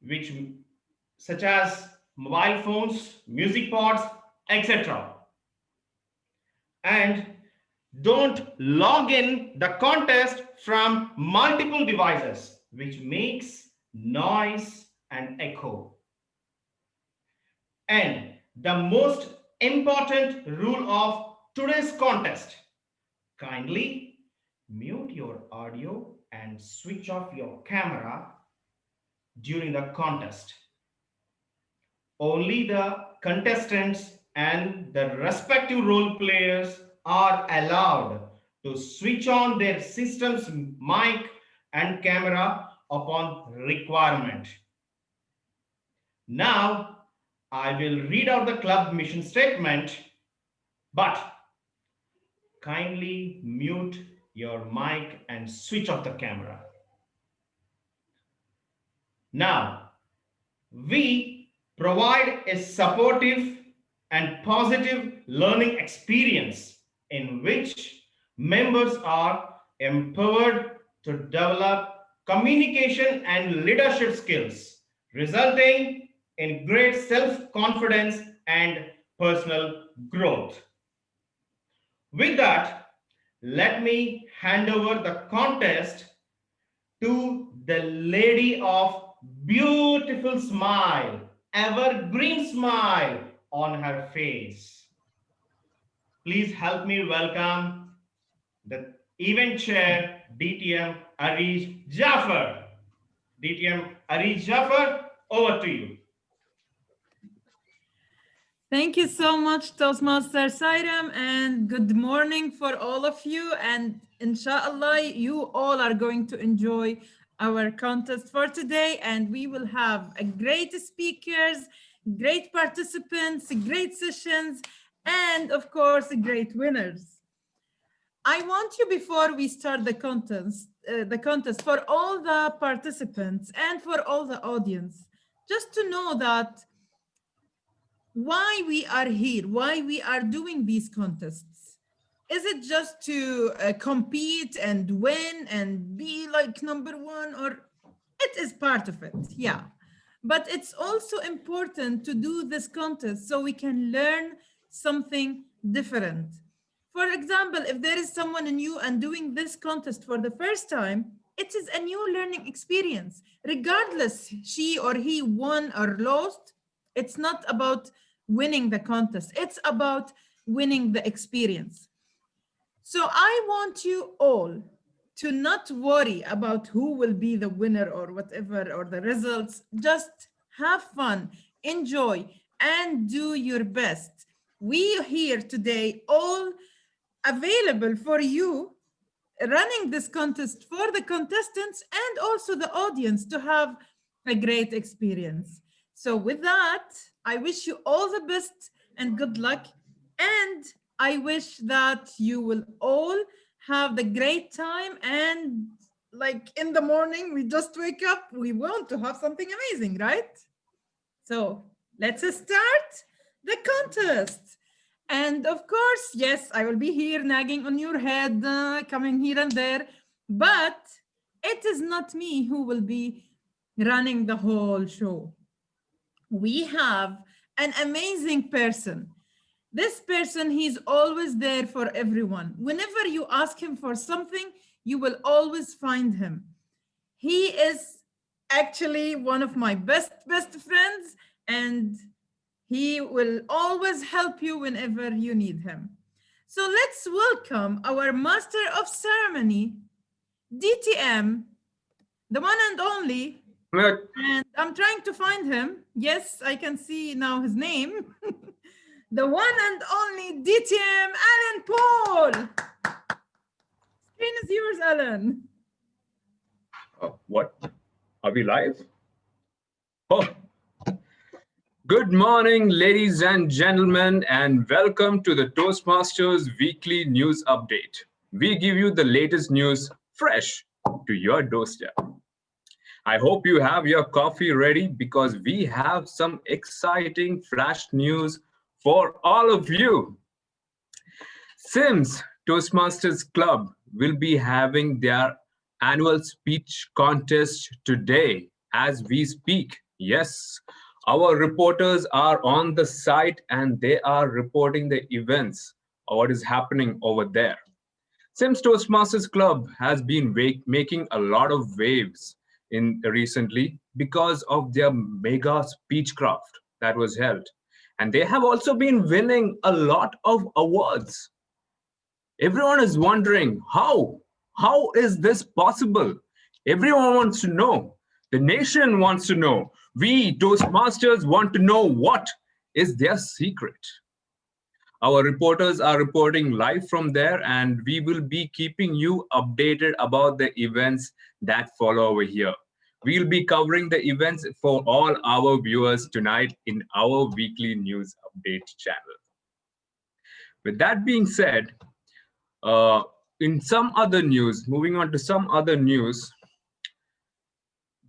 which such as mobile phones, music pods, etc. And don't log in the contest from multiple devices, which makes noise and echo. And the most important rule of today's contest: kindly mute your audio and switch off your camera during the contest. Only the contestants and the respective role players are allowed to switch on their system's mic and camera upon requirement. Now, I will read out the club mission statement, but kindly mute your mic and switch off the camera. Now, we provide a supportive and positive learning experience in which members are empowered to develop communication and leadership skills, resulting in great self-confidence and personal growth. With that, let me hand over the contest to the lady of beautiful smile, evergreen smile on her face. Please help me welcome the event chair, DTM Arish Jaffer. DTM Arish Jaffer, over to you. Thank you so much, Toastmaster Sairam, and good morning for all of you. And inshallah, you all are going to enjoy our contest for today. And we will have a great speakers, great participants, great sessions, and of course, great winners. I want you, before we start the contest for all the participants and for all the audience, just to know that why we are here, why we are doing these contests. Is it just to compete and win and be like number one, or it is part of it? Yeah. But it's also important to do this contest so we can learn something different. For example, if there is someone new and doing this contest for the first time, it is a new learning experience. Regardless, she or he won or lost, it's not about winning the contest. It's about winning the experience. So I want you all to not worry about who will be the winner or whatever, or the results. Just have fun, enjoy, and do your best. We here today all available for you, running this contest for the contestants and also the audience to have a great experience. So with that, I wish you all the best and good luck. And I wish that you will all have the great time. And like in the morning, we just wake up, we want to have something amazing, right? So let's start the contest. And of course, yes, I will be here nagging on your head, coming here and there, but it is not me who will be running the whole show. We have an amazing person. This person, he's always there for everyone. Whenever you ask him for something, you will always find him. He is actually one of my best friends, and he will always help you whenever you need him. So let's welcome our master of ceremony, DTM, the one and only. And I'm trying to find him. Yes, I can see now his name. The one and only DTM Alan Paul. Screen is yours, Alan. What? Are we live? Oh. Good morning, ladies and gentlemen, and welcome to the Toastmasters Weekly News Update. We give you the latest news fresh to your doorstep. I hope you have your coffee ready because we have some exciting flash news for all of you. SIMS Toastmasters Club will be having their annual speech contest today as we speak. Yes, our reporters are on the site and they are reporting the events, what is happening over there. Sims Toastmasters Club has been making a lot of waves in recently because of their mega speechcraft that was held. And they have also been winning a lot of awards. Everyone is wondering how? How is this possible? Everyone wants to know. The nation wants to know. We Toastmasters want to know what is their secret. Our reporters are reporting live from there, and we will be keeping you updated about the events that follow over here. We'll be covering the events for all our viewers tonight in our weekly news update channel. With that being said, uh, in some other news, moving on to some other news,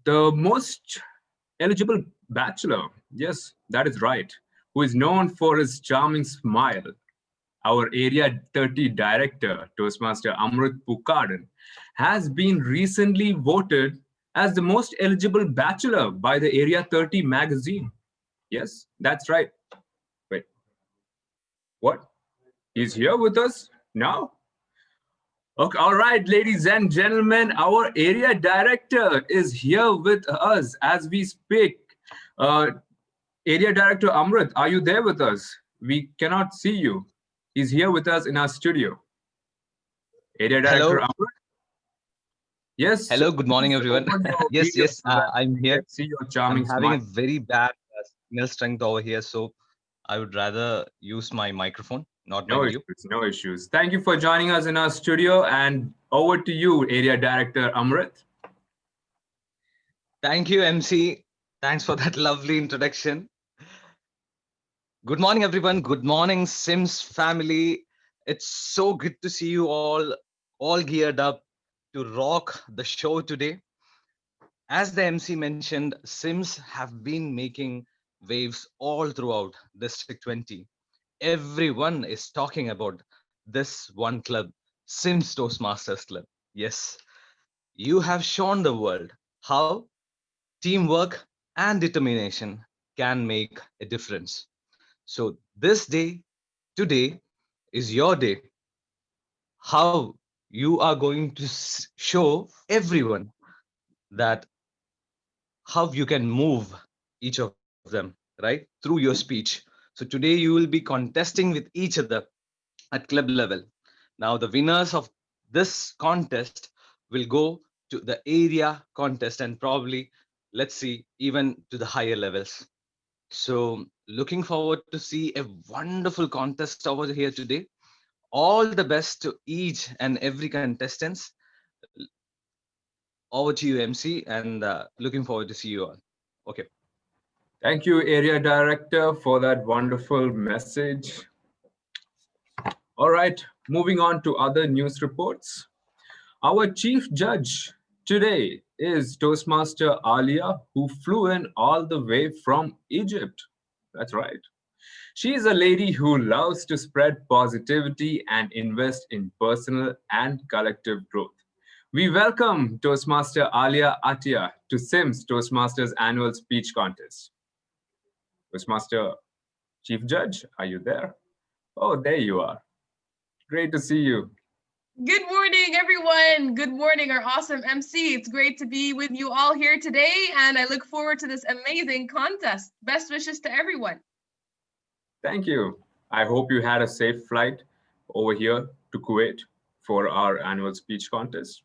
the most eligible bachelor, yes, that is right, who is known for his charming smile, our Area 30 director, Toastmaster Amrit Pukadan, has been recently voted as the most eligible bachelor by the Area 30 magazine. Yes, that's right. Wait, what? He's here with us now? Okay, all right, ladies and gentlemen, our area director is here with us as we speak. Uh, Area Director Amrit, are you there with us? We cannot see you. He's here with us in our studio. Area Director Hello, Amrit, yes, hello, good morning, please everyone. open your Yes, video yes, so that I'm we here. can see your I'm charming having smile. a very bad signal strength over here, so I would rather use my microphone, not my No video. issues, no issues. Thank you for joining us in our studio, and over to you, Area Director Amrit. Thank you, MC. Thanks for that lovely introduction. Good morning, everyone. Good morning, Sims family. It's so good to see you all geared up to rock the show today. As the MC mentioned, Sims have been making waves all throughout District 20. Everyone is talking about this one club, Sims Toastmasters Club. Yes, you have shown the world how teamwork and determination can make a difference. So, this day, today, is your day. How you are going to show everyone that how you can move each of them, right, through your speech. So, today you will be contesting with each other at club level. Now, the winners of this contest will go to the area contest and probably, let's see, even to the higher levels. So, looking forward to see a wonderful contest over here today. All the best to each and every contestants. Over to you, MC, and looking forward to see you all. Okay. Thank you, Area Director, for that wonderful message. All right, moving on to other news reports. Our chief judge today is Toastmaster Alia, who flew in all the way from Egypt. That's right. She is a lady who loves to spread positivity and invest in personal and collective growth. We welcome Toastmaster Alia Atia to SIMS Toastmasters annual speech contest. Toastmaster Chief Judge, are you there? Oh, there you are. Great to see you. Good morning, everyone. Good morning, our awesome MC. It's great to be with you all here today, and I look forward to this amazing contest. Best wishes to everyone. Thank you. I hope you had a safe flight over here to Kuwait for our annual speech contest.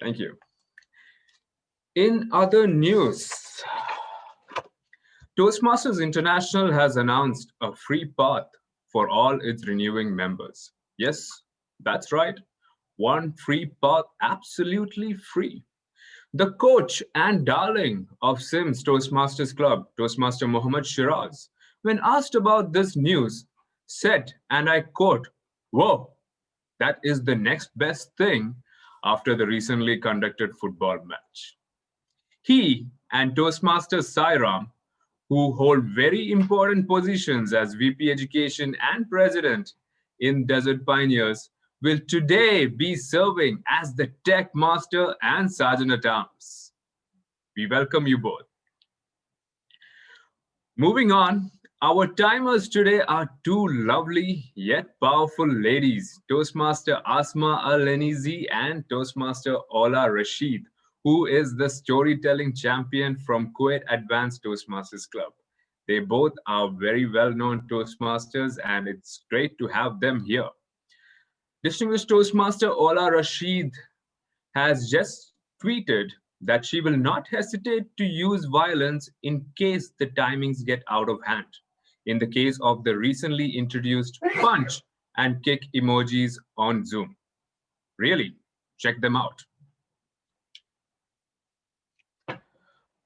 Thank you. In other news, Toastmasters International has announced a free path for all its renewing members. Yes, that's right. One free path, absolutely free. The coach and darling of SIMS Toastmasters Club, Toastmaster Mohammed Shiraz, when asked about this news, said, and I quote, "Whoa, that is the next best thing after the recently conducted football match." He and Toastmaster Sairam, who hold very important positions as VP Education and President in Desert Pioneers, will today be serving as the Tech Master and Sergeant at Arms. We welcome you both. Moving on, our timers today are two lovely yet powerful ladies, Toastmaster Asma Al-Lenizi and Toastmaster Ola Rashid, who is the storytelling champion from Kuwait Advanced Toastmasters Club. They both are very well-known Toastmasters, and it's great to have them here. Distinguished Toastmaster Ola Rashid has just tweeted that she will not hesitate to use violence in case the timings get out of hand. In the case of the recently introduced punch and kick emojis on Zoom. Really, check them out.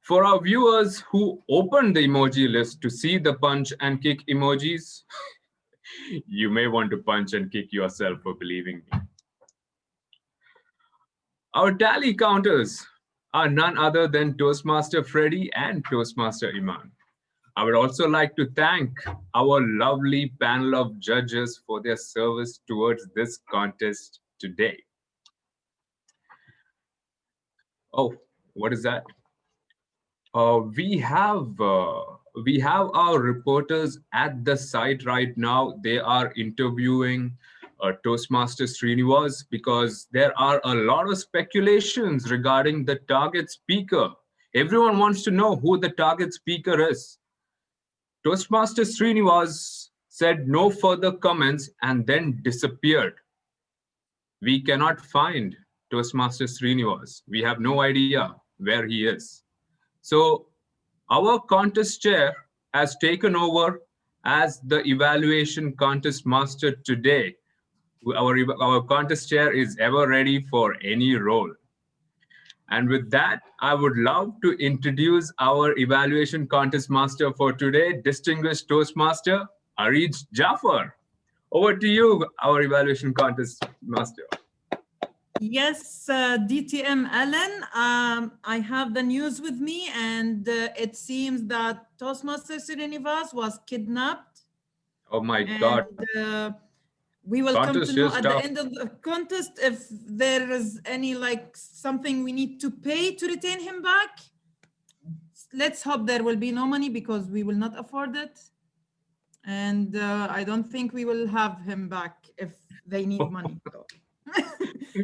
For our viewers who opened the emoji list to see the punch and kick emojis, you may want to punch and kick yourself for believing me. Our tally counters are none other than Toastmaster Freddy and Toastmaster Iman. I would also like to thank our lovely panel of judges for their service towards this contest today. Oh, what is that? We have our reporters at the site right now. They are interviewing Toastmaster Srinivas because there are a lot of speculations regarding the target speaker. Everyone wants to know who the target speaker is. Toastmaster Srinivas said no further comments and then disappeared. We cannot find Toastmaster Srinivas. We have no idea where he is. So our contest chair has taken over as the evaluation contest master today. Our contest chair is ever ready for any role. And with that, I would love to introduce our evaluation contest master for today, distinguished Toastmaster Arij Jafar. Over to you, our evaluation contest master. Yes, DTM Ellen, I have the news with me, and it seems that Toastmaster Srinivas was kidnapped. Oh my God. We will come Contest to know is at tough. the end of the contest if there is any something we need to pay to retain him back. Let's hope there will be no money because we will not afford it. And I don't think we will have him back if they need money.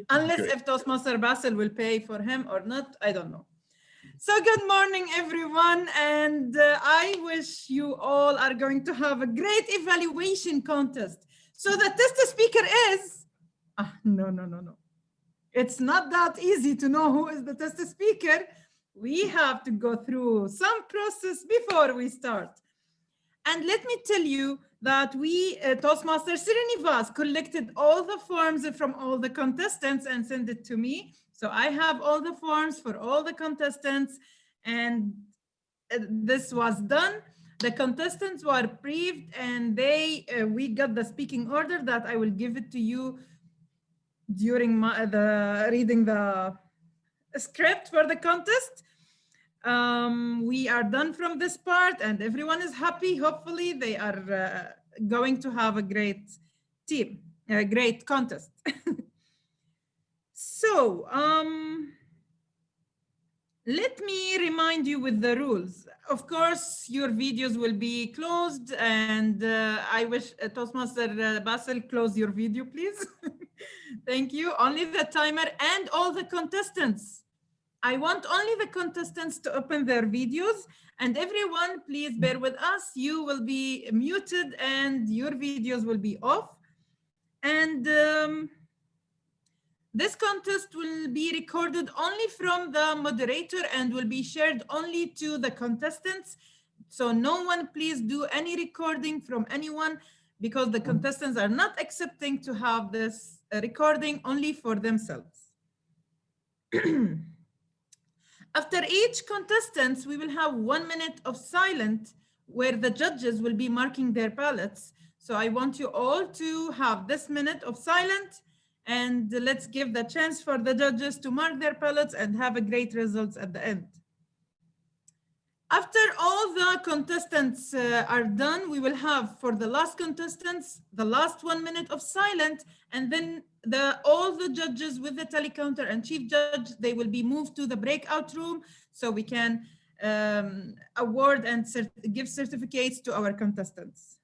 Unless if Toastmaster Basil will pay for him or not, I don't know. So good morning, everyone. And I wish you all are going to have a great evaluation contest. So the test speaker is, no. It's not that easy to know who is the test speaker. We have to go through some process before we start. And let me tell you that we, Toastmaster Srinivas, collected all the forms from all the contestants and sent it to me. So I have all the forms for all the contestants, and this was done. The contestants were briefed, and we got the speaking order that I will give it to you during reading the script for the contest. We are done from this part, and everyone is happy. Hopefully, they are going to have a great team, a great contest. So, let me remind you with the rules. Of course, your videos will be closed, and I wish Toastmaster Basil close your video, please. Thank you. Only the timer and all the contestants. I want only the contestants to open their videos, and everyone, please bear with us. You will be muted and your videos will be off. And this contest will be recorded only from the moderator and will be shared only to the contestants. So no one please do any recording from anyone because the contestants are not accepting to have this recording only for themselves. After each contestant, we will have 1 minute of silence where the judges will be marking their ballots. So I want you all to have this minute of silence, and let's give the chance for the judges to mark their ballots and have a great results at the end. After all the contestants are done, we will have for the last contestants, the last 1 minute of silence, and then all the judges with the telecounter and chief judge, they will be moved to the breakout room so we can award and give certificates to our contestants.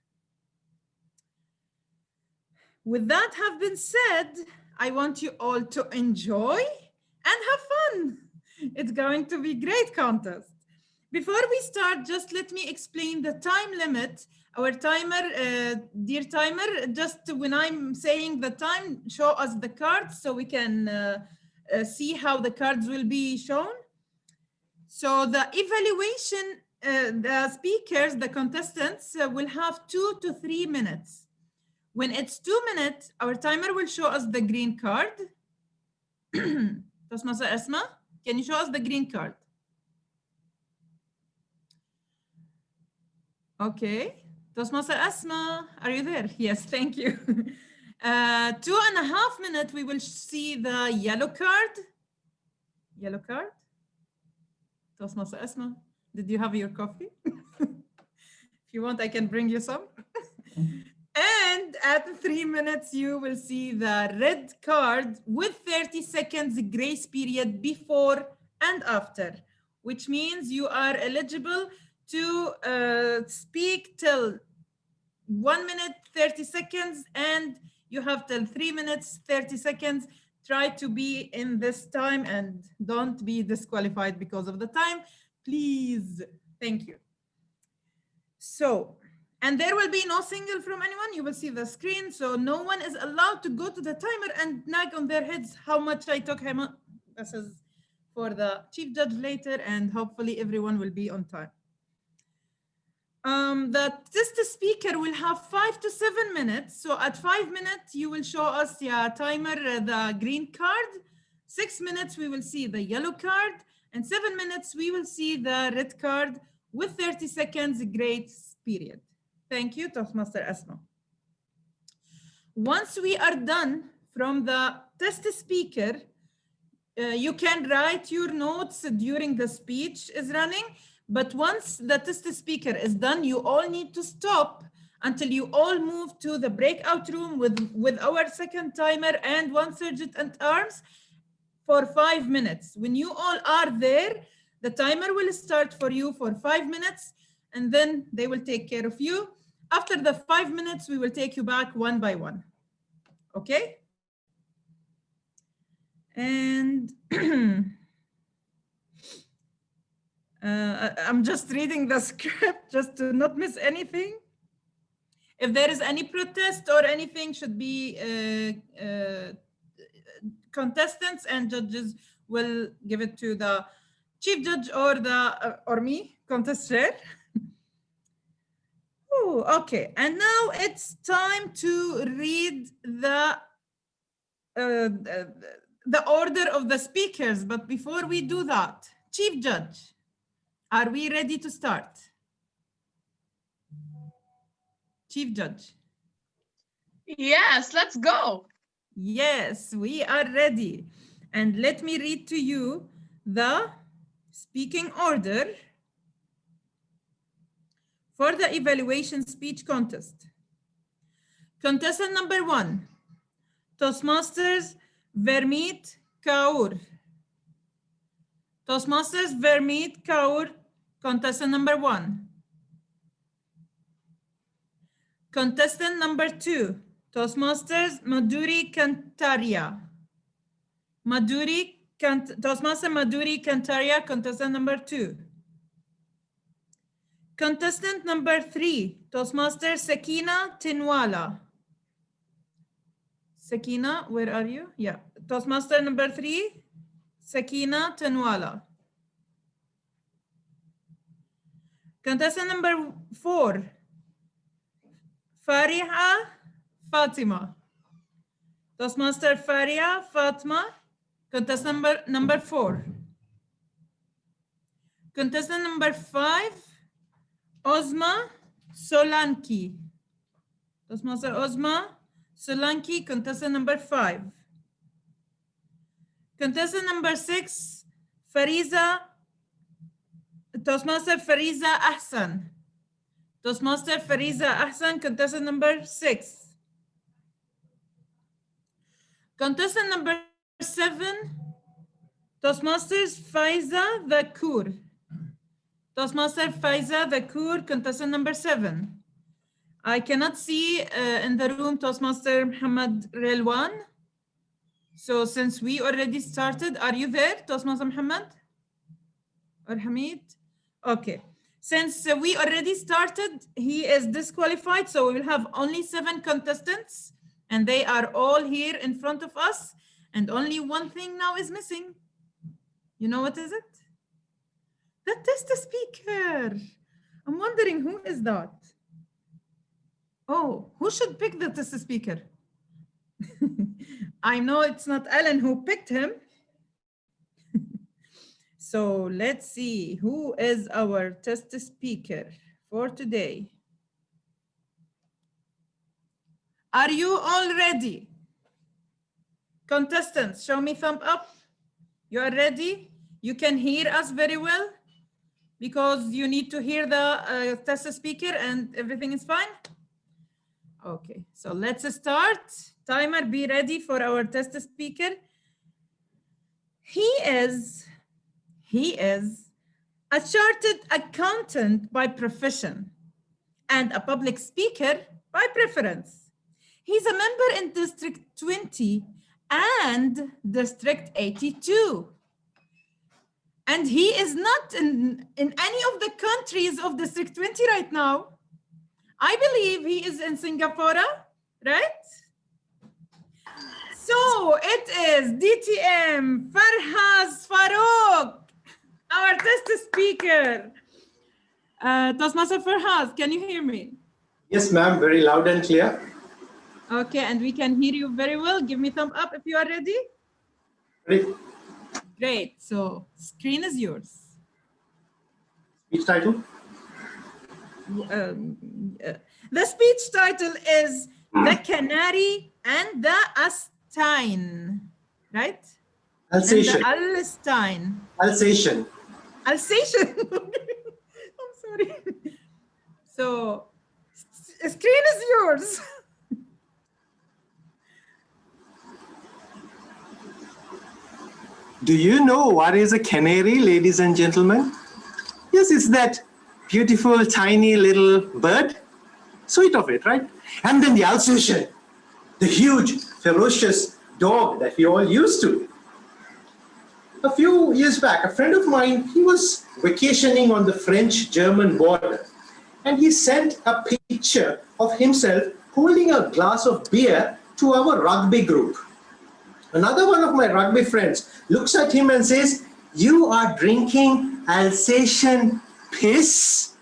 With that have been said, I want you all to enjoy and have fun. It's going to be a great contest. Before we start, just let me explain the time limit. Our timer, dear timer, just when I'm saying the time, show us the cards so we can see how the cards will be shown. So the evaluation, the speakers, the contestants will have 2 to 3 minutes. When it's 2 minutes, our timer will show us the green card. Toastmaster Asma, can you show us the green card? Okay. Toastmaster Asma, are you there? Yes, thank you. 2.5 minutes, we will see the yellow card. Yellow card. Toastmaster Asma, did you have your coffee? If you want, I can bring you some. And at 3 minutes, you will see the red card with 30 seconds grace period before and after, which means you are eligible to speak till 1 minute, 30 seconds, and you have till 3 minutes, 30 seconds. Try to be in this time and don't be disqualified because of the time, please. Thank you. So, and there will be no signal from anyone. You will see the screen. So no one is allowed to go to the timer and nag on their heads how much I took him. This is for the chief judge later, and hopefully everyone will be on time. The test speaker will have 5 to 7 minutes. So at 5 minutes, you will show us the timer, the green card. 6 minutes, we will see the yellow card. And 7 minutes, we will see the red card with 30 seconds grace period. Thank you, Toastmaster Asma. Once we are done from the test speaker, you can write your notes during the speech is running. But once the test speaker is done, you all need to stop until you all move to the breakout room with our second timer and one sergeant at arms for 5 minutes. When you all are there, the timer will start for you for 5 minutes, and then they will take care of you. After the 5 minutes, we will take you back one by one. Okay? And I'm just reading the script just to not miss anything. If there is any protest or anything, should be contestants and judges will give it to the chief judge or me, contest chair. Oh, okay. And now it's time to read the order of the speakers. But before we do that, chief judge, are we ready to start? Chief Judge. Yes, let's go. Yes, we are ready. And let me read to you the speaking order for the evaluation speech contest. Contestant number 1, Toastmasters Vermeet Kaur. Toastmasters Vermeet Kaur, contestant number 1. Contestant number 2, Toastmasters Madhuri Kantaria. Toastmaster Madhuri Kantaria, contestant number 2. Contestant number 3, Toastmaster Sakina Tinwala. Sakina, where are you? Yeah, Toastmaster number 3, Sakina Tinwala. Contestant number 4, Fariha Fatima. Toastmaster Faria Fatma, contestant number 4. Contestant number 5, Ozma Solanki. Toastmaster Ozma Solanki, contestant number 5. Contestant number 6, Fariza Toastmaster Fariza Ahsan. Toastmaster Fariza Ahsan, contestant number 6. Contestant number 7, Toastmasters Faiza Dhakur. Toastmaster Faiza Dhakur, contestant number 7. I cannot see in the room Toastmaster Muhammad Relwan. So since we already started, are you there, Toastmaster Muhammad? Or Hamid? Okay. Since we already started, he is disqualified. So we will have only 7 contestants and they are all here in front of us. And only one thing now is missing. You know what is it? The test speaker. I'm wondering who is that? Oh, who should pick the test speaker? I know it's not Alan who picked him. So let's see who is our test speaker for today. Are you all ready? Contestants, show me thumb up. You are ready? You can hear us very well because you need to hear the test speaker and everything is fine? Okay, so let's start. Timer, be ready for our test speaker. He is a chartered accountant by profession and a public speaker by preference. He's a member in District 20 and District 82. And he is not in any of the countries of District 20 right now. I believe he is in Singapore, right? So it is DTM Farhaz Farouk, our test speaker. Toastmaster Farhaz, can you hear me? Yes, ma'am, very loud and clear. Okay, and we can hear you very well. Give me thumb up if you are ready. Ready? Great, so screen is yours. Speech title? The speech title is The Canary and the Astine, right? Alsatian. And the Alstine. Alsatian. Alsatian. I'm sorry. So, screen is yours. Do you know what is a canary, ladies and gentlemen? Yes, it's that beautiful, tiny little bird. Sweet of it, right? And then the Alsatian, the huge, ferocious dog that we all used to. A few years back, a friend of mine, he was vacationing on the French-German border. And he sent a picture of himself holding a glass of beer to our rugby group. Another one of my rugby friends looks at him and says, "You are drinking Alsatian piss?"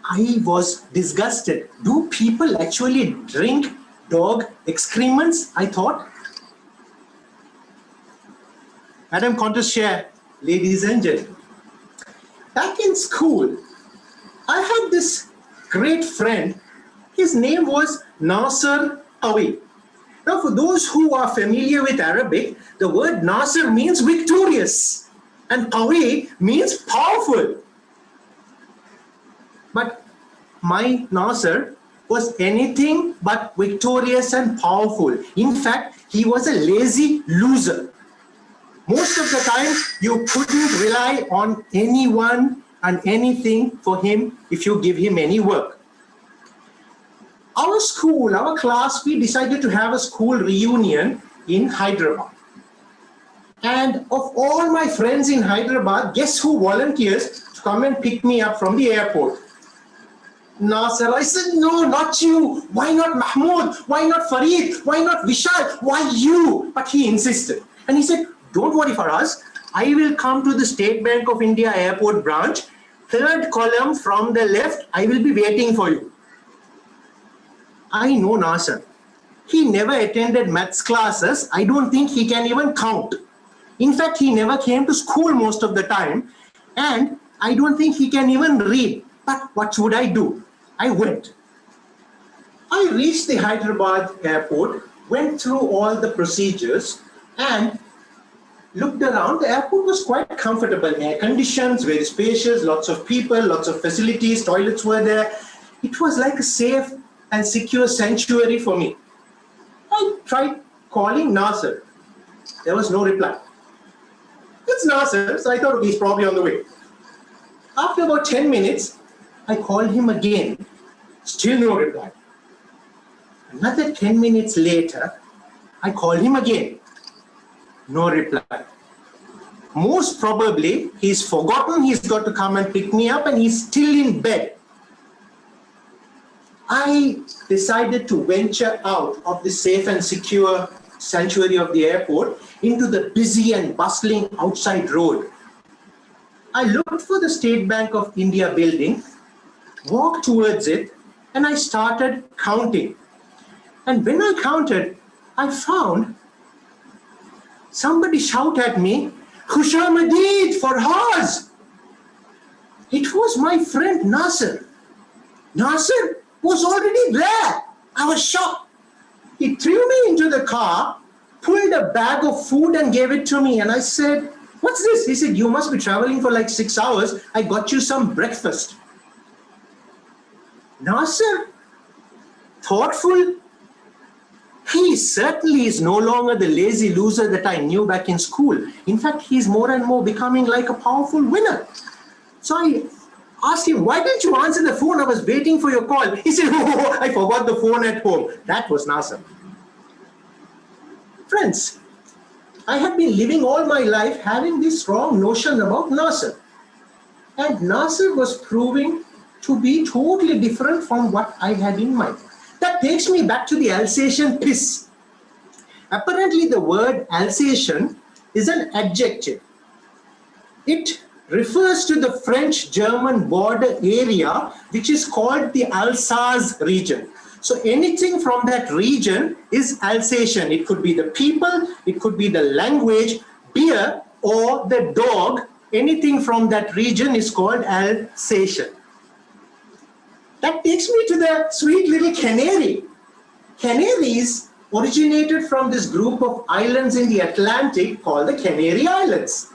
I was disgusted. Do people actually drink dog excrements? I thought. Madam Contest Chair, ladies and gentlemen, back in school, I had this great friend. His name was Nasser Awi. Now, for those who are familiar with Arabic, the word Nasser means victorious and Qawi means powerful. But my Nasser was anything but victorious and powerful. In fact, he was a lazy loser. Most of the time, you couldn't rely on anyone and anything for him if you give him any work. Our school, our class, we decided to have a school reunion in Hyderabad. And of all my friends in Hyderabad, guess who volunteers to come and pick me up from the airport? Nasser. I said, no, not you. Why not Mahmoud? Why not Farid? Why not Vishal? Why you? But he insisted. And he said, don't worry for us. I will come to the State Bank of India airport branch, third column from the left. I will be waiting for you. I know Nasser. He never attended maths classes. I don't think he can even count. In fact, he never came to school most of the time. And I don't think he can even read. But what should I do? I went. I reached the Hyderabad airport, went through all the procedures, and looked around. The airport was quite comfortable, air conditions, very spacious, lots of people, lots of facilities, toilets were there. It was like a safe and secure sanctuary for me. I tried calling Nasser. There was no reply. It's Nasser, so I thought he's probably on the way. After about 10 minutes, I called him again. Still no reply. Another 10 minutes later, I called him again. No reply. Most probably, he's forgotten he's got to come and pick me up and he's still in bed. I decided to venture out of the safe and secure sanctuary of the airport into the busy and bustling outside road. I looked for the State Bank of India building, walked towards it, and I started counting. And when I counted, I found somebody shout at me, "Khushal Madid, Farhaz!" It was my friend Nasser. Nasser was already there. I was shocked. He threw me into the car, pulled a bag of food and gave it to me. And I said, "What's this?" He said, "You must be traveling for like 6 hours. I got you some breakfast." Nasser, thoughtful. He certainly is no longer the lazy loser that I knew back in school. In fact, he's more and more becoming like a powerful winner. So I asked him, "Why didn't you answer the phone? I was waiting for your call." He said, "Oh, I forgot the phone at home." That was Nasser. Friends, I have been living all my life having this wrong notion about Nasser. And Nasser was proving to be totally different from what I had in mind. That takes me back to the Alsatian piss. Apparently, the word Alsatian is an adjective. It refers to the French-German border area, which is called the Alsace region. So anything from that region is Alsatian. It could be the people, it could be the language, beer, or the dog. Anything from that region is called Alsatian. That takes me to the sweet little canary. Canaries originated from this group of islands in the Atlantic called the Canary Islands.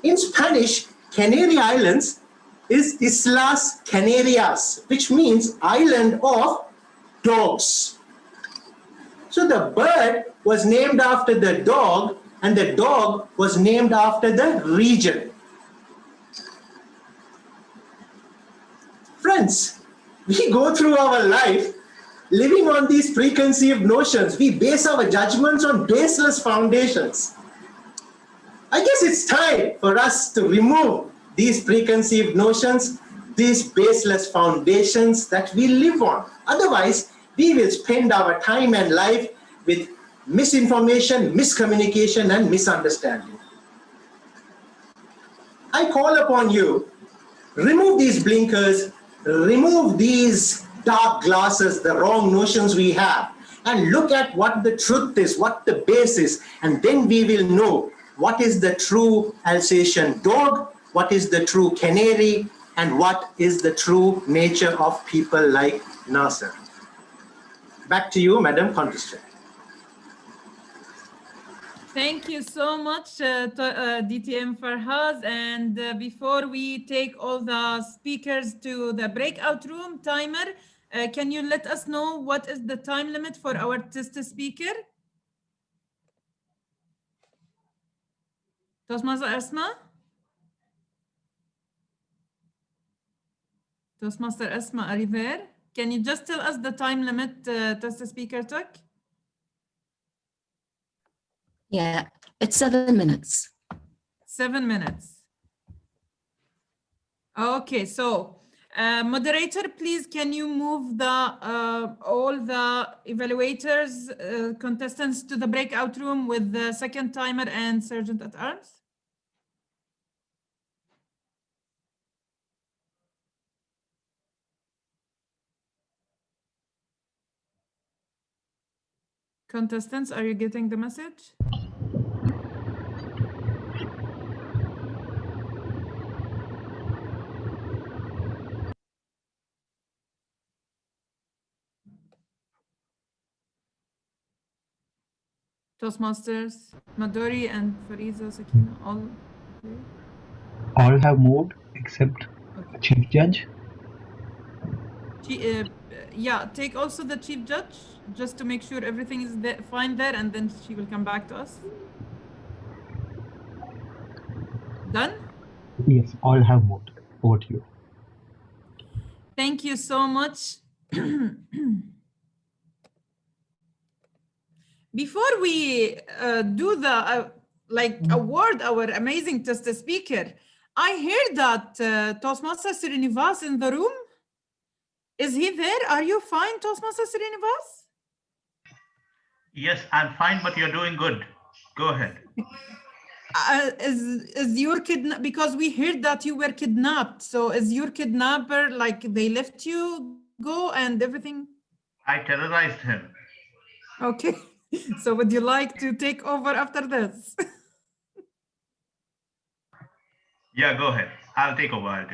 In Spanish, Canary Islands is Islas Canarias, which means island of dogs. So the bird was named after the dog, and the dog was named after the region. Friends, we go through our life living on these preconceived notions. We base our judgments on baseless foundations. I guess it's time for us to remove these preconceived notions, these baseless foundations that we live on. Otherwise, we will spend our time and life with misinformation, miscommunication, and misunderstanding. I call upon you, remove these blinkers, remove these dark glasses, the wrong notions we have, and look at what the truth is, what the base is, and then we will know what is the true Alsatian dog, what is the true canary, and what is the true nature of people like Nasser. Back to you, Madam Contestant. Thank you so much, DTM Farhaz. And before we take all the speakers to the breakout room timer, can you let us know what is the time limit for our test speaker? Toastmaster Asma? Toastmaster Asma, are you there? Can you just tell us the time limit test speaker took? Yeah, it's 7 minutes. 7 minutes. Okay, so moderator, please can you move the all the evaluators, contestants to the breakout room with the second timer and sergeant at arms? Contestants, are you getting the message? Toastmasters, Maduri and Fariza, Sakina, all okay? All have moved except Okay. Chief Judge. Yeah, take also the chief judge just to make sure everything is there, fine there, and then she will come back to us. Done? Yes, all have moved. Over to you. Thank you so much. Before we do the award our amazing test speaker, I heard that Toastmaster Srinivas in the room. Is he there? Are you fine, Toastmaster Srinivas? Yes, I'm fine, but you're doing good. Go ahead. Is your because we heard that you were kidnapped. So is your kidnapper like they left you go and everything? I terrorized him. Okay. So would you like to take over after this? Yeah, go ahead. I'll take over.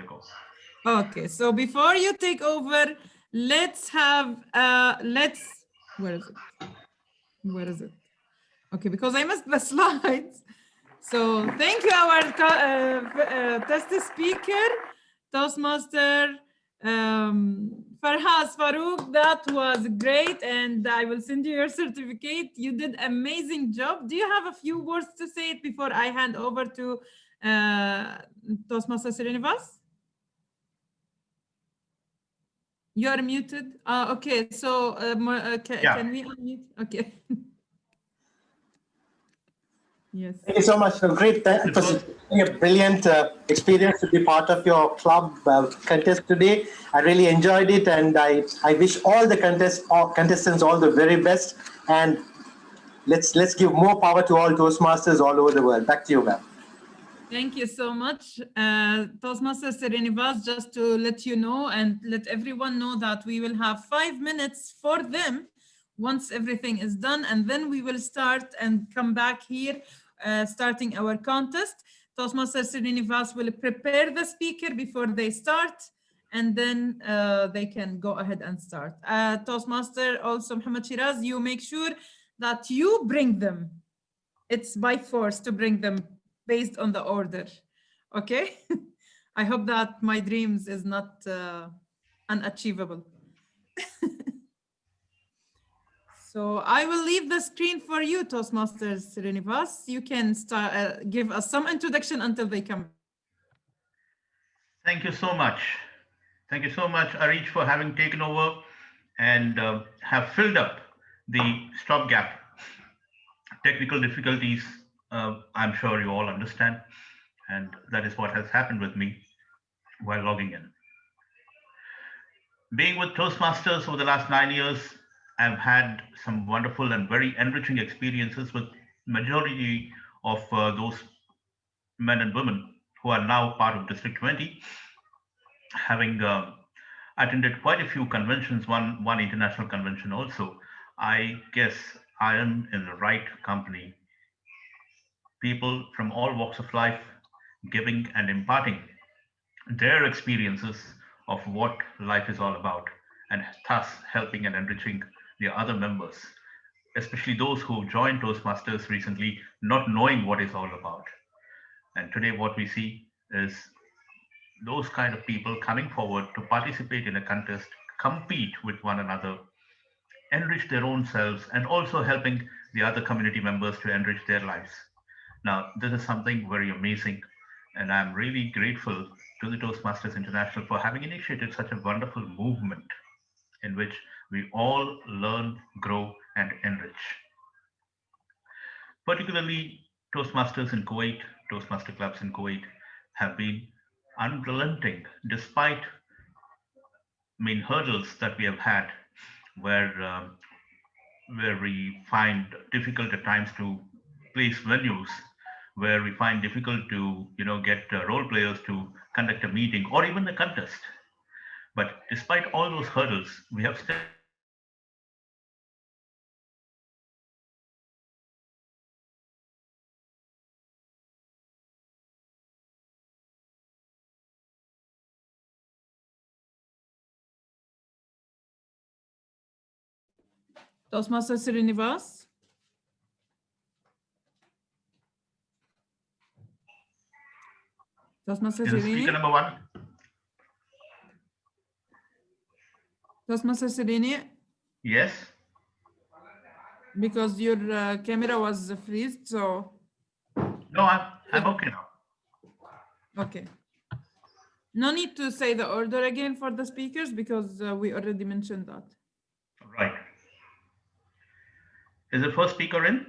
Okay, so before you take over, let's have where is it? Where is it? Okay, because I missed the slides. So thank you, our test speaker, Toastmaster Farhas Farouk. That was great, and I will send you your certificate. You did amazing job. Do you have a few words to say it before I hand over to Toastmaster Srinivas? You are muted. Okay, so can we unmute? Okay. Yes. Thank you so much. It was a brilliant experience to be part of your club contest today. I really enjoyed it, and I wish all the contestants all the very best. And let's give more power to all Toastmasters all over the world. Back to you, ma'am. Thank you so much, Toastmaster Srinivas. Just to let you know and let everyone know that we will have 5 minutes for them once everything is done, and then we will start and come back here, starting our contest. Toastmaster Srinivas will prepare the speaker before they start, and then they can go ahead and start. Toastmaster also Muhammad Shiraz, you make sure that you bring them. It's by force to bring them based on the order. Okay. I hope that my dreams is not unachievable. So I will leave the screen for you, Toastmasters Srinivas. You can start, give us some introduction until they come. Thank you so much. Thank you so much, Arich, for having taken over and have filled up the stopgap. Technical difficulties, I'm sure you all understand, and that is what has happened with me while logging in. Being with Toastmasters over the last 9 years, I've had some wonderful and very enriching experiences with majority of those men and women who are now part of District 20, having attended quite a few conventions, one international convention also. I guess I am in the right company. People from all walks of life giving and imparting their experiences of what life is all about, and thus helping and enriching the other members, especially those who joined Toastmasters recently, not knowing what it's all about. And today, what we see is those kind of people coming forward to participate in a contest, compete with one another, enrich their own selves, and also helping the other community members to enrich their lives. Now, this is something very amazing, and I'm really grateful to the Toastmasters International for having initiated such a wonderful movement in which we all learn, grow, and enrich. Particularly, Toastmasters in Kuwait, Toastmaster clubs in Kuwait have been unrelenting despite hurdles that we have had where we find difficult at times to place venues, where we find difficult to get role players to conduct a meeting or even a contest. But despite all those hurdles, we have still Toastmaster Srinivas. Toastmaster Is it speaker Sirini? number one? Toastmaster Sirini, Yes. because your camera was freezed, so No, I'm okay now. okay. No need to say the order again for the speakers because we already mentioned that. Right. Is the first speaker in?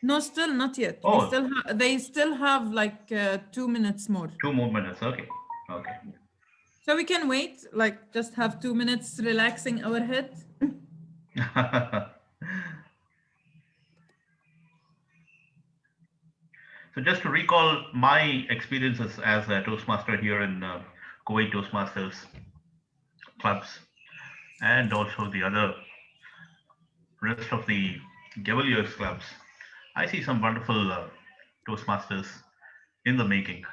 No, still not yet. Oh. They still have like 2 minutes more. 2 more minutes. Okay. Okay. So we can wait, like just have 2 minutes relaxing our head. So just to recall my experiences as a Toastmaster here in Kuwait Toastmasters clubs, and also the other rest of the Cavaliers clubs, I see some wonderful Toastmasters in the making.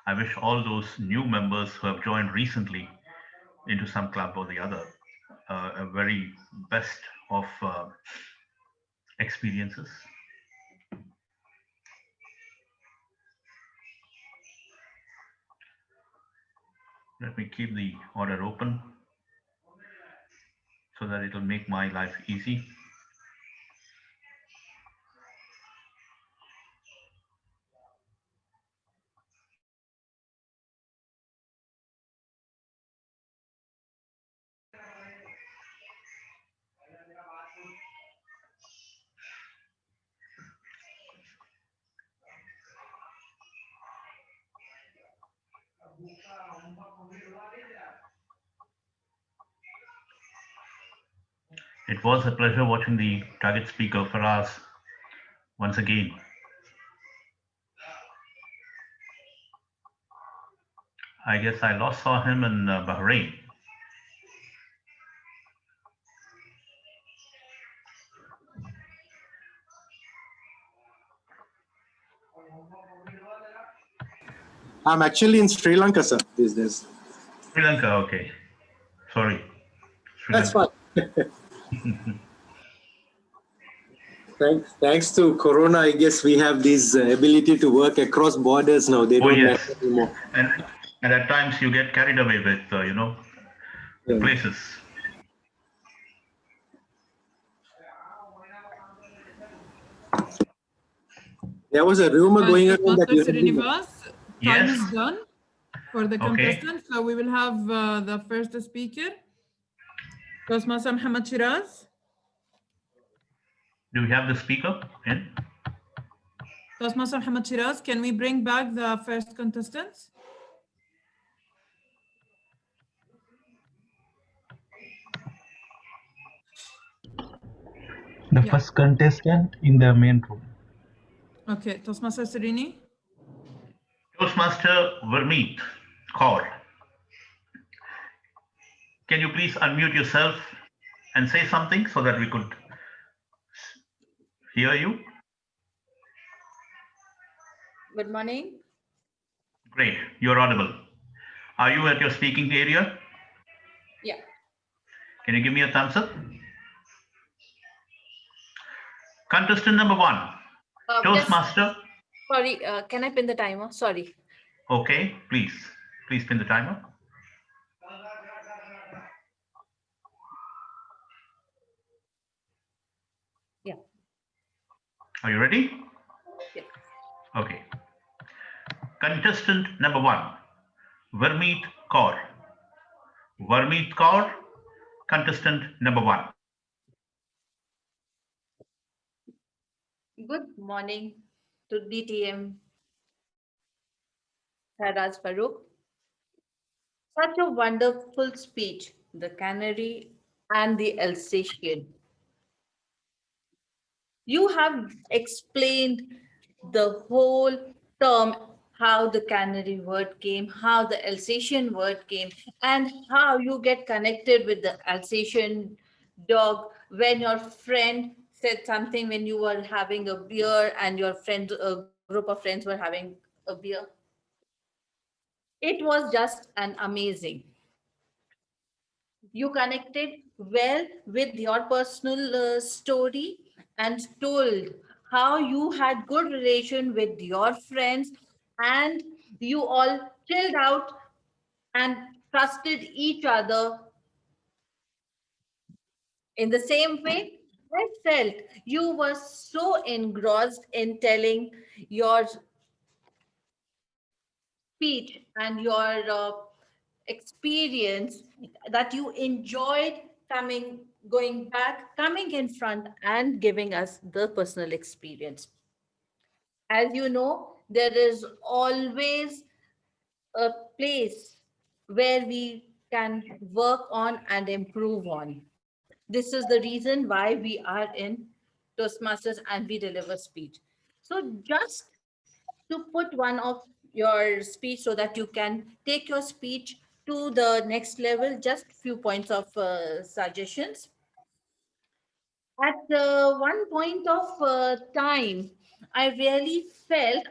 I wish all those new members who have joined recently into some club or the other a very best of experiences. Let me keep the order open so that it will make my life easy. It was a pleasure watching the target speaker Faraz once again. I guess I last saw him in Bahrain. I'm actually in Sri Lanka, sir, these days. Sri Lanka, okay. Sorry. Sri That's Lanka. fine. Thanks to Corona, I guess we have this ability to work across borders now. They don't yes. matter anymore. And at times you get carried away with, the places. There was a rumor going around that you Master have been... Srinivas, time Yes. is done for the contestants. So we will have the first speaker, Toastmaster Muhammad Shiraz. Do we have the speaker in? Toastmaster Muhammad Shiraz, can we bring back the first contestants? The first contestant in the main room. Okay, Toastmaster Sirini. Toastmaster Vermeet Kaur. Can you please unmute yourself and say something so that we could hear you? Good morning. Great, you're audible. Are you at your speaking area? Yeah. Can you give me a thumbs up? Contestant number one, Toastmaster. Sorry, can I pin the timer? Sorry. Okay, please pin the timer. Yeah. Are you ready? Yeah. Okay. Contestant number one, Vermeet Kaur. Vermeet Kaur, contestant number one. Good morning to DTM Faraz Farooq. Such a wonderful speech, the canary and the Alsatian. You have explained the whole term, how the canary word came, how the Alsatian word came, and how you get connected with the Alsatian dog when your friend said something when you were having a beer and your friend, a group of friends were having a beer. It was just an amazing. You connected well with your personal story and told how you had good relation with your friends and you all chilled out and trusted each other in the same way. I felt you were so engrossed in telling your speech and your experience that you enjoyed going back, coming in front, and giving us the personal experience. As you know, there is always a place where we can work on and improve on. This is the reason why we are in Toastmasters and we deliver speech. So just to put one of your speech so that you can take your speech to the next level, just few points of suggestions. At one point of time, I really felt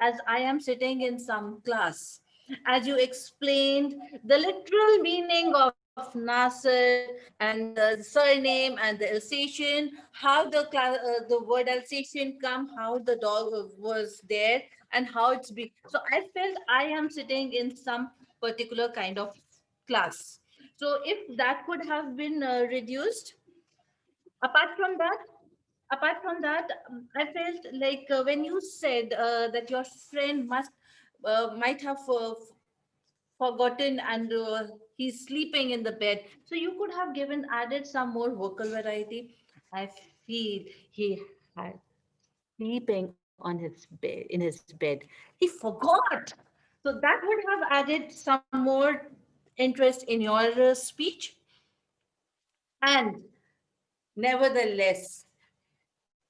as I am sitting in some class, as you explained the literal meaning of Nasser and the surname and the Alsatian, how the word Alsatian come, how the dog was there, and how it's been. So I felt I am sitting in some particular kind of class. So if that could have been reduced, apart from that, I felt like when you said that your friend might have forgotten and he's sleeping in the bed, so you could have given added some more vocal variety. I feel he had sleeping on his bed, in his bed, he forgot. So that would have added some more interest in your speech. And nevertheless,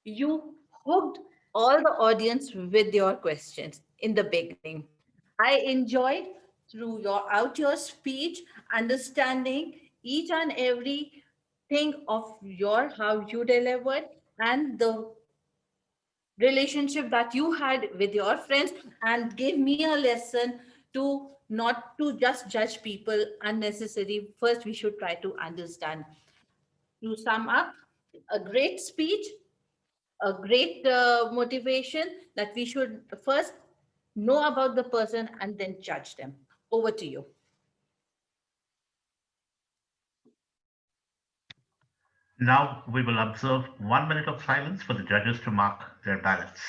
you hooked all the audience with your questions in the beginning. I enjoyed throughout your speech understanding each and every thing of your how you delivered and the relationship that you had with your friends, and gave me a lesson to not to just judge people unnecessary. First, we should try to understand. To sum up, a great speech, a great motivation that we should first know about the person and then judge them. Over to you. Now we will observe 1 minute of silence for the judges to mark their ballots.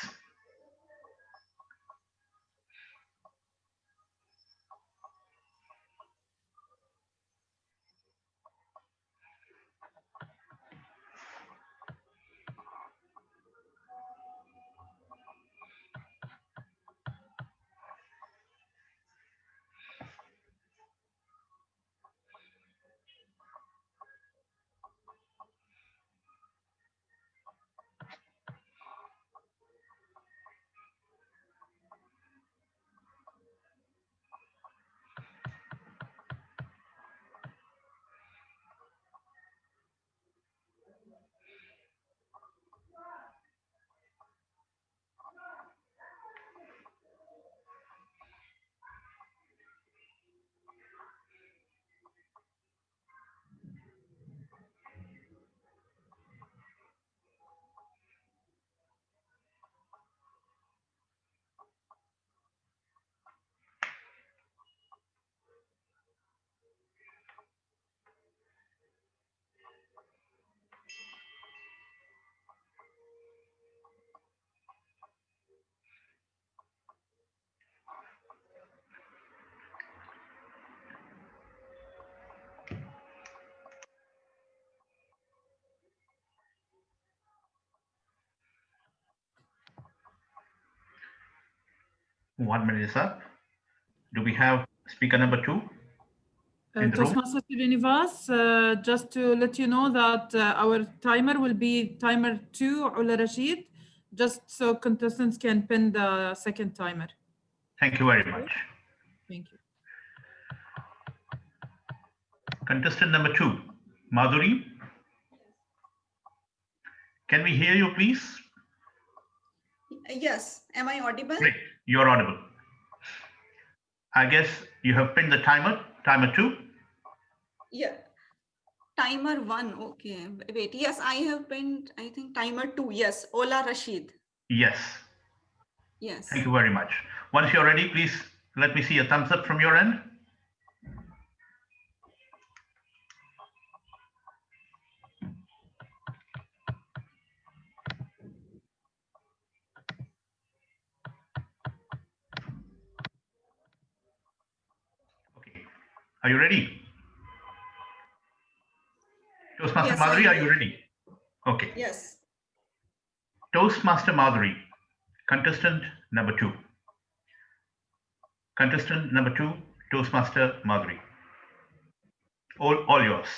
One minute is up. Do we have speaker number 2 in the room? Toastmaster Srinivas, just to let you know that our timer will be timer 2, Ula Rashid, just so contestants can pin the second timer. Thank you very much. Thank you. Contestant number 2, Madhuri. Can we hear you, please? Yes. Am I audible? Great. You're audible. I guess you have pinned the timer 2. Yeah. Timer 1. Okay. Wait. Yes, I have pinned, I think, timer 2. Yes. Ola Rashid. Yes. Yes. Thank you very much. Once you're ready, please let me see a thumbs up from your end. Okay. Are you ready? Toastmaster Yes, I Madhuri, are am you ready. ready? Okay. Yes. Toastmaster Madhuri, contestant number 2. Contestant number 2, Toastmaster Madhuri. All yours.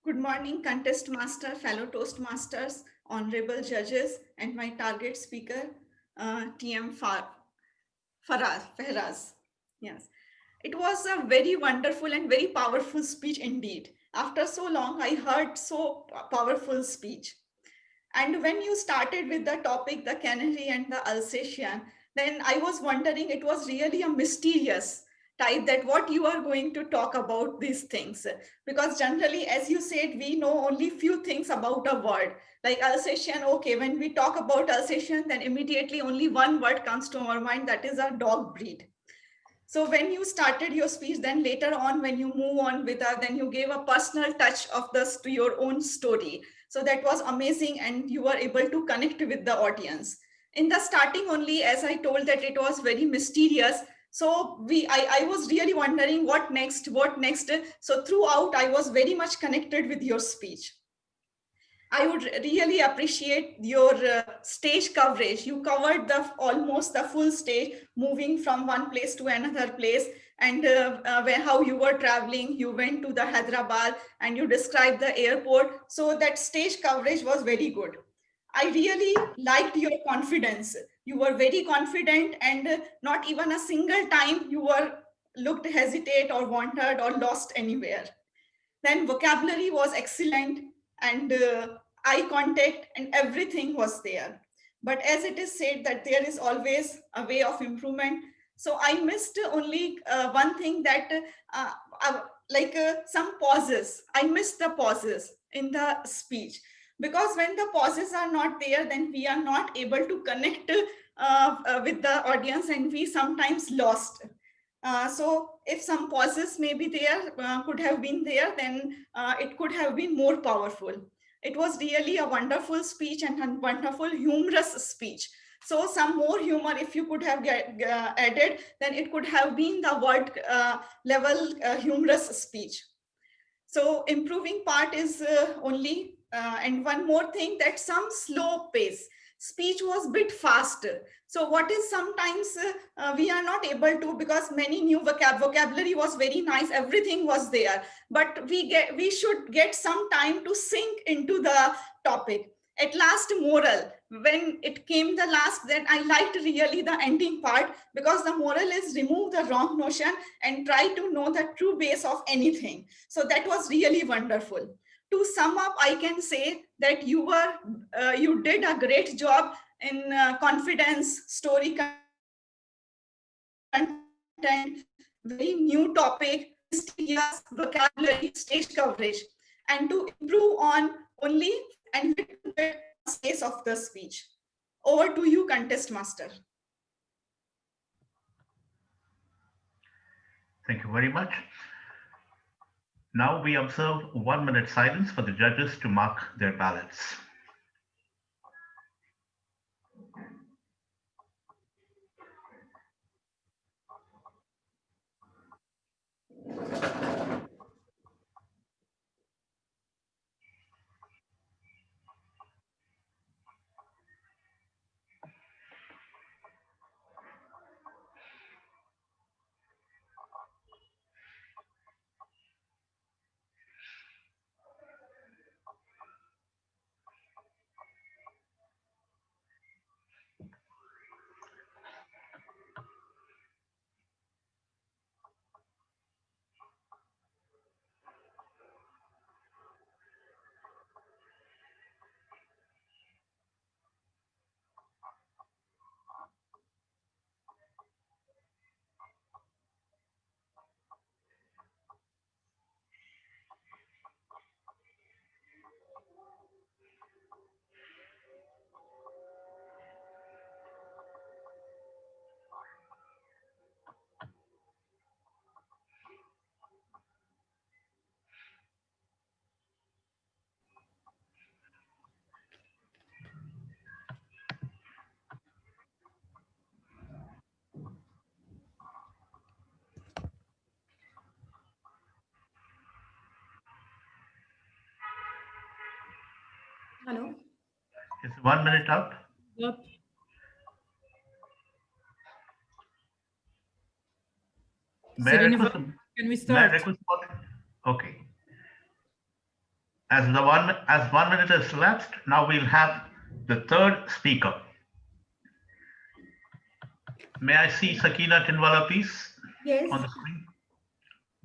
Good morning, contest master, fellow Toastmasters, honorable judges, and my target speaker, TM Faraz. Yes, it was a very wonderful and very powerful speech indeed. After so long, I heard so powerful speech. And when you started with the topic, the canary and the Alsatian, then I was wondering, it was really a mysterious type that what you are going to talk about these things. Because generally, as you said, we know only few things about a word. Like Alsatian, okay, when we talk about Alsatian, then immediately only one word comes to our mind, that is a dog breed. So when you started your speech, then later on, when you move on with that, then you gave a personal touch of this to your own story. So that was amazing, and you were able to connect with the audience. In the starting only, as I told that it was very mysterious. So I was really wondering what next, what next. So throughout, I was very much connected with your speech. I would really appreciate your stage coverage. You covered the almost the full stage, moving from one place to another place, and how you were traveling. You went to the Hyderabad and you described the airport. So that stage coverage was very good. I really liked your confidence. You were very confident, and not even a single time you were looked hesitate or wanted or lost anywhere. Then vocabulary was excellent, and eye contact and everything was there. But as it is said that there is always a way of improvement. So I missed only one thing, that uh, some pauses. I missed the pauses in the speech, because when the pauses are not there, then we are not able to connect with the audience, and we sometimes lost. So if some pauses may be there, could have been there, then it could have been more powerful. It was really a wonderful speech and a wonderful humorous speech. So some more humor, if you could have added, then it could have been the word level humorous speech. So improving part is only, and one more thing, that some slow pace. Speech was bit faster. So what is sometimes we are not able to, because many new vocabulary was very nice, everything was there, but we should get some time to sink into the topic. At last, moral, when it came the last, then I liked really the ending part, because the moral is remove the wrong notion and try to know the true base of anything. So that was really wonderful. To sum up, I can say that you did a great job in confidence, story content, very new topic, mysterious vocabulary, stage coverage, and to improve on only and little bit on space of the speech. Over to you, contest master. Thank you very much. Now we observe 1 minute silence for the judges to mark their ballots. Hello. Is 1 minute up? Yep. May I request, Can we may I start? request okay. As 1 minute has elapsed, now we'll have the third speaker. May I see Sakina Tinwala, please? Yes. On the screen.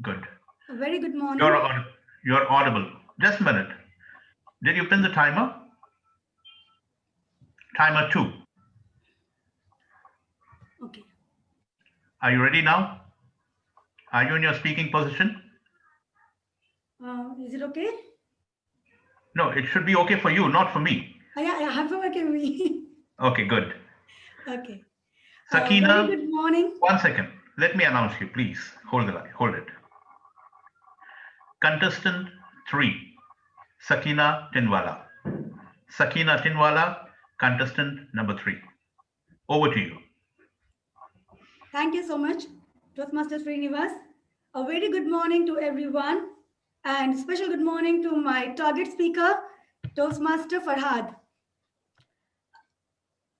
Good. A very good morning. You're audible. Just a minute. Did you pin the timer? Timer 2. Okay. Are you ready now? Are you in your speaking position? Is it okay? No, it should be okay for you, not for me. Yeah, I have to work with me. Okay, good. Okay. Sakina, Very good morning. 1 second. Let me announce you, please. Hold the line. Hold it. Contestant 3, Sakina Tinwala. Sakina Tinwala, contestant number 3. Over to you. Thank you so much, Toastmasters Srinivas. A very good morning to everyone, and special good morning to my target speaker, Toastmaster Farhad.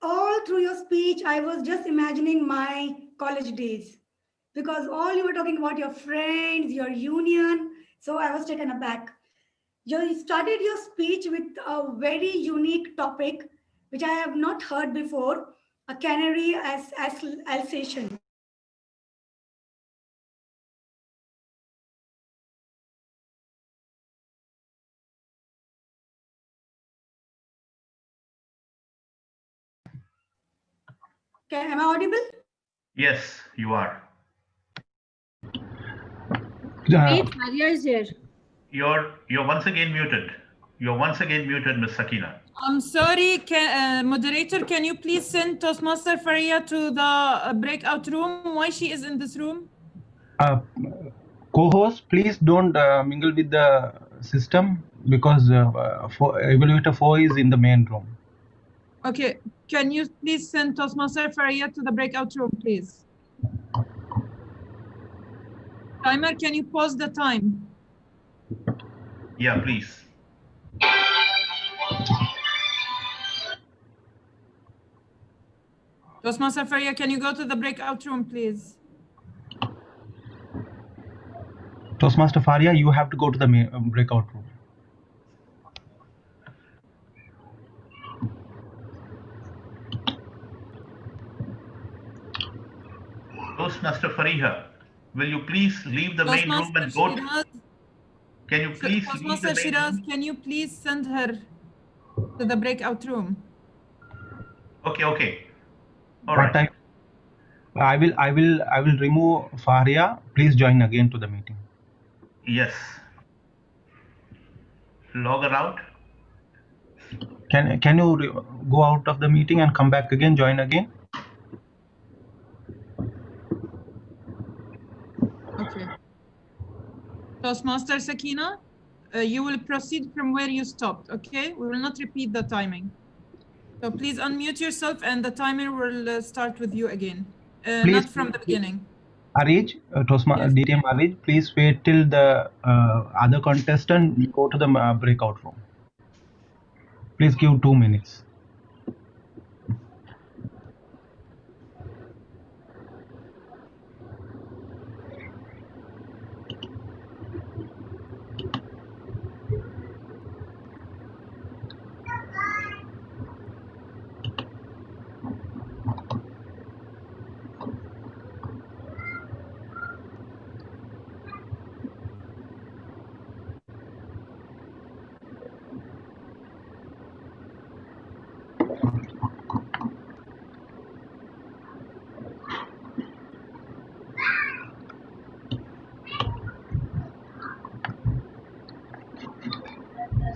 All through your speech, I was just imagining my college days, because all you were talking about your friends, your union, so I was taken aback. You started your speech with a very unique topic, which I have not heard before, a canary as Alsatian. Okay, am I audible? Yes, you are. Wait, Maria is here. You're once again muted. You're once again muted, Miss Sakina. I'm sorry, moderator, can you please send Toastmaster Faria to the breakout room? Why she is in this room? Co-host, please don't mingle with the system because evaluator 4 is in the main room. Okay, can you please send Toastmaster Faria to the breakout room, please? Timer, can you pause the time? Yeah, please. Toastmaster Faria, can you go to the breakout room, please? Toastmaster Faria, you have to go to the main, breakout room. Toastmaster Fariha, will you please leave the main room and go to... Can you please leave the main room? Can you please send her to the breakout room? Okay, okay. All right. I will remove Faria. Please join again to the meeting. Yes. Log her out. Can you go out of the meeting and come back again, join again? Okay. Toastmaster Sakina, you will proceed from where you stopped, okay? We will not repeat the timing. So please unmute yourself and the timer will start with you again. Not from the beginning. Arij, DTM Arij, please wait till the other contestant go to the breakout room. Please give 2 minutes.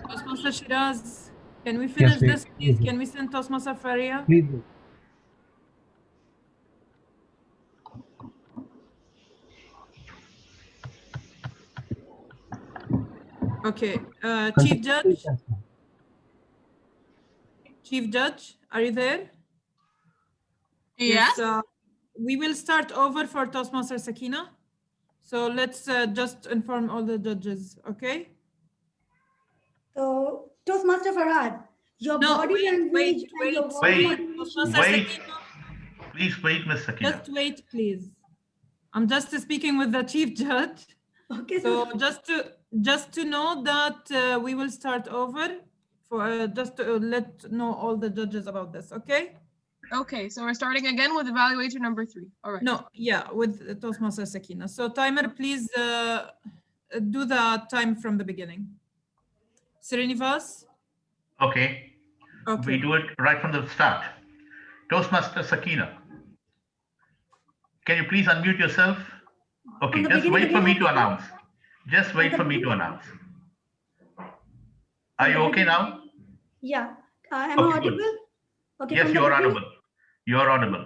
Toastmaster Shiraz, can we finish this, please? Can we send Toastmaster Faria? Please. Okay, Chief Judge? Chief Judge, are you there? Yes. We will start over for Toastmaster Sakina. So let's just inform all the judges, okay? So, Toastmaster Farhad, your No, body language and your voice Wait, modulation. wait. Please wait, Miss Sakina. Just wait, please. I'm just speaking with the chief judge. Okay, So sir. just to know that we will start over for just to let know all the judges about this, okay? Okay, so we're starting again with evaluator number 3. All right. No, yeah, with Toastmaster Sakina. So timer, please do the time from the beginning. Srinivas? Okay. Okay. We do it right from the start. Toastmaster Sakina. Can you please unmute yourself? Okay, From the just beginning wait for again, me what to was announce. Just From wait the for me to beginning? announce. Are From you the okay beginning. now? Yeah. Am I Okay, good. audible? Okay, Yes, from the you are beginning? audible. You are audible.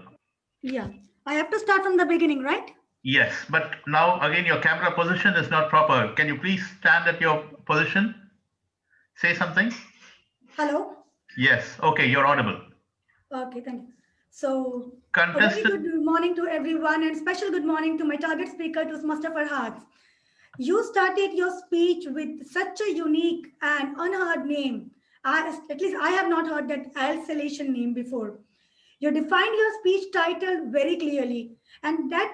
Yeah. I have to start from the beginning, right? Yes, but now again your camera position is not proper. Can you please stand at your position? Say something. Hello? Yes, okay, you're audible. Okay, thank you. So, a very Contestant. good morning to everyone and special good morning to my target speaker, Toastmaster Farhad. You started your speech with such a unique and unheard name. At least I have not heard that isolation name before. You defined your speech title very clearly, and that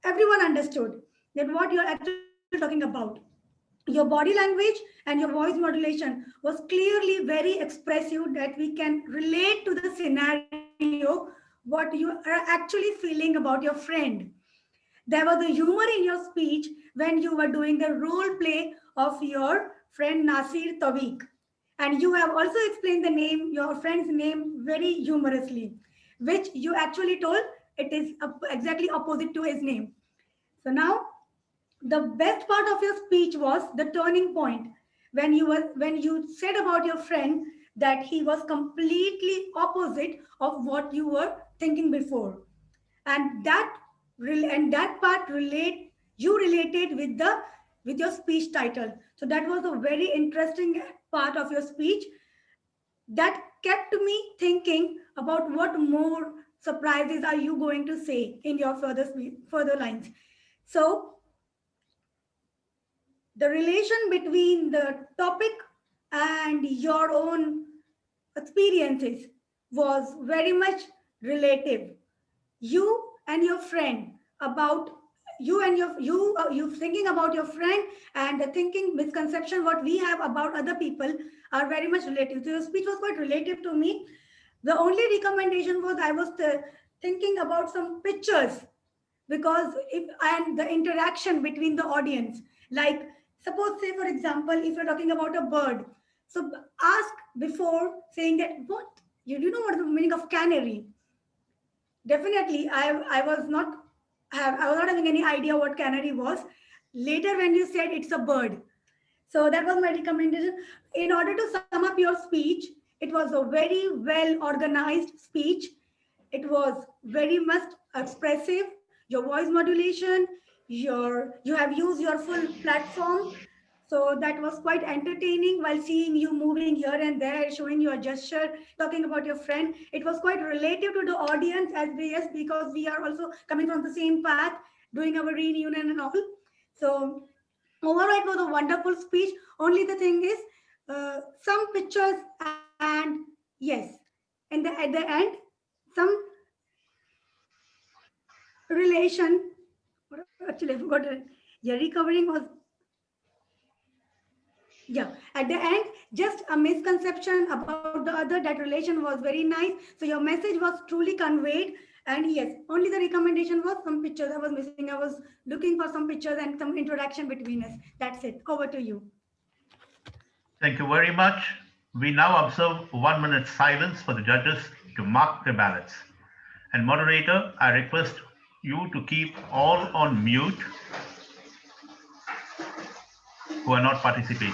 everyone understood that what you're actually talking about. Your body language and your voice modulation was clearly very expressive that we can relate to the scenario, what you are actually feeling about your friend. There was a humor in your speech when you were doing the role play of your friend Nasir Tawik. And you have also explained the name, your friend's name, very humorously, which you actually told it is exactly opposite to his name. So now the best part of your speech was the turning point when you said about your friend that he was completely opposite of what you were thinking before, and that part you related with the with your speech title. So that was a very interesting part of your speech that kept me thinking about what more surprises are you going to say in your further lines. So the relation between the topic and your own experiences was very much relative. You and your friend about you thinking about your friend and the thinking misconception what we have about other people are very much relative. So your speech was quite relative to me. The only recommendation was I was thinking about some pictures, because if and the interaction between the audience, like suppose say for example if you're talking about a bird, so ask before saying that what you know what the meaning of canary. Definitely I was not I was not having any idea what canary was. Later when you said it's a bird, so that was my recommendation. In order to sum up your speech, it was a very well organized speech. It was very much expressive. Your voice modulation, you have used your full platform. So that was quite entertaining while seeing you moving here and there, showing your gesture, talking about your friend. It was quite relative to the audience as we, yes, because we are also coming from the same path, doing our reunion and all. So overall, it was a wonderful speech. Only the thing is, some pictures and yes, at the end, some relation. Actually, I forgot it. Yeah, recovering was yeah. At the end, just a misconception about the other. That relation was very nice. So your message was truly conveyed. And yes, only the recommendation was some pictures I was missing. I was looking for some pictures and some interaction between us. That's it. Over to you. Thank you very much. We now observe 1 minute silence for the judges to mark their ballots. And moderator, I request you to keep all on mute who are not participating.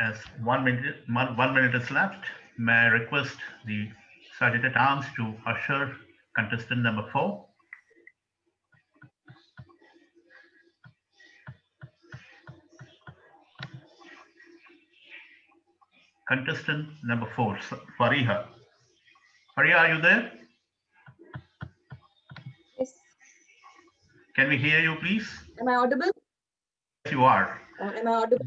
As 1 minute is left, may I request the Sergeant at Arms to usher contestant number 4. Contestant number 4, Fariha. Fariha, are you there? Yes. Can we hear you, please? Am I audible? Yes, you are. Am I audible?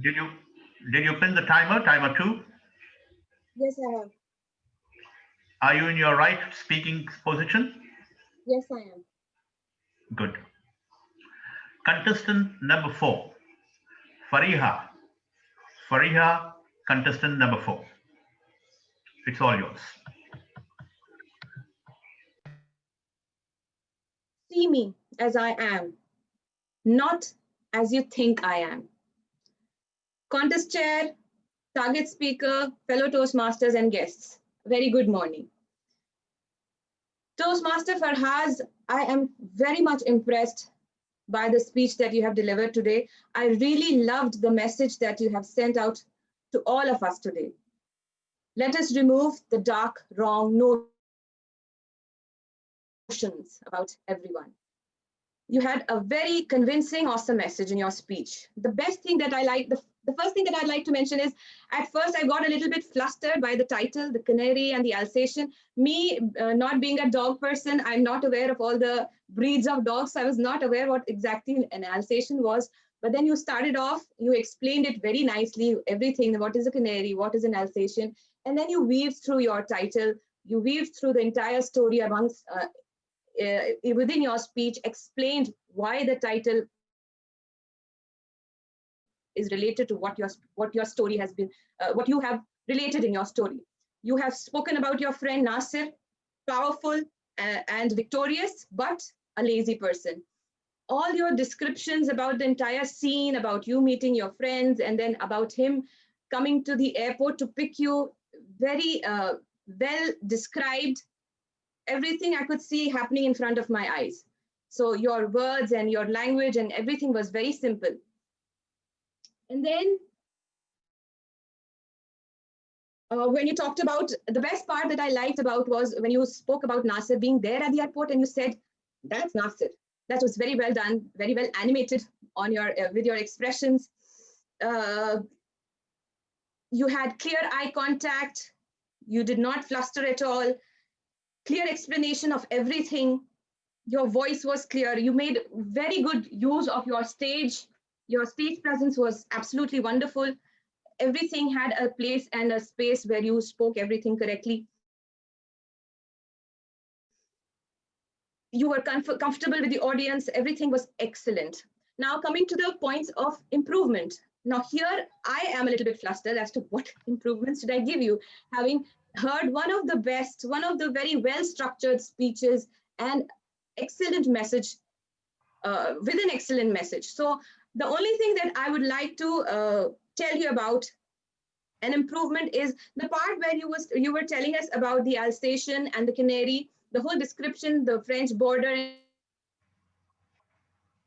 Did you pin the timer 2? Yes, I have. Are you in your right speaking position? Yes, I am. Good. Contestant number 4, Fariha. Fariha, contestant number 4. It's all yours. See me as I am, not as you think I am. Contest chair, target speaker, fellow Toastmasters and guests, very good morning. Toastmaster Farhaz, I am very much impressed by the speech that you have delivered today. I really loved the message that you have sent out to all of us today. Let us remove the dark, wrong notions about everyone. You had a very convincing, awesome message in your speech. The best thing that I like, the first thing that I'd like to mention is, at first I got a little bit flustered by the title, the canary and the Alsatian. Me, not being a dog person, I'm not aware of all the breeds of dogs. So I was not aware what exactly an Alsatian was. But then you started off, you explained it very nicely, everything, what is a canary, what is an Alsatian, and then you weaved through your title, you weaved through the entire story amongst, within your speech, explained why the title is related to what your story has been, what you have related in your story. You have spoken about your friend Nasir, powerful and victorious, but a lazy person. All your descriptions about the entire scene, about you meeting your friends, and then about him coming to the airport to pick you, very well described. Everything I could see happening in front of my eyes. So your words and your language and everything was very simple. And then when you talked about, the best part that I liked about was when you spoke about Nasir being there at the airport and you said, that's Nasir. That was very well done, very well animated on your with your expressions. You had clear eye contact. You did not fluster at all. Clear explanation of everything. Your voice was clear. You made very good use of your stage. Your stage presence was absolutely wonderful. Everything had a place and a space where you spoke everything correctly. You were comfortable with the audience. Everything was excellent. Now coming to the points of improvement. Now here I am a little bit flustered as to what improvements should I give you, having heard one of the best, one of the very well-structured speeches and excellent message, with an excellent message. So the only thing that I would like to tell you about an improvement is the part where you were telling us about the Alsatian and the canary, the whole description, the French border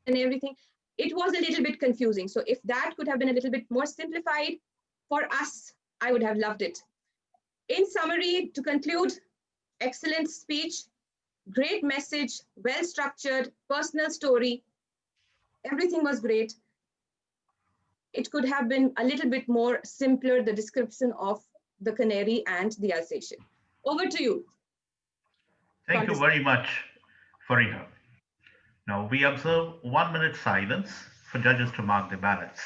and everything. It was a little bit confusing. So if that could have been a little bit more simplified for us, I would have loved it. In summary, to conclude, excellent speech, great message, well-structured, personal story. Everything was great. It could have been a little bit more simpler, the description of the canary and the Alsatian. Over to you. Thank you very much, Fariha. Now we observe 1 minute silence for judges to mark the ballots.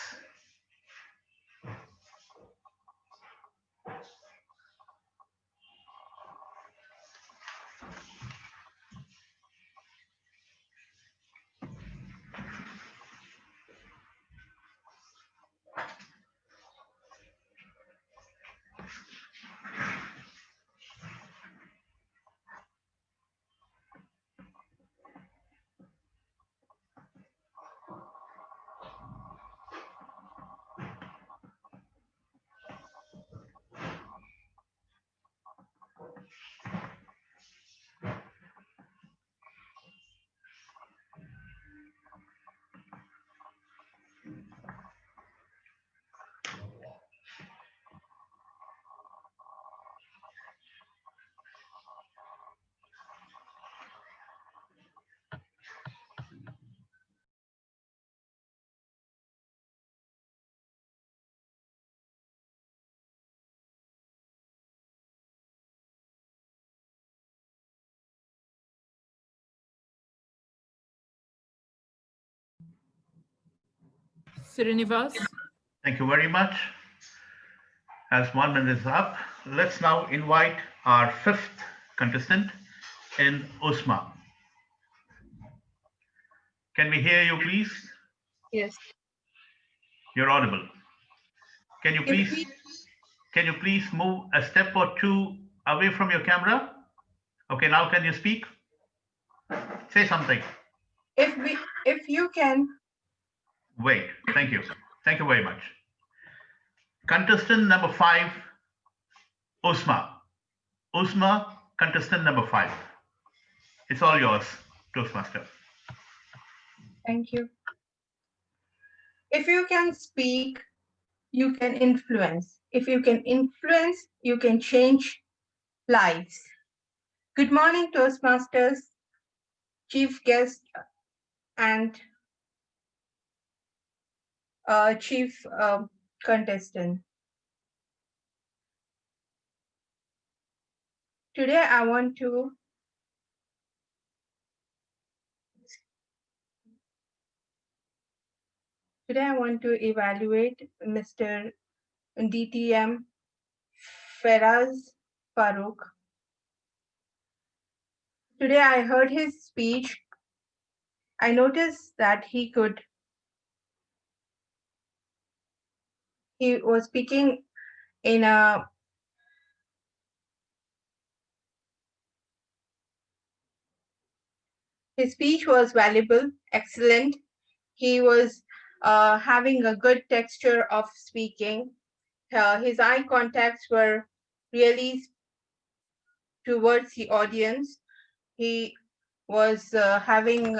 Srinivas. Thank you very much. As 1 minute is up, let's now invite our fifth contestant in Usma. Can we hear you, please? Yes. You're audible. Can you If please we, move a step or two away from your camera? Okay, now can you speak? Say something. if you can. Wait, thank you. Thank you very much. Contestant number 5, Usma. Usma, contestant number 5. It's all yours, Toastmaster. Thank you. If you can speak, you can influence. If you can influence, you can change lives. Good morning, Toastmasters, chief guest, and chief contestant. Today, I want to evaluate Mr. DTM Feraz Farooq. Today, I heard his speech. I noticed that he was speaking in a his speech was valuable, excellent. He was having a good texture of speaking. His eye contacts were really towards the audience. He was having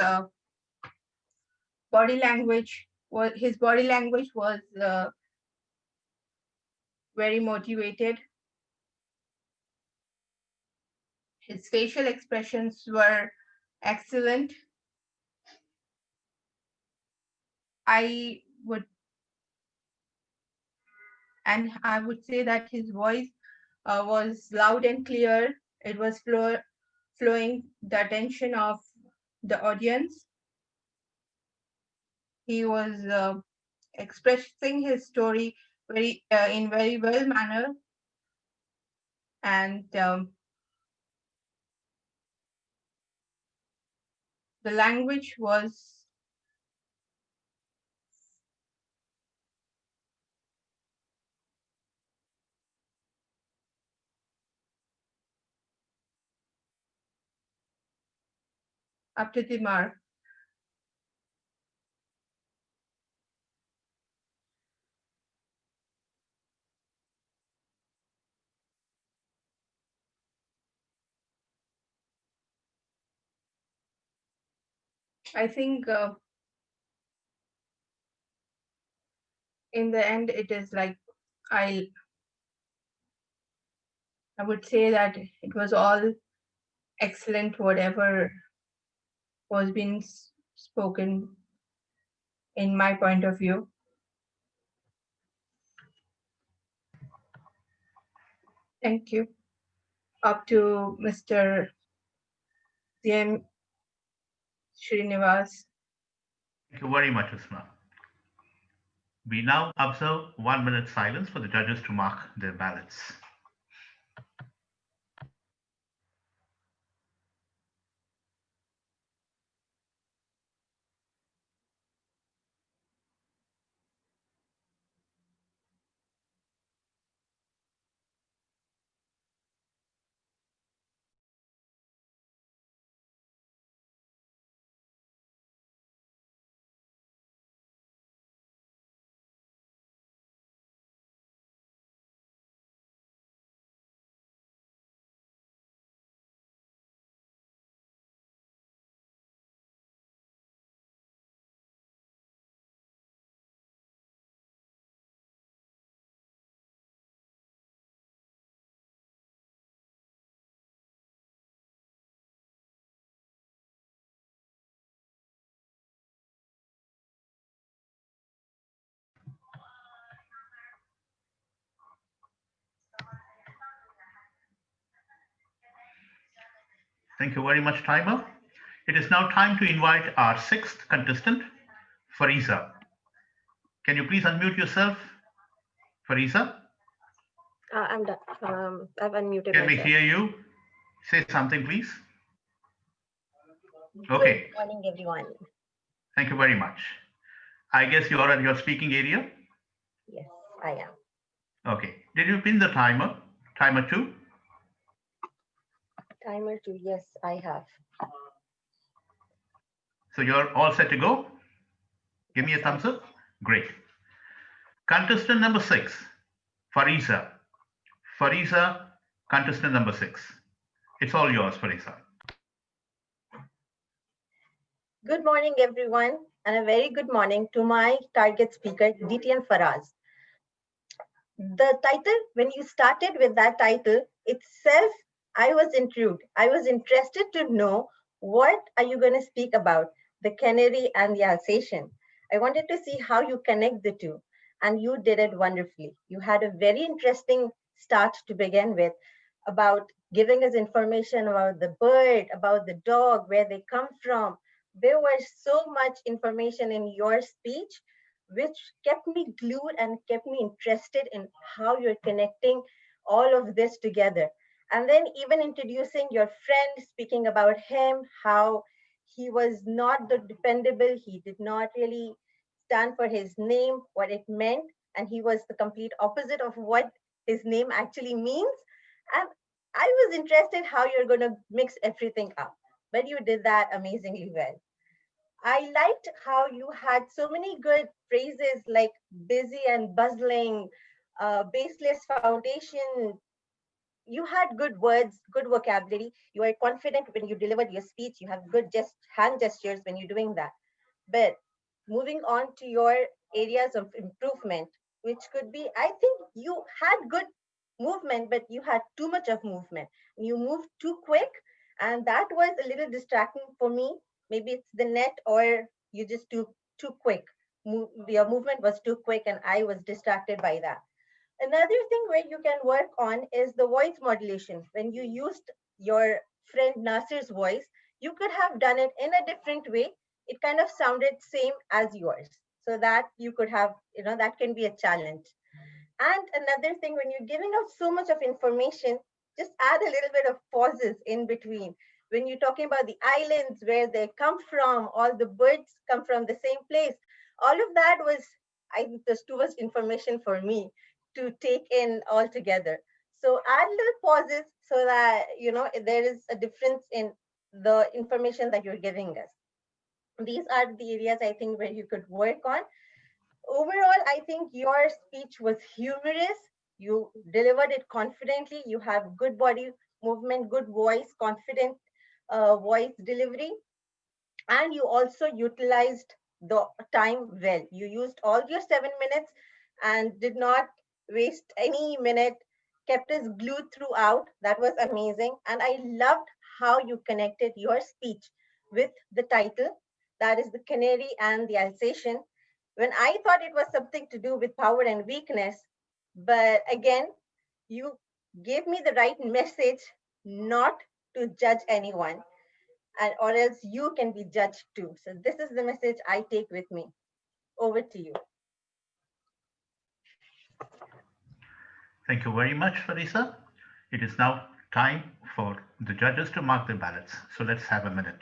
body language. His body language was very motivated. His facial expressions were excellent. I would say that his voice was loud and clear. It was flowing the attention of the audience. He was expressing his story in very well manner, and the language was up to the mark. I think in the end, it is like I would say that it was all excellent, whatever was being spoken in my point of view. Thank you. Up to Mr. CM Srinivas. Thank you very much, Usma. We now observe 1 minute silence for the judges to mark their ballots. Thank you very much, timer. It is now time to invite our sixth contestant, Fariza. Can you please unmute yourself, Farisa? I'm done. I've unmuted Can we myself. hear you? Say something, please. Good Okay. morning, everyone. Thank you very much. I guess you are at your speaking area. Yes, I am. Okay. Did you pin the timer? Timer 2? Timer 2. Yes, I have. So you're all set to go? Give me a thumbs up. Great. Contestant number 6, Farisa. Farisa, contestant number 6. It's all yours, Farisa. Good morning, everyone, and a very good morning to my target speaker, DT and Faraz. The title, when you started with that title itself, I was intrigued. I was interested to know what are you going to speak about, the canary and the Alsatian. I wanted to see how you connect the two, and you did it wonderfully. You had a very interesting start to begin with about giving us information about the bird, about the dog, where they come from. There was so much information in your speech which kept me glued and kept me interested in how you're connecting all of this together. And then even introducing your friend, speaking about him, how he was not the dependable, he did not really stand for his name, what it meant, and he was the complete opposite of what his name actually means. And I was interested how you're going to mix everything up, but you did that amazingly well. I liked how you had so many good phrases like busy and bustling, baseless foundation. You had good words, good vocabulary. You are confident when you delivered your speech. You have good hand gestures when you're doing that. But moving on to your areas of improvement, which could be, I think you had good movement, but you had too much of movement. You moved too quick, and that was a little distracting for me. Maybe it's the net, or you just too quick. Your movement was too quick, and I was distracted by that. Another thing where you can work on is the voice modulation. When you used your friend Nasir's voice, you could have done it in a different way. It kind of sounded same as yours. So that you could have, that can be a challenge. And another thing, when you're giving out so much of information, just add a little bit of pauses in between. When you're talking about the islands, where they come from, all the birds come from the same place, all of that was, I think, there's too much information for me to take in all together. So add little pauses so that, there is a difference in the information that you're giving us. These are the areas I think where you could work on. Overall, I think your speech was humorous. You delivered it confidently. You have good body movement, good voice, confident voice delivery. And you also utilized the time well. You used all your 7 minutes and did not waste any minute, kept us glued throughout. That was amazing. And I loved how you connected your speech with the title, that is the canary and the Alsatian, when I thought it was something to do with power and weakness. But again, you gave me the right message not to judge anyone, and or else you can be judged too. So this is the message I take with me. Over to you. Thank you very much, Farisa. It is now time for the judges to mark the ballots. So let's have a minute.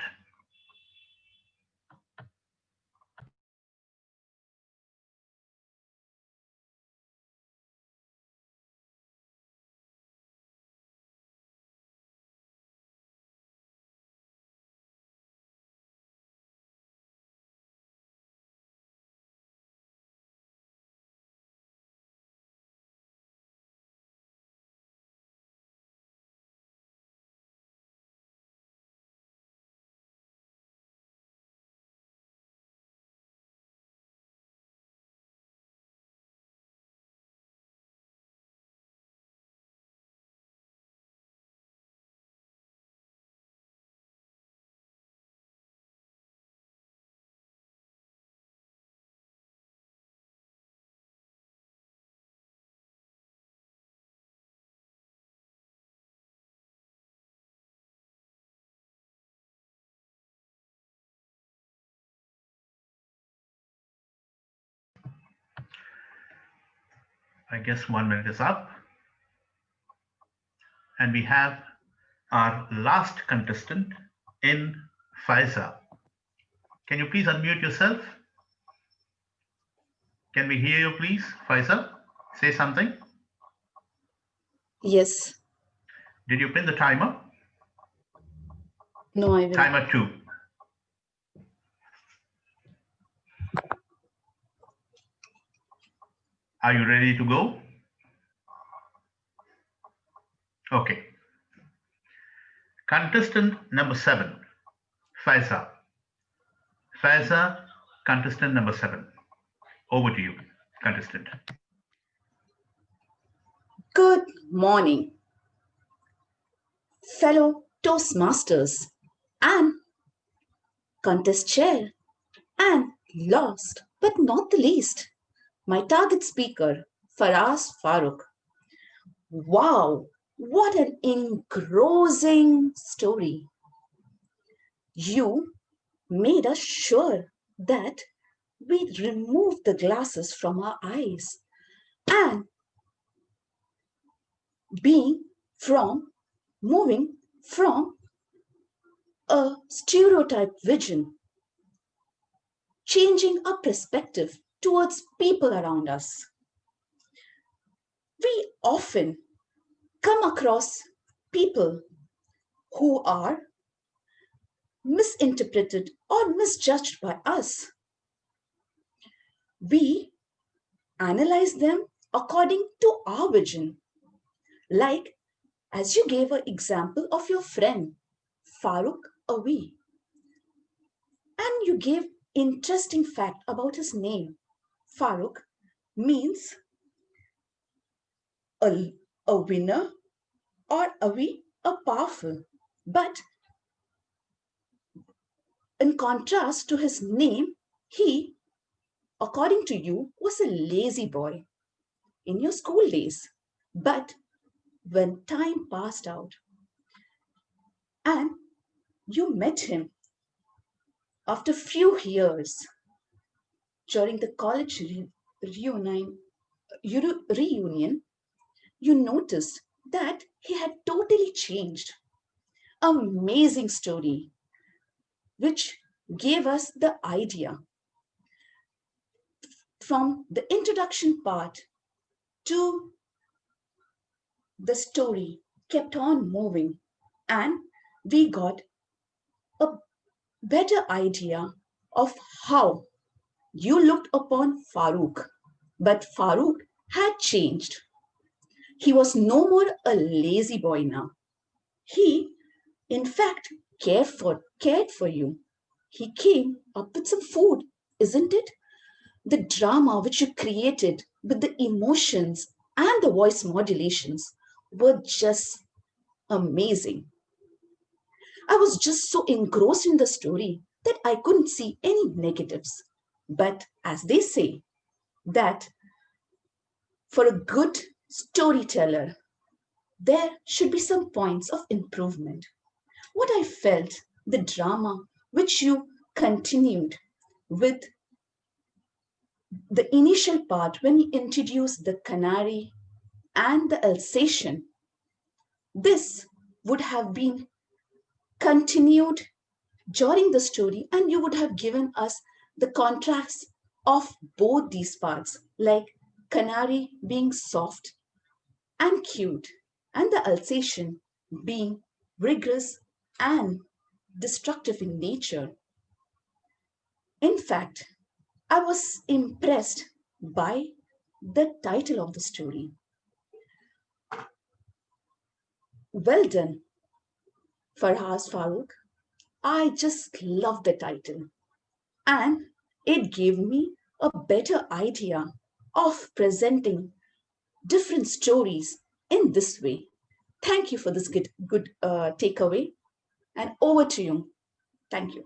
I guess 1 minute is up. And we have our last contestant in Faiza. Can you please unmute yourself? Can we hear you, please, Faiza? Say something. Yes. Did you pin the timer? No, I will. Timer 2. Are you ready to go? Okay. Contestant number 7, Faiza. Faiza, contestant number 7. Over to you, contestant. Good morning, fellow Toastmasters and contest chair, and last but not the least, my target speaker, Faraz Farooq. Wow, what an engrossing story. You made us sure that we removed the glasses from our eyes and moving from a stereotype vision, changing our perspective towards people around us. We often come across people who are misinterpreted or misjudged by us. We analyze them according to our vision. Like, as you gave an example of your friend, Farooq Awi, and you gave interesting fact about his name. Farooq means a winner, or Awi, a powerful. But in contrast to his name, he, according to you, was a lazy boy in your school days. But when time passed out and you met him after few years during the college reunion, you noticed that he had totally changed. Amazing story, which gave us the idea from the introduction part to the story kept on moving, and we got a better idea of how you looked upon Farooq. But Farooq had changed. He was no more a lazy boy now. He, in fact, cared for you. He came up with some food, isn't it? The drama which you created with the emotions and the voice modulations were just amazing. I was just so engrossed in the story that I couldn't see any negatives. But as they say, that for a good storyteller, there should be some points of improvement. What I felt, the drama which you continued with the initial part when you introduced the canary and the Alsatian, this would have been continued during the story, and you would have given us the contrast of both these parts, like canary being soft and cute, and the Alsatian being rigorous and destructive in nature. In fact, I was impressed by the title of the story. Well done, Farhaz Farooq. I just love the title, and it gave me a better idea of presenting different stories in this way. Thank you for this good takeaway, and over to you. Thank you.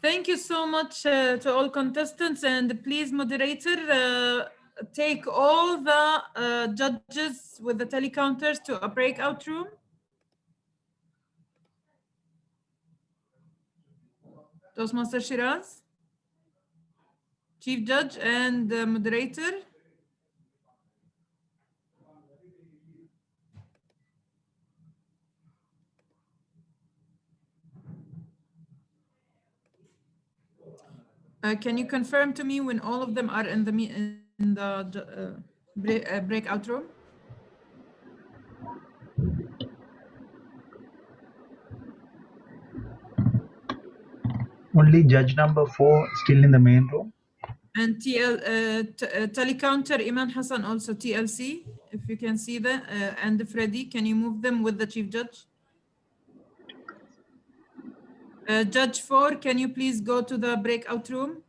Thank you so much to all contestants, and please, moderator, take all the judges with the telecounters to a breakout room. Toastmaster Shiraz, Chief Judge, and moderator. Can you confirm to me when all of them are in the breakout room? Only judge number 4 still in the main room. And telecounter Iman Hassan also TLC, if you can see that, and Freddy, can you move them with the Chief Judge? Judge 4, can you please go to the breakout room?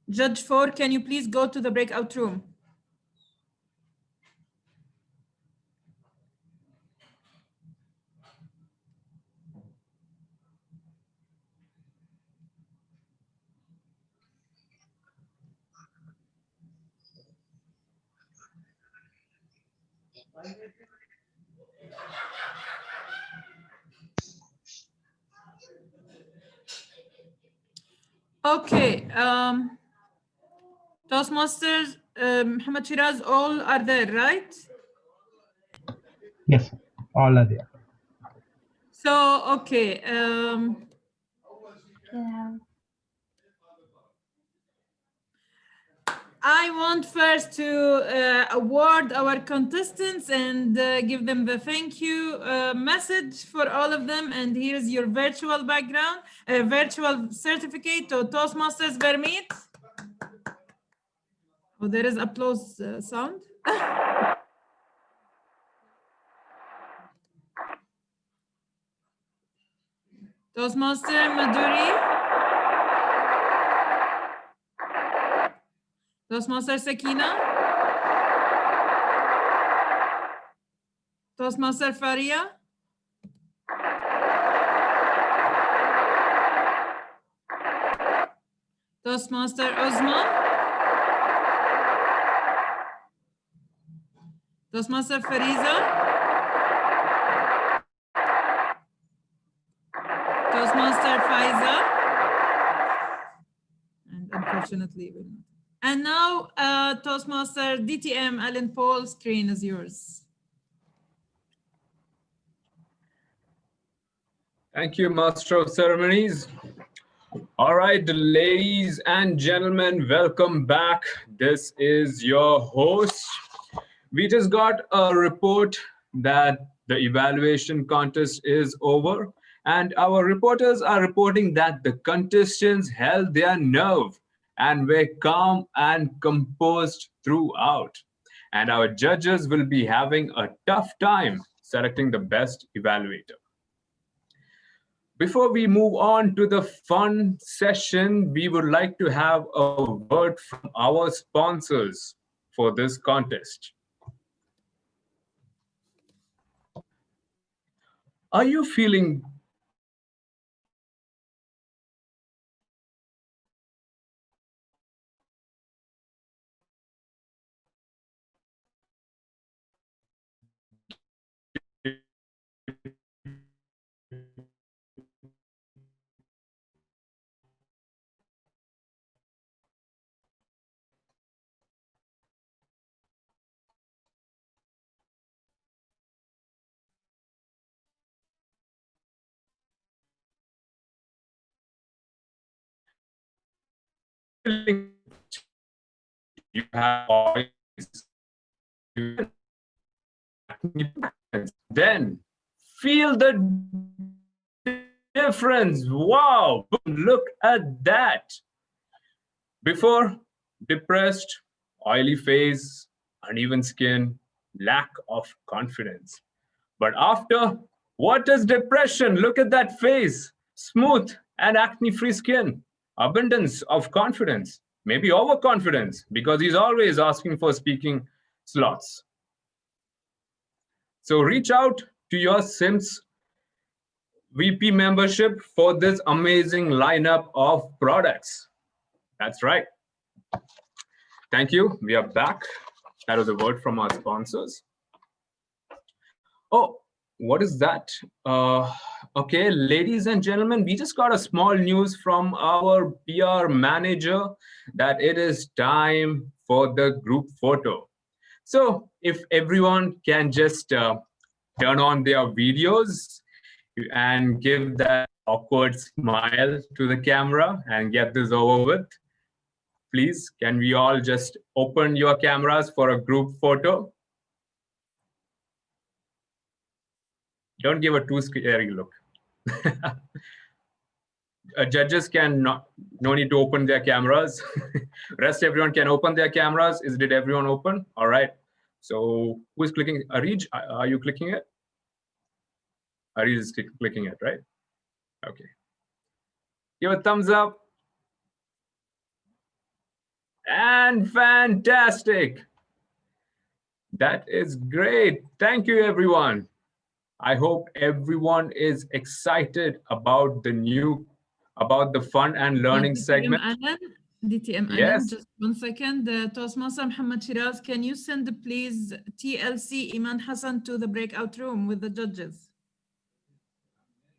Judge 4, can you please go to the breakout room? Okay, Toastmasters, Muhammad Shiraz, all are there, right? Yes, all are there. So, okay. I want first to award our contestants and give them the thank you message for all of them. And here's your virtual background, virtual certificate to Toastmasters Vermeet. Oh, there is applause sound. Toastmaster Maduri. Toastmaster Sakina. Toastmaster Faria. Toastmaster Osman. Toastmaster Fariza. Toastmaster Faiza. And unfortunately, we're not. And now, Toastmaster DTM Alan Paul, screen is yours. Thank you, Master of Ceremonies. All right, ladies and gentlemen, welcome back. This is your host. We just got a report that the evaluation contest is over, and our reporters are reporting that the contestants held their nerve and were calm and composed throughout. And our judges will be having a tough time selecting the best evaluator. Before we move on to the fun session, we would like to have a word from our sponsors for this contest. Are you feeling you have always then feel the difference. Wow, look at that. Before, depressed, oily face, uneven skin, lack of confidence. But after, what is depression? Look at that face, smooth and acne-free skin. abundance of confidence, maybe overconfidence, because he's always asking for speaking slots. So reach out to your SIMS VP membership for this amazing lineup of products. That's right. Thank you. We are back. That was a word from our sponsors. Oh, what is that? Okay, ladies and gentlemen, we just got a small news from our PR manager that it is time for the group photo. So if everyone can just turn on their videos and give that awkward smile to the camera and get this over with. Please, can we all just open your cameras for a group photo? Don't give a too scary look. Judges can no need to open their cameras. Rest everyone can open their cameras. Did everyone open? All right. So who is clicking? Arij, are you clicking it? Arij is clicking it, right? Okay. Give a thumbs up. And fantastic. That is great. Thank you, everyone. I hope everyone is excited about the fun and learning segment. DTM Yes. Alan, just 1 second. Toastmaster Muhammad Shiraz, can you send please TLC Iman Hassan to the breakout room with the judges?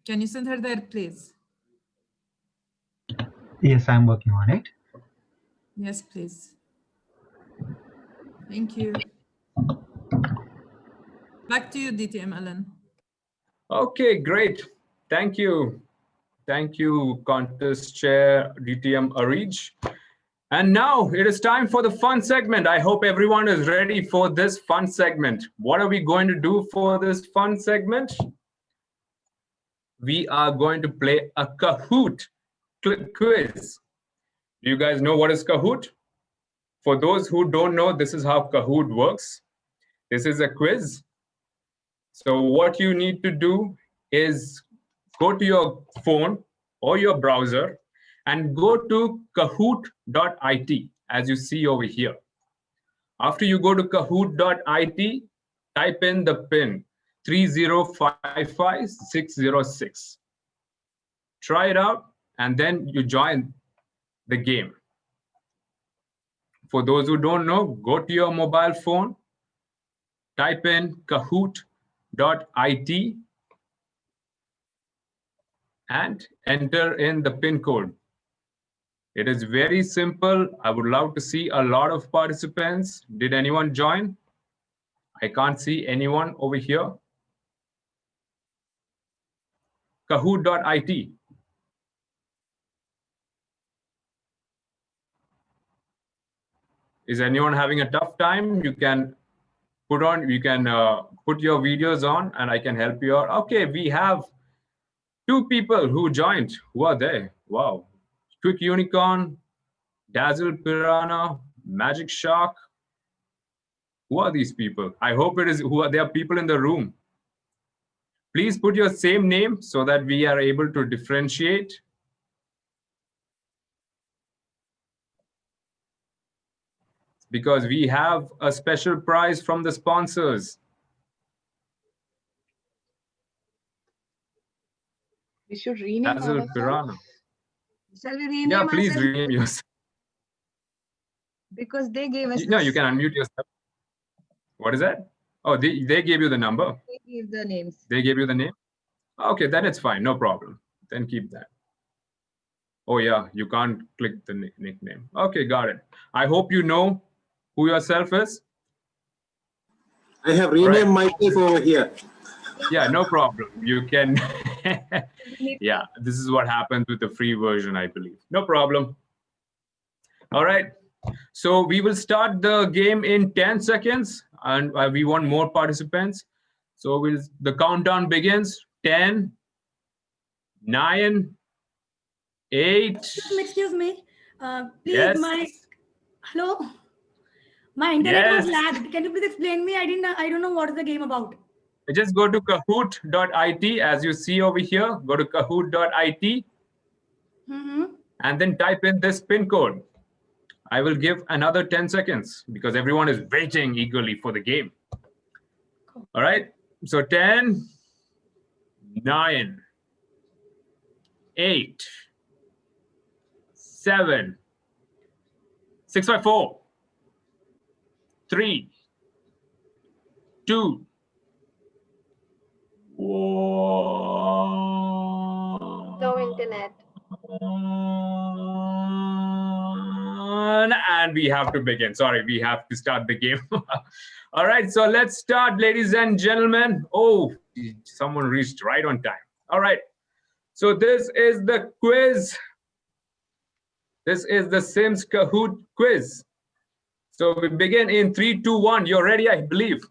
Can you send her there, please? Yes, I'm working on it. Yes, please. Thank you. Back to you, DTM Alan. Okay, great. Thank you. Thank you, contest chair DTM Arij. And now it is time for the fun segment. I hope everyone is ready for this fun segment. What are we going to do for this fun segment? We are going to play a Kahoot quiz. Do you guys know what is Kahoot? For those who don't know, this is how Kahoot works. This is a quiz. So what you need to do is go to your phone or your browser and go to kahoot.it as you see over here. After you go to kahoot.it, type in the pin 3055606. Try it out and then you join the game. For those who don't know, go to your mobile phone, type in kahoot.it and enter in the pin code. It is very simple. I would love to see a lot of participants. Did anyone join? I can't see anyone over here. Kahoot.it. Is anyone having a tough time? You can put your videos on and I can help you out. Okay, we have 2 people who joined. Who are they? Wow. Quick Unicorn, Dazzle Piranha, Magic Shark. Who are these people? I hope there are people in the room. Please put your same name so that we are able to differentiate. Because we have a special prize from the sponsors. We should rename Dazzle ourselves. Piranha. Shall we rename Yeah, please ourselves? rename yourself. Because they gave us No, you can unmute yourself. What is that? Oh, they gave you the number. They gave the names. They gave you the name? Okay, then it's fine. No problem. Then keep that. Oh, yeah, you can't click the nickname. Okay, got it. I hope you know who yourself is. I have renamed myself over here. Yeah, no problem. You can. Yeah, this is what happens with the free version, I believe. No problem. All right. So we will start the game in 10 seconds and we want more participants. So the countdown begins. 10, 9, 8. Excuse me. Please, Yes. Hello. My internet Yes. was lagged. Can you please explain me? I don't know what is the game about. Just go to kahoot.it as you see over here. Go to kahoot.it. Mm-hmm. and then type in this PIN code. I will give another 10 seconds because everyone is waiting eagerly for the game. All right. So 10, 9, 8, 7, 6, 5, 4, 3, 2, 1. No internet. And we have to begin. Sorry, we have to start the game. All right, so let's start, ladies and gentlemen. Oh, someone reached right on time. All right, so this is the quiz. This is the Sims Kahoot quiz. So we begin in 3, 2, 1. You're ready, I believe.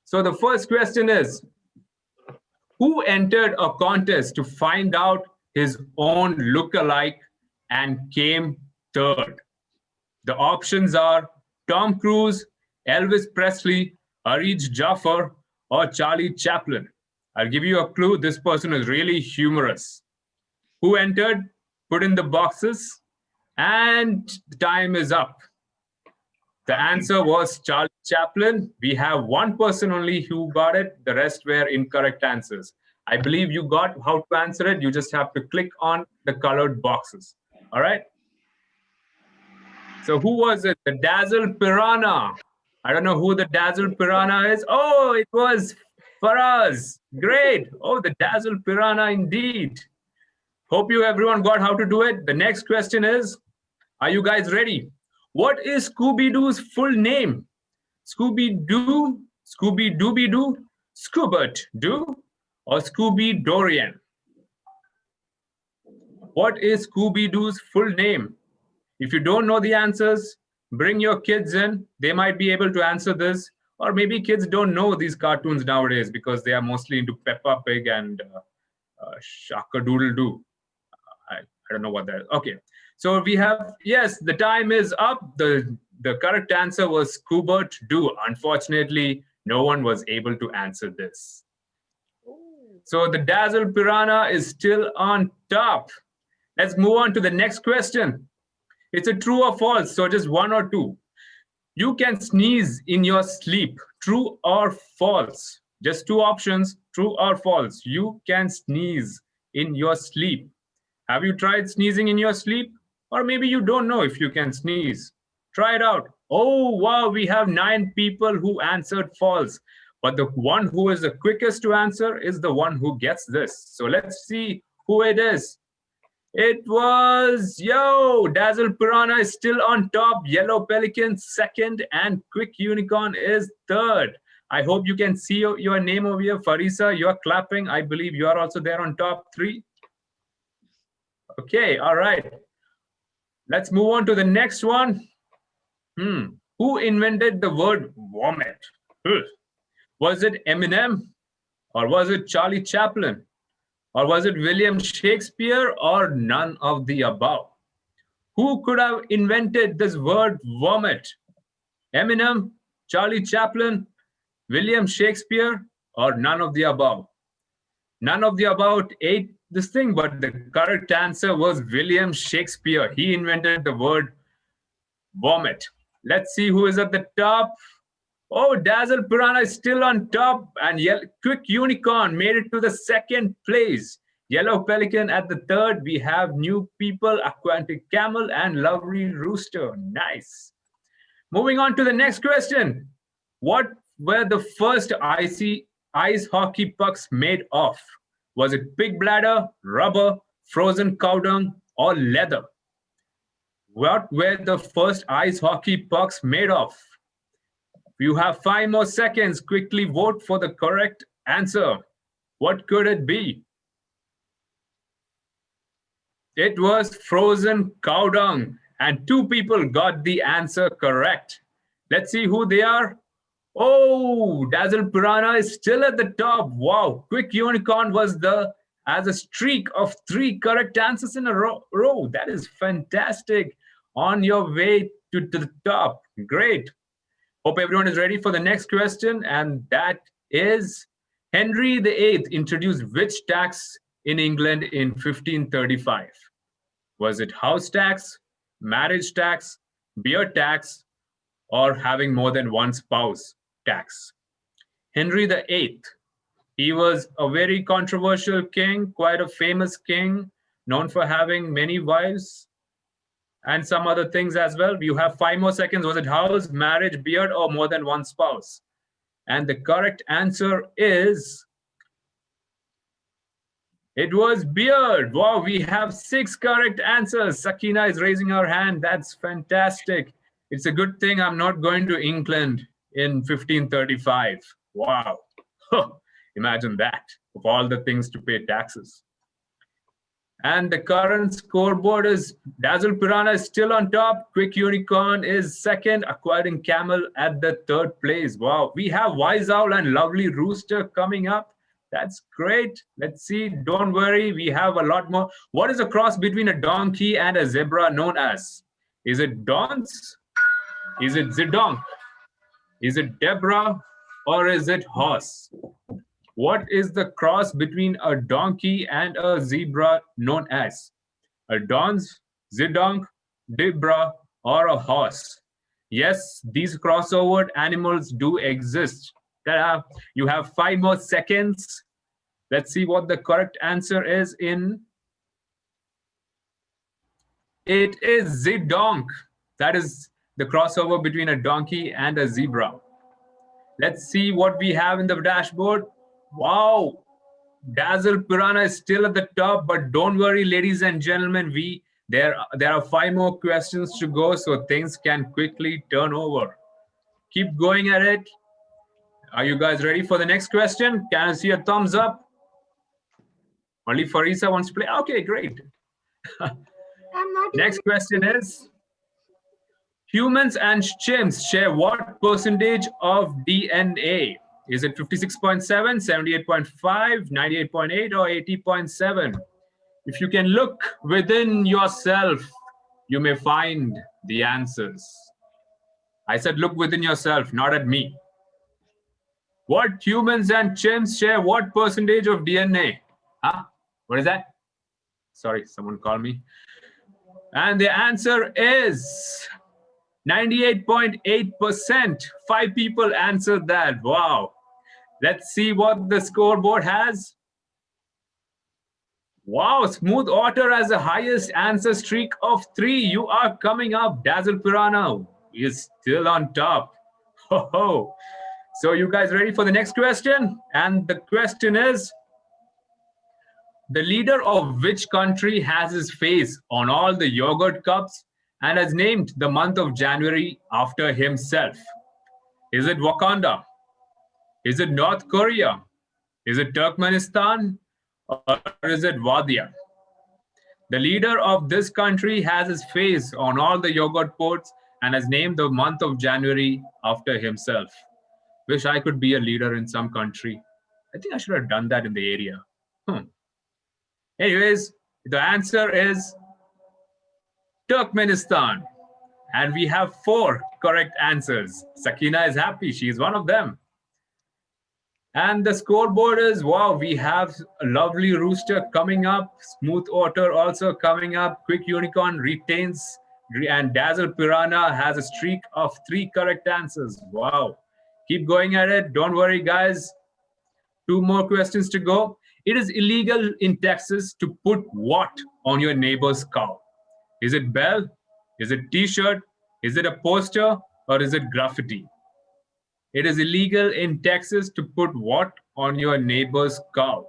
So the first question is, who entered a contest to find out his own look-alike and came third? The options are Tom Cruise, Elvis Presley, Arij Jafar, or Charlie Chaplin. I'll give you a clue. This person is really humorous. Who entered? Put in the boxes. And the time is up. The answer was Charlie Chaplin. We have one person only who got it. The rest were incorrect answers. I believe you got how to answer it. You just have to click on the colored boxes. All right. So who was it? The Dazzle Piranha. I don't know who the Dazzle Piranha is. Oh, it was Faraz. Great. Oh, the Dazzle Piranha indeed. Hope you everyone got how to do it. The next question is, are you guys ready? What is Scooby-Doo's full name? Scooby-Doo, Scooby-Dooby-Doo, Scoobert-Doo, or Scooby-Dorian? What is Scooby-Doo's full name? If you don't know the answers, bring your kids in. They might be able to answer this. Or maybe kids don't know these cartoons nowadays because they are mostly into Peppa Pig and Shaka-Doodle-Doo. I don't know what that is. Okay. So we have, yes, the time is up. The correct answer was Scoobert-Doo. Unfortunately, no one was able to answer this. So the Dazzle Piranha is still on top. Let's move on to the next question. It's a true or false, so just one or two. You can sneeze in your sleep. True or false? Just two options, true or false. You can sneeze in your sleep. Have you tried sneezing in your sleep? Or maybe you don't know if you can sneeze. Try it out. Oh, wow, we have 9 people who answered false. But the one who is the quickest to answer is the one who gets this. So let's see who it is. It was, Dazzle Piranha is still on top, Yellow Pelican second, and Quick Unicorn is third. I hope you can see your name over here. Farisa, you're clapping. I believe you are also there on top 3. Okay, all right. Let's move on to the next one. Who invented the word vomit? Was it Eminem? Or was it Charlie Chaplin? Or was it William Shakespeare, or none of the above? Who could have invented this word vomit? Eminem, Charlie Chaplin, William Shakespeare, or none of the above? None of the above ate this thing, but the correct answer was William Shakespeare. He invented the word vomit. Let's see who is at the top. Oh, Dazzle Piranha is still on top, and Quick Unicorn made it to the second place. Yellow Pelican at the third. We have New People, Aquatic Camel, and Lovely Rooster. Nice. Moving on to the next question. What were the first ice hockey pucks made of? Was it pig bladder, rubber, frozen cow dung, or leather? What were the first ice hockey pucks made of? You have 5 more seconds. Quickly vote for the correct answer. What could it be? It was frozen cow dung, and 2 people got the answer correct. Let's see who they are. Oh, Dazzle Piranha is still at the top. Wow, Quick Unicorn was has a streak of 3 correct answers in a row. That is fantastic. On your way to the top. Great. Hope everyone is ready for the next question, and that is, Henry VIII introduced which tax in England in 1535? Was it house tax, marriage tax, beer tax, or having more than one spouse tax? Henry VIII, he was a very controversial king, quite a famous king, known for having many wives and some other things as well. You have 5 more seconds. Was it house, marriage, beard, or more than one spouse? And the correct answer is, it was beard. Wow, we have 6 correct answers. Sakina is raising her hand. That's fantastic. It's a good thing I'm not going to England in 1535. Wow. Imagine that, of all the things to pay taxes. And the current scoreboard is Dazzle Piranha is still on top. Quick Unicorn is second. Acquiring Camel at the 3rd place. Wow. We have Wise Owl and Lovely Rooster coming up. That's great. Let's see. Don't worry. We have a lot more. What is a cross between a donkey and a zebra known as? Is it Dons? Is it Zidonk? Is it Deborah? Or is it horse? What is the cross between a donkey and a zebra known as? A Dons, Zidonk, Debra, or a horse? Yes, these crossover animals do exist. You have 5 more seconds. Let's see what the correct answer is in. It is Zidonk. That is the crossover between a donkey and a zebra. Let's see what we have in the dashboard. Wow, Dazzle Piranha is still at the top, but don't worry, ladies and gentlemen, there are 5 more questions to go, so things can quickly turn over. Keep going at it. Are you guys ready for the next question? Can I see a thumbs up? Only Farisa wants to play. Okay, great. Next question is, humans and chimps share what percentage of DNA? Is it 56.7, 78.5, 98.8, or 80.7? If you can look within yourself, you may find the answers. I said look within yourself, not at me. What humans and chimps share what percentage of DNA? Huh? What is that? Sorry, someone called me. And the answer is 98.8%. 5 people answered that. Wow. Let's see what the scoreboard has. Wow, Smooth Otter has the highest answer streak of 3. You are coming up. Dazzle Piranha is still on top. Ho ho. So you guys ready for the next question? And the question is, the leader of which country has his face on all the yogurt cups and has named the month of January after himself? Is it Wakanda? Is it North Korea? Is it Turkmenistan? Or is it Wadia? The leader of this country has his face on all the yogurt pots and has named the month of January after himself. Wish I could be a leader in some country. I think I should have done that in the area. Anyways, the answer is Turkmenistan. And we have 4 correct answers. Sakina is happy. She's one of them. And the scoreboard is, wow, we have a Lovely Rooster coming up, Smooth Otter also coming up, Quick Unicorn retains, and Dazzle Piranha has a streak of 3 correct answers. Wow. Keep going at it. Don't worry, guys. 2 more questions to go. It is illegal in Texas to put what on your neighbor's cow? Is it bell? Is it t-shirt? Is it a poster? Or is it graffiti? It is illegal in Texas to put what on your neighbor's cow?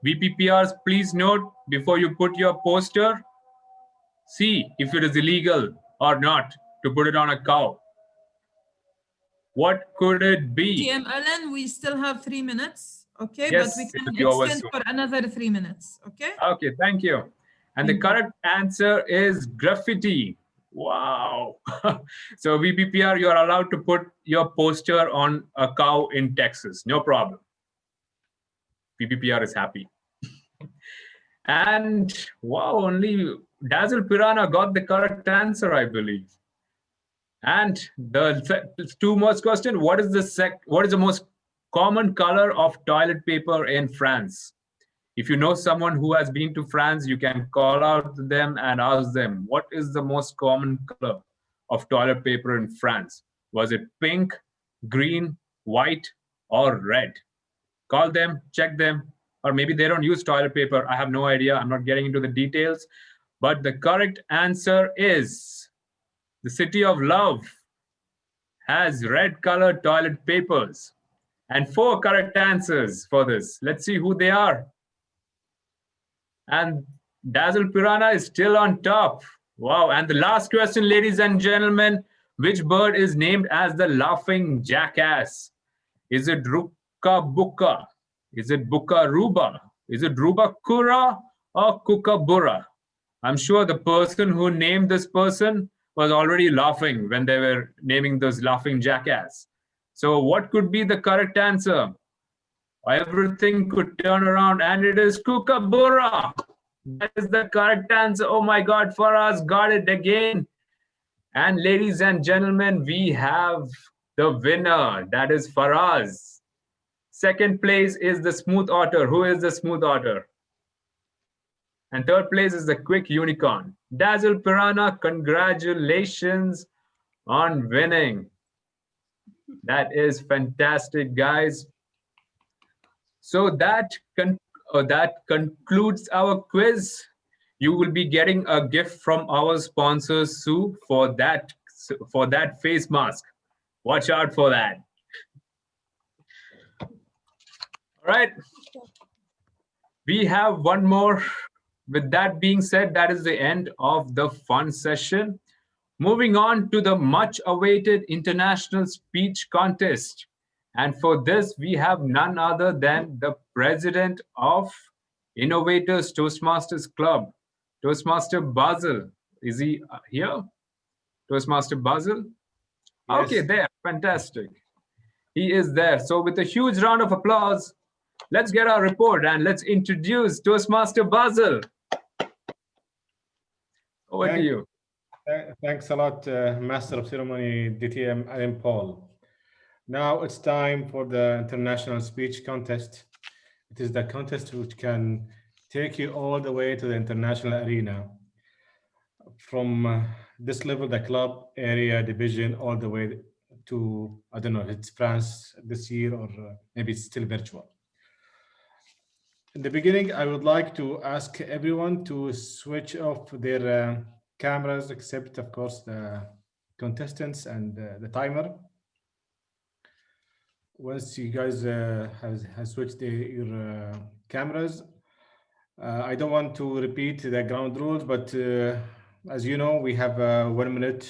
VPPRs, please note before you put your poster, see if it is illegal or not to put it on a cow. What could it be? GM Allen, we still have 3 minutes, okay? Yes, but we can it will be extend for another 3 minutes, okay? Okay, thank you. And the correct answer is graffiti. Wow. So VPPR, you're allowed to put your poster on a cow in Texas. No problem. VPPR is happy. And wow, only Dazzle Piranha got the correct answer, I believe. And the 2 most question, what is the most common color of toilet paper in France? If you know someone who has been to France, you can call out to them and ask them, what is the most common color of toilet paper in France? Was it pink, green, white, or red? Call them, check them, or maybe they don't use toilet paper. I have no idea. I'm not getting into the details. But the correct answer is the City of Love has red colored toilet papers. And 4 correct answers for this. Let's see who they are. And Dazzle Piranha is still on top. Wow. And the last question, ladies and gentlemen, which bird is named as the laughing jackass? Is it Ruka Buka? Is it Bukaruba? Is it Rubakura or Kookaburra? I'm sure the person who named this person was already laughing when they were naming this laughing jackass. So what could be the correct answer? Everything could turn around, and it is Kookaburra. That is the correct answer. Oh my God, Faraz got it again. And ladies and gentlemen, we have the winner. That is Faraz. Second place is the Smooth Otter. Who is the Smooth Otter? And third place is the Quick Unicorn. Dazzle Piranha, congratulations on winning. That is fantastic, guys. So that concludes our quiz. You will be getting a gift from our sponsor, Sue, for that face mask. Watch out for that. All right. We have one more. With that being said, that is the end of the fun session. Moving on to the much awaited international speech contest. And for this, we have none other than the president of Innovators Toastmasters Club, Toastmaster Basil. Is he here? Toastmaster Basil? Yes. Okay, there. Fantastic. He is there. So with a huge round of applause, let's get our report and let's introduce Toastmaster Basil. Over to you. Thanks a lot, Master of Ceremony DTM and Paul. Now it's time for the International Speech Contest. It is the contest which can take you all the way to the international arena. From this level, the club, area, division, all the way to, I don't know, if it's France this year or maybe it's still virtual. In the beginning, I would like to ask everyone to switch off their cameras, except, of course, the contestants and the timer. Once you guys have switched your cameras, I don't want to repeat the ground rules, but as you know, we have 1 minute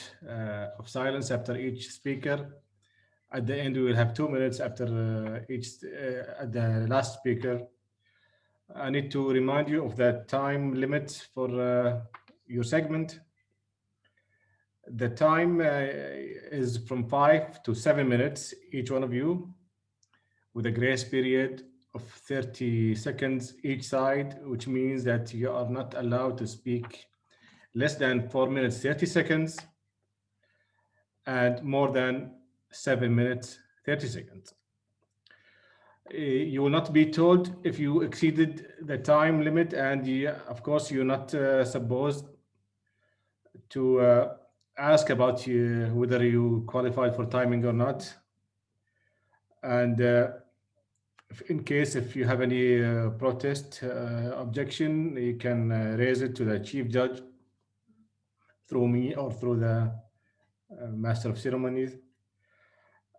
of silence after each speaker. At the end, we will have 2 minutes after at the last speaker. I need to remind you of the time limit for your segment. The time is from 5 to 7 minutes, each one of you, with a grace period of 30 seconds each side, which means that you are not allowed to speak less than 4 minutes, 30 seconds, and more than 7 minutes, 30 seconds. You will not be told if you exceeded the time limit, and of course, you're not supposed to ask about whether you qualified for timing or not. And in case if you have any protest, objection, you can raise it to the chief judge through me or through the master of ceremonies.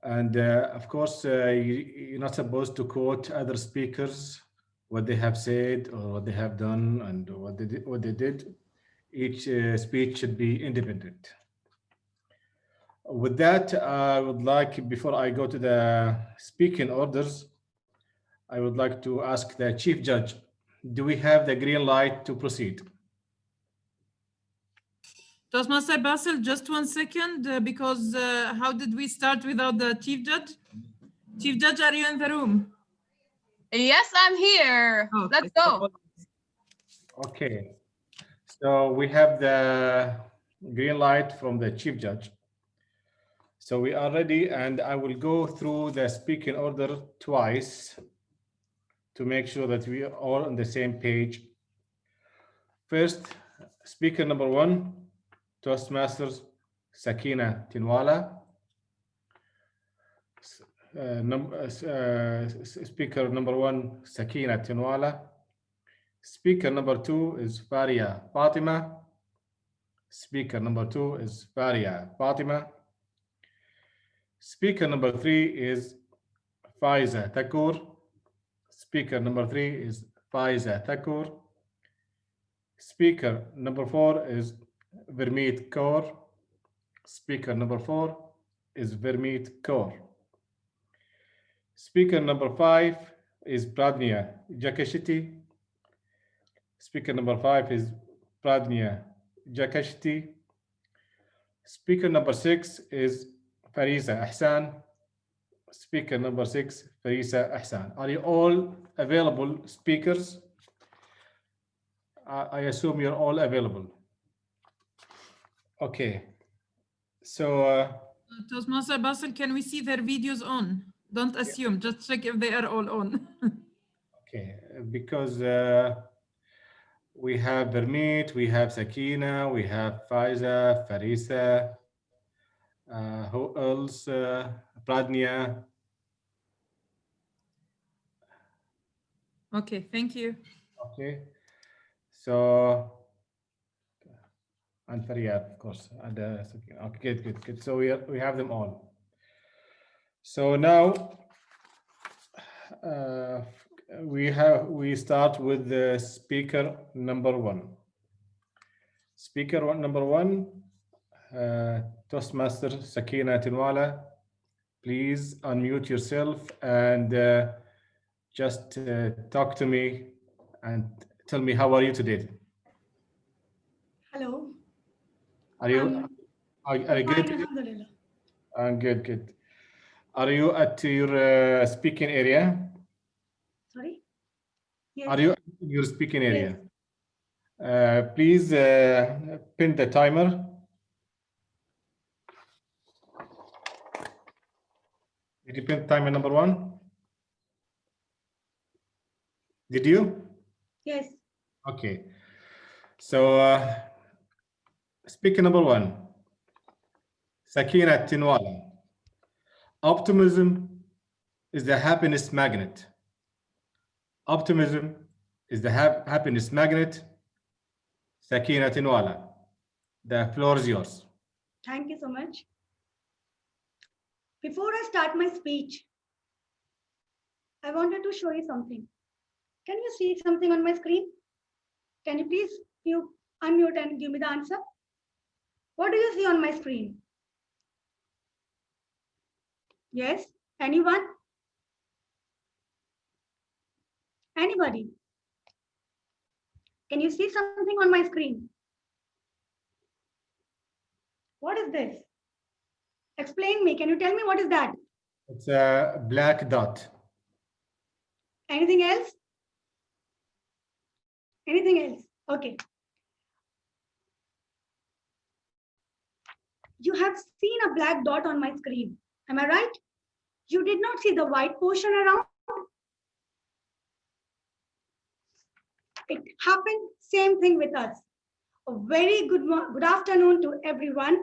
And of course, you're not supposed to quote other speakers, what they have said or what they have done and what they did. Each speech should be independent. With that, I would like, before I go to the speaking orders, I would like to ask the chief judge, do we have the green light to proceed? Toastmaster Basil, just 1 second, because how did we start without the chief judge? Chief judge, are you in the room? Yes, I'm here. Okay. Let's go. Okay, so we have the green light from the chief judge. So we are ready, and I will go through the speaking order twice to make sure that we are all on the same page. First, speaker number 1, Toastmasters Sakina Tinwala. Speaker number 1, Sakina Tinwala. Speaker number 2 is Faria Fatima. Speaker number 2 is Faria Fatima. Speaker number 3 is Faiza Thakur. Speaker number 3 is Faiza Thakur. Speaker number 4 is Vermeet Kaur. Speaker number 4 is Vermeet Kaur. Speaker number 5 is Pradnya Jakashiti. Speaker number 5 is Pradnya Jakashiti. Speaker number 6 is Farisa Ahsan. Speaker number 6, Farisa Ahsan. Are you all available speakers? I assume you're all available. Okay. So Toastmaster Basil, can we see their videos on? Don't assume, just check if they are all on. okay, because we have Vermeet, we have Sakina, we have Faiza, Farisa, who else? Pradnya. Okay, thank you. Okay. So, and Faryad, of course. And, okay, good. So we have them all. So now we start with the speaker number 1. Speaker number 1, Toastmaster Sakina Tinwala. Please unmute yourself and just talk to me and tell me, how are you today? Hello. Are you are you Fine, good? alhamdulillah. I'm good. Are you at your speaking area? Sorry? Yes. Are you in your speaking area? Please pin the timer. Did you pin timer number 1? Did you? Yes. Okay. So speaker number 1, Sakina Tinwala. Optimism is the happiness magnet. Optimism is the happiness magnet. Sakina Tinwala, the floor is yours. Thank you so much. Before I start my speech, I wanted to show you something. Can you see something on my screen? Can you please unmute and give me the answer? What do you see on my screen? Yes? Anyone? Anybody? Can you see something on my screen? What is this? Explain me. Can you tell me what is that? It's a black dot. Anything else? Anything else? Okay. You have seen a black dot on my screen. Am I right? You did not see the white portion around? It happened, same thing with us. A very good afternoon to everyone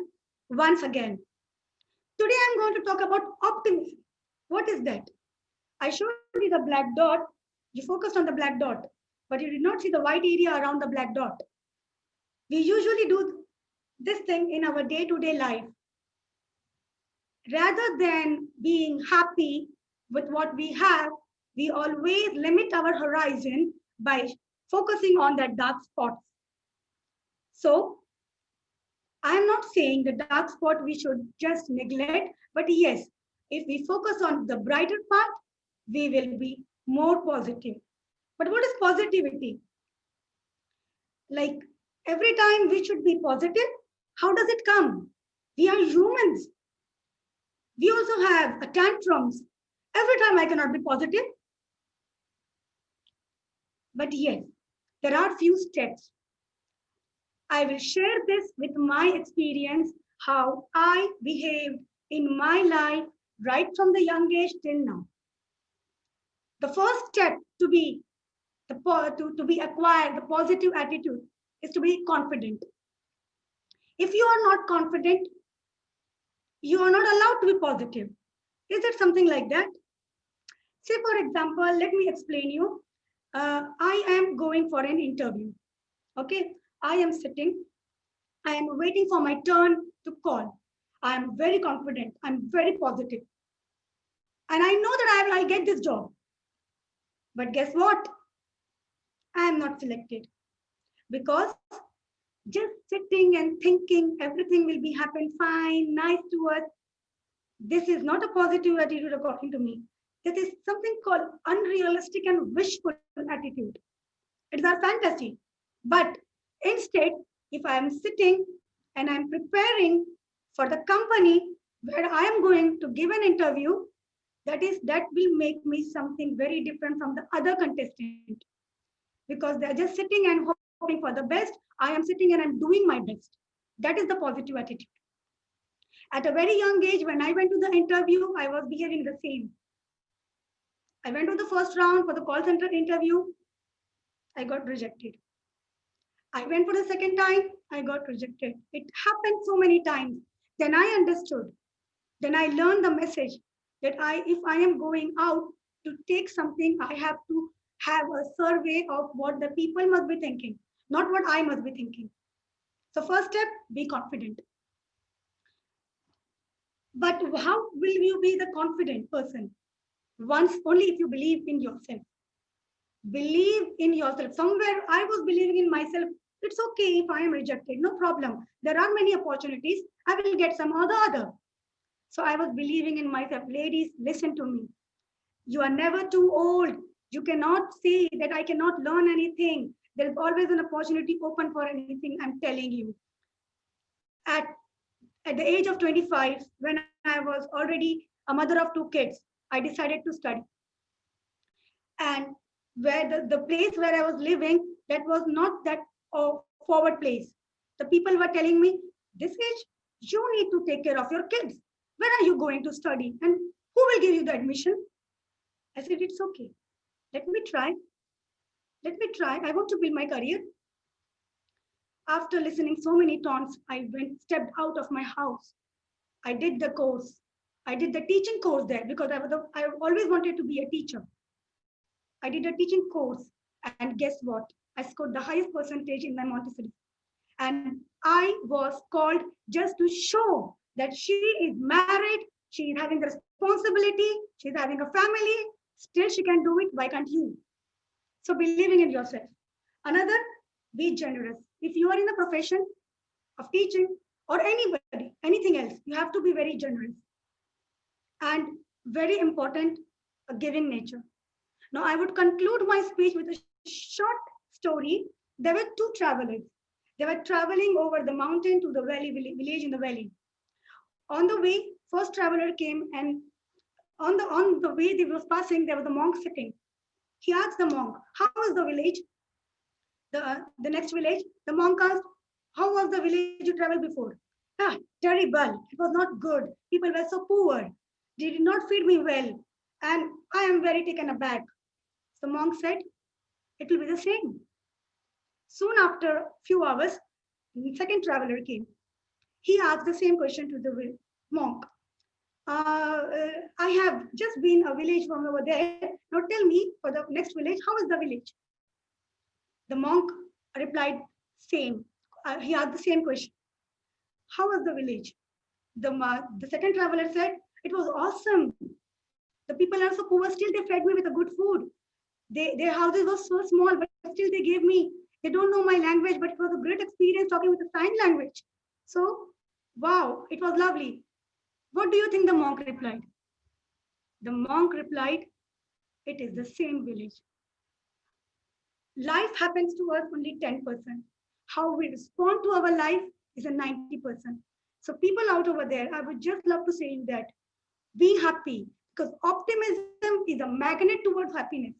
once again. Today I'm going to talk about optimism. What is that? I showed you the black dot. You focused on the black dot, but you did not see the white area around the black dot. We usually do this thing in our day-to-day life. Rather than being happy with what we have, we always limit our horizon by focusing on that dark spots. So I'm not saying the dark spot we should just neglect, but yes, if we focus on the brighter part, we will be more positive. But what is positivity? Like every time we should be positive, how does it come? We are humans. We also have tantrums. Every time I cannot be positive. But yes, there are few steps. I will share this with my experience, how I behaved in my life right from the young age till now. The first step to be to be acquired, the positive attitude is to be confident. If you are not confident, you are not allowed to be positive. Is it something like that? Say, for example, let me explain you. I am going for an interview. Okay, I am sitting. I am waiting for my turn to call. I am very confident. I'm very positive. And I know that I'll get this job. But guess what? I am not selected because just sitting and thinking everything will be happen fine, nice to us. This is not a positive attitude according to me. This is something called unrealistic and wishful attitude. It's our fantasy. But instead, if I am sitting and I'm preparing for the company where I am going to give an interview, that will make me something very different from the other contestant, because they're just sitting and hoping for the best. I am sitting and I'm doing my best. That is the positive attitude. At a very young age, when I went to the interview, I was behaving the same. I went to the first round for the call center interview. I got rejected. I went for the second time. I got rejected. It happened so many times. Then I understood. Then I learned the message that if I am going out to take something, I have to have a survey of what the people must be thinking, not what I must be thinking. So first step, be confident. But how will you be the confident person? Once only if you believe in yourself. Believe in yourself. Somewhere I was believing in myself. It's okay if I am rejected, no problem. There are many opportunities. I will get some other. So I was believing in myself. Ladies, listen to me. You are never too old. You cannot say that I cannot learn anything. There is always an opportunity open for anything, I'm telling you. At the age of 25, when I was already a mother of 2 kids, I decided to study. And where the place where I was living, that was not that forward place. The people were telling me, this age, you need to take care of your kids. When are you going to study? And who will give you the admission? I said, it's okay. Let me try. Let me try. I want to build my career. After listening so many taunts, I stepped out of my house. I did the course. I did the teaching course there because I always wanted to be a teacher. I did a teaching course, and guess what? I scored the highest percentage in my Montessori. And I was called just to show that she is married, she is having the responsibility, she's having a family, still she can do it, why can't you? So believing in yourself. Another, be generous. If you are in the profession of teaching or anybody, anything else, you have to be very generous. And very important, a giving nature. Now I would conclude my speech with a short story. There were 2 travelers. They were traveling over the mountain to the village in the valley. On the way, first traveler came, and on the way they was passing, there was a monk sitting. He asked the monk, how was the village? The next village, the monk asked, how was the village you traveled before? Terrible. It was not good. People were so poor. They did not feed me well. And I am very taken aback. The monk said, it will be the same. Soon after a few hours, the second traveler came. He asked the same question to the monk. I have just been a village from over there. Now tell me, for the next village, how is the village? The monk replied, same. He asked the same question. How was the village? The second traveler said, it was awesome. The people are so poor, still they fed me with a good food. Their houses were so small, but still they gave me. They don't know my language, but it was a great experience talking with a sign language. So, wow, it was lovely. What do you think the monk replied? The monk replied, it is the same village. Life happens to us only 10%. How we respond to our life is a 90%. So people out over there, I would just love to say you that be happy, because optimism is a magnet towards happiness.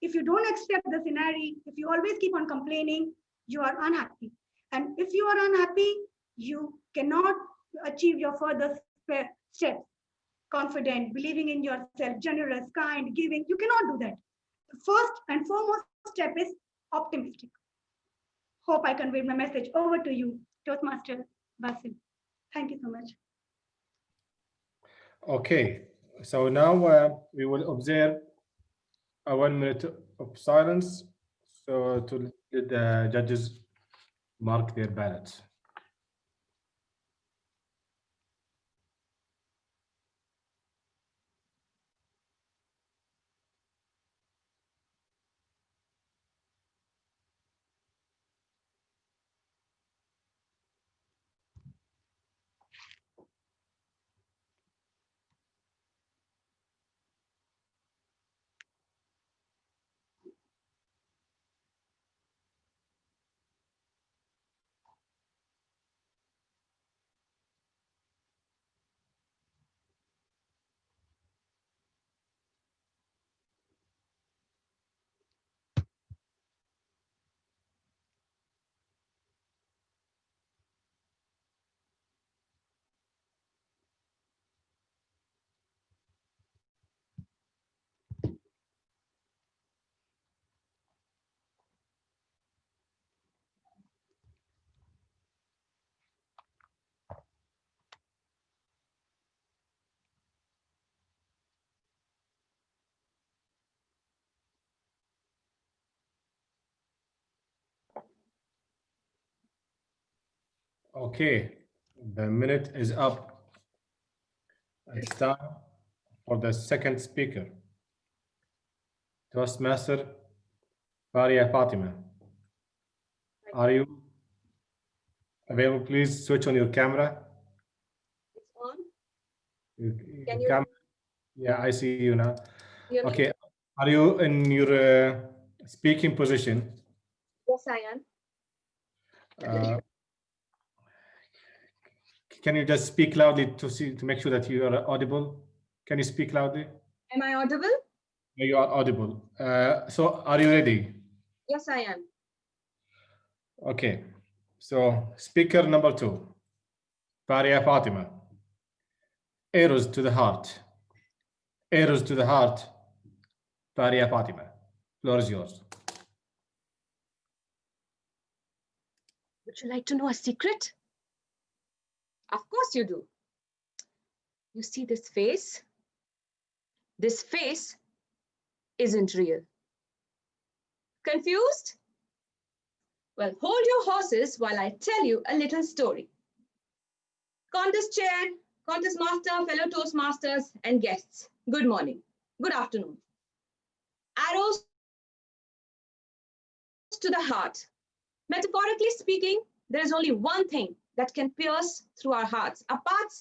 If you don't accept the scenario, if you always keep on complaining, you are unhappy. And if you are unhappy, you cannot achieve your further steps. Confident, believing in yourself, generous, kind, giving, you cannot do that. The first and foremost step is optimistic. Hope I conveyed my message. Over to you, Toastmaster Basim. Thank you so much. Okay, so now we will observe a 1 minute of silence so to let the judges mark their ballots. Okay, the minute is up. It's time for the second speaker, Toastmaster Faria Fatima. Are you available? Please switch on your camera. It's on. Your Can you camera. Yeah, I see you now. hear me? Okay, are you in your speaking position? Yes, I am. Uh, can you just speak loudly to make sure that you are audible? Can you speak loudly? Am I audible? You are audible. So are you ready? Yes, I am. Okay. So speaker number 2, Faria Fatima. Arrows to the heart. Arrows to the heart. Faria Fatima. Floor is yours. Would you like to know a secret? Of course you do. You see this face? This face isn't real. Confused? Well, hold your horses while I tell you a little story. Contest chair, contest master, fellow Toastmasters, and guests, good morning, good afternoon. Arrows to the heart. Metaphorically speaking, there is only one thing that can pierce through our hearts, apart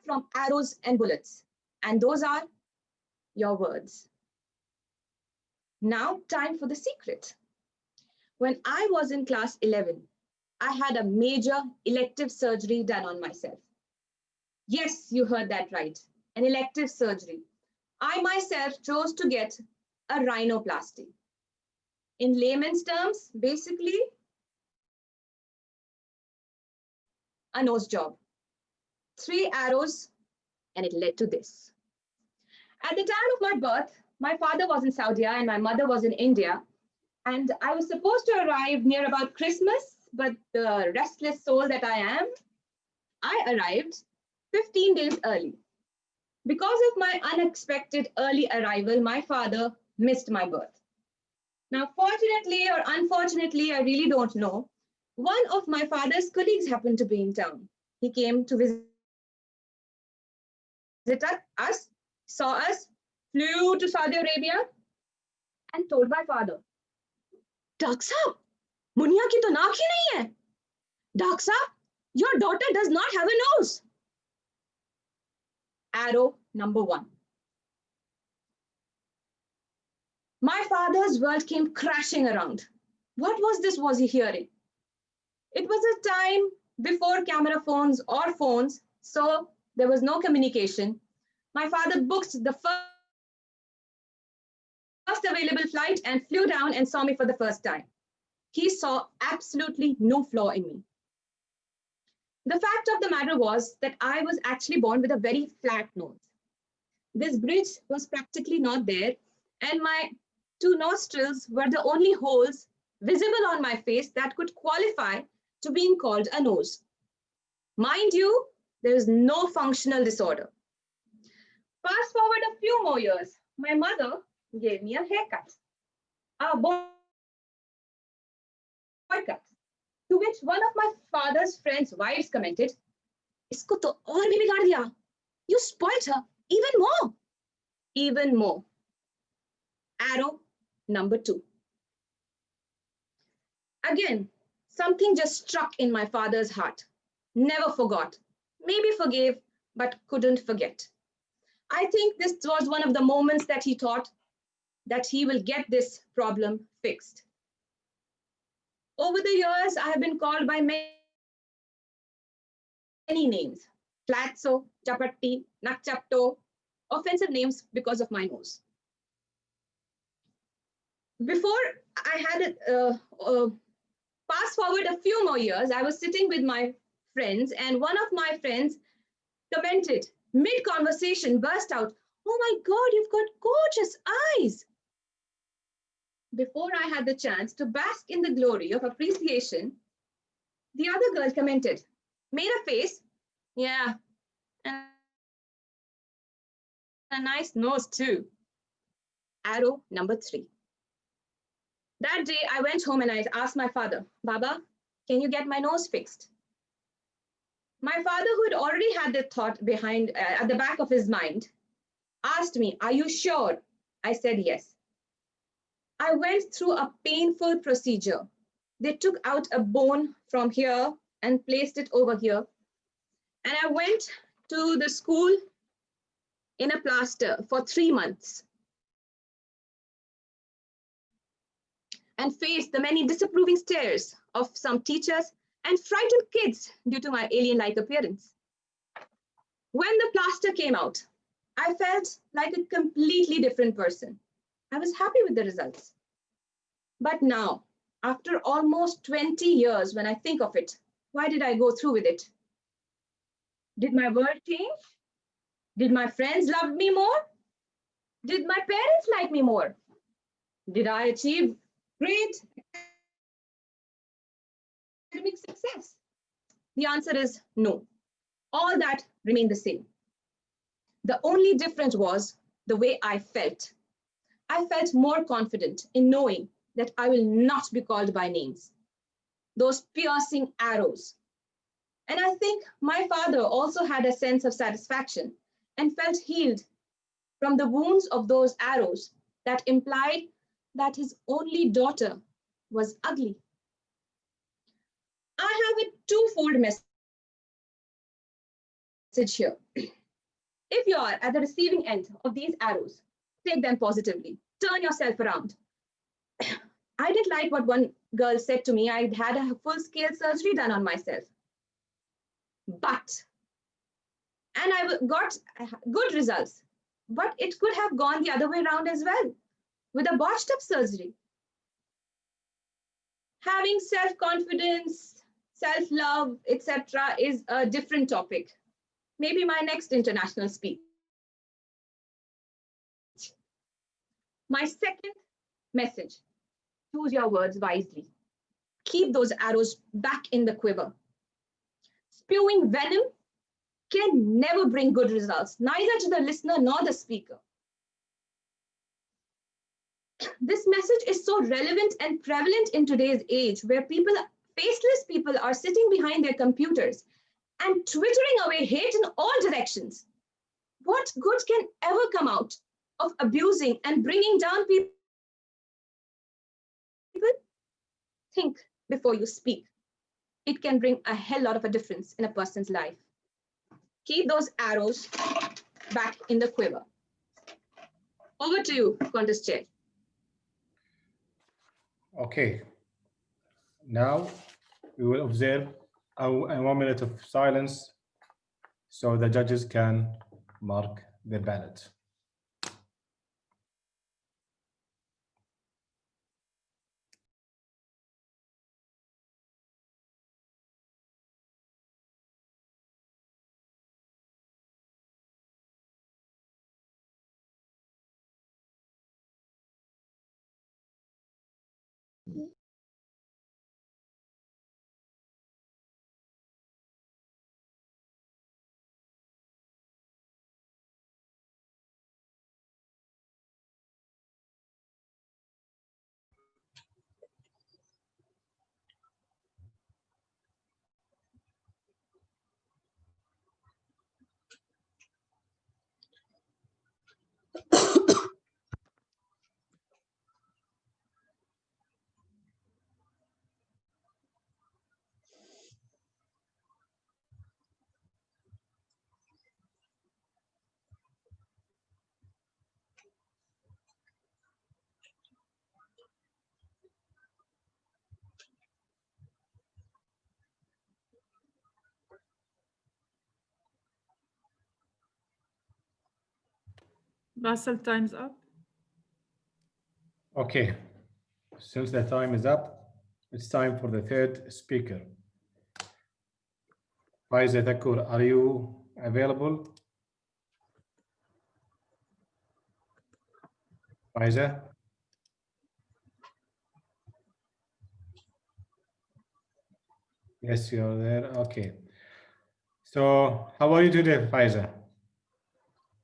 from arrows and bullets, and those are your words. Now, time for the secret. When I was in class 11, I had a major elective surgery done on myself. Yes, you heard that right, an elective surgery. I myself chose to get a rhinoplasty. In layman's terms, basically, a nose job. 3 arrows, and it led to this. At the time of my birth, my father was in Saudi and my mother was in India, and I was supposed to arrive near about Christmas, but the restless soul that I am, I arrived 15 days early. Because of my unexpected early arrival, my father missed my birth. Now, fortunately or unfortunately, I really don't know, one of my father's colleagues happened to be in town. He came to visit us, saw us, flew to Saudi Arabia, and told my father, "Doctor Saab, Munia ki to naak hi nahi hai. Doctor Saab, your daughter does not have a nose." Arrow number 1. My father's world came crashing around. What was he hearing? It was a time before camera phones or phones, so there was no communication. My father booked the first available flight and flew down and saw me for the first time. He saw absolutely no flaw in me. The fact of the matter was that I was actually born with a very flat nose. This bridge was practically not there, and my two nostrils were the only holes visible on my face that could qualify to being called a nose. Mind you, there is no functional disorder. Fast forward a few more years, my mother gave me a haircut, a boy cut, to which one of my father's friends' wives commented, "Isko to aur bhi bigad diya. You spoiled her even more." Even more. Arrow number 2. Again, something just struck in my father's heart. Never forgot. Maybe forgave, but couldn't forget. I think this was one of the moments that he thought that he will get this problem fixed. Over the years, I have been called by many names. Flatso, Chapatti, Nakchapto, offensive names because of my nose. Before I had it, fast forward a few more years, I was sitting with my friends, and one of my friends commented, mid-conversation, burst out, "Oh my God, you've got gorgeous eyes." Before I had the chance to bask in the glory of appreciation, the other girl commented, made a face, "Yeah, and a nice nose too." Arrow number 3. That day, I went home and I asked my father, "Baba, can you get my nose fixed?" My father, who had already had the thought behind at the back of his mind, asked me, "Are you sure?" I said yes. I went through a painful procedure. They took out a bone from here and placed it over here. And I went to the school in a plaster for 3 months and faced the many disapproving stares of some teachers and frightened kids due to my alien-like appearance. When the plaster came out, I felt like a completely different person. I was happy with the results. But now, after almost 20 years, when I think of it, why did I go through with it? Did my world change? Did my friends love me more? Did my parents like me more? Did I achieve great academic success? The answer is no. All that remained the same. The only difference was the way I felt. I felt more confident in knowing that I will not be called by names, those piercing arrows. And I think my father also had a sense of satisfaction and felt healed from the wounds of those arrows that implied that his only daughter was ugly. I have a twofold message here. If you are at the receiving end of these arrows, take them positively. Turn yourself around. I didn't like what one girl said to me. I'd had a full-scale surgery done on myself. And I got good results. But it could have gone the other way around as well, with a botched up surgery. Having self-confidence, self-love, etc. is a different topic. Maybe my next international speech. My second message, choose your words wisely. Keep those arrows back in the quiver. Spewing venom can never bring good results, neither to the listener nor the speaker. This message is so relevant and prevalent in today's age, where faceless people are sitting behind their computers and twittering away hate in all directions. What good can ever come out of abusing and bringing down people? Think before you speak. It can bring a hell lot of a difference in a person's life. Keep those arrows back in the quiver. Over to you, contest chair. Okay. Now we will observe a 1 minute of silence so the judges can mark their ballot. Russell, time's up. Okay, since the time is up, it's time for the third speaker. Faiza Thakur, are you available? Faiza? Yes, you're there. Okay. So, how are you today, Faiza?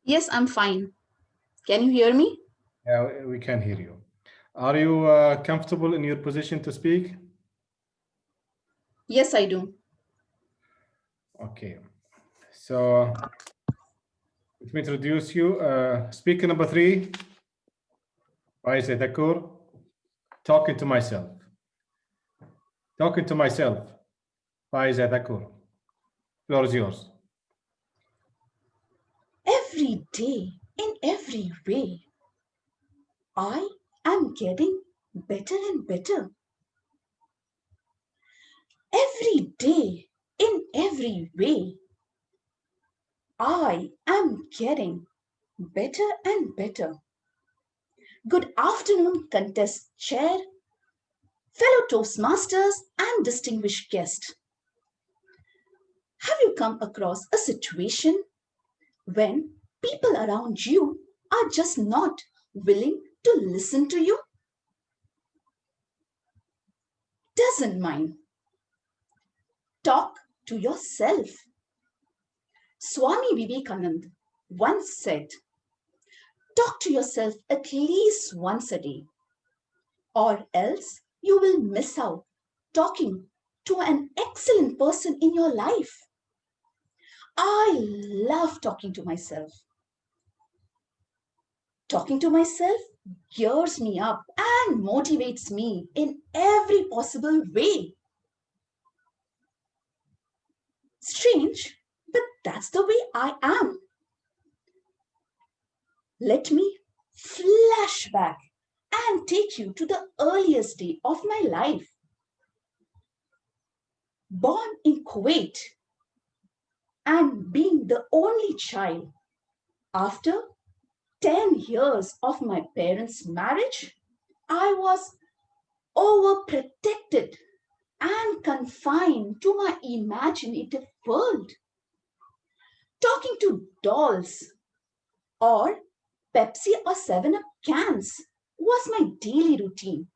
Yes, I'm fine. Can you hear me? Yeah, we can hear you. Are you comfortable in your position to speak? Yes, I do. Okay. So, let me introduce you. Speaker number 3, Faiza Thakur, talking to myself. Talking to myself, Faiza Thakur. Floor is yours. Every day, in every way, I am getting better and better. Every day, in every way, I am getting better and better. Good afternoon, contest chair, fellow Toastmasters, and distinguished guest. Have you come across a situation when people around you are just not willing to listen to you? Doesn't mind. Talk to yourself. Swami Vivekananda once said, talk to yourself at least once a day, or else you will miss out talking to an excellent person in your life. I love talking to myself. Talking to myself gears me up and motivates me in every possible way. Strange, but that's the way I am. Let me flash back and take you to the earliest day of my life. Born in Kuwait and being the only child, after 10 years of my parents' marriage, I was overprotected and confined to my imaginative world. Talking to dolls or Pepsi or 7-Up cans was my daily routine.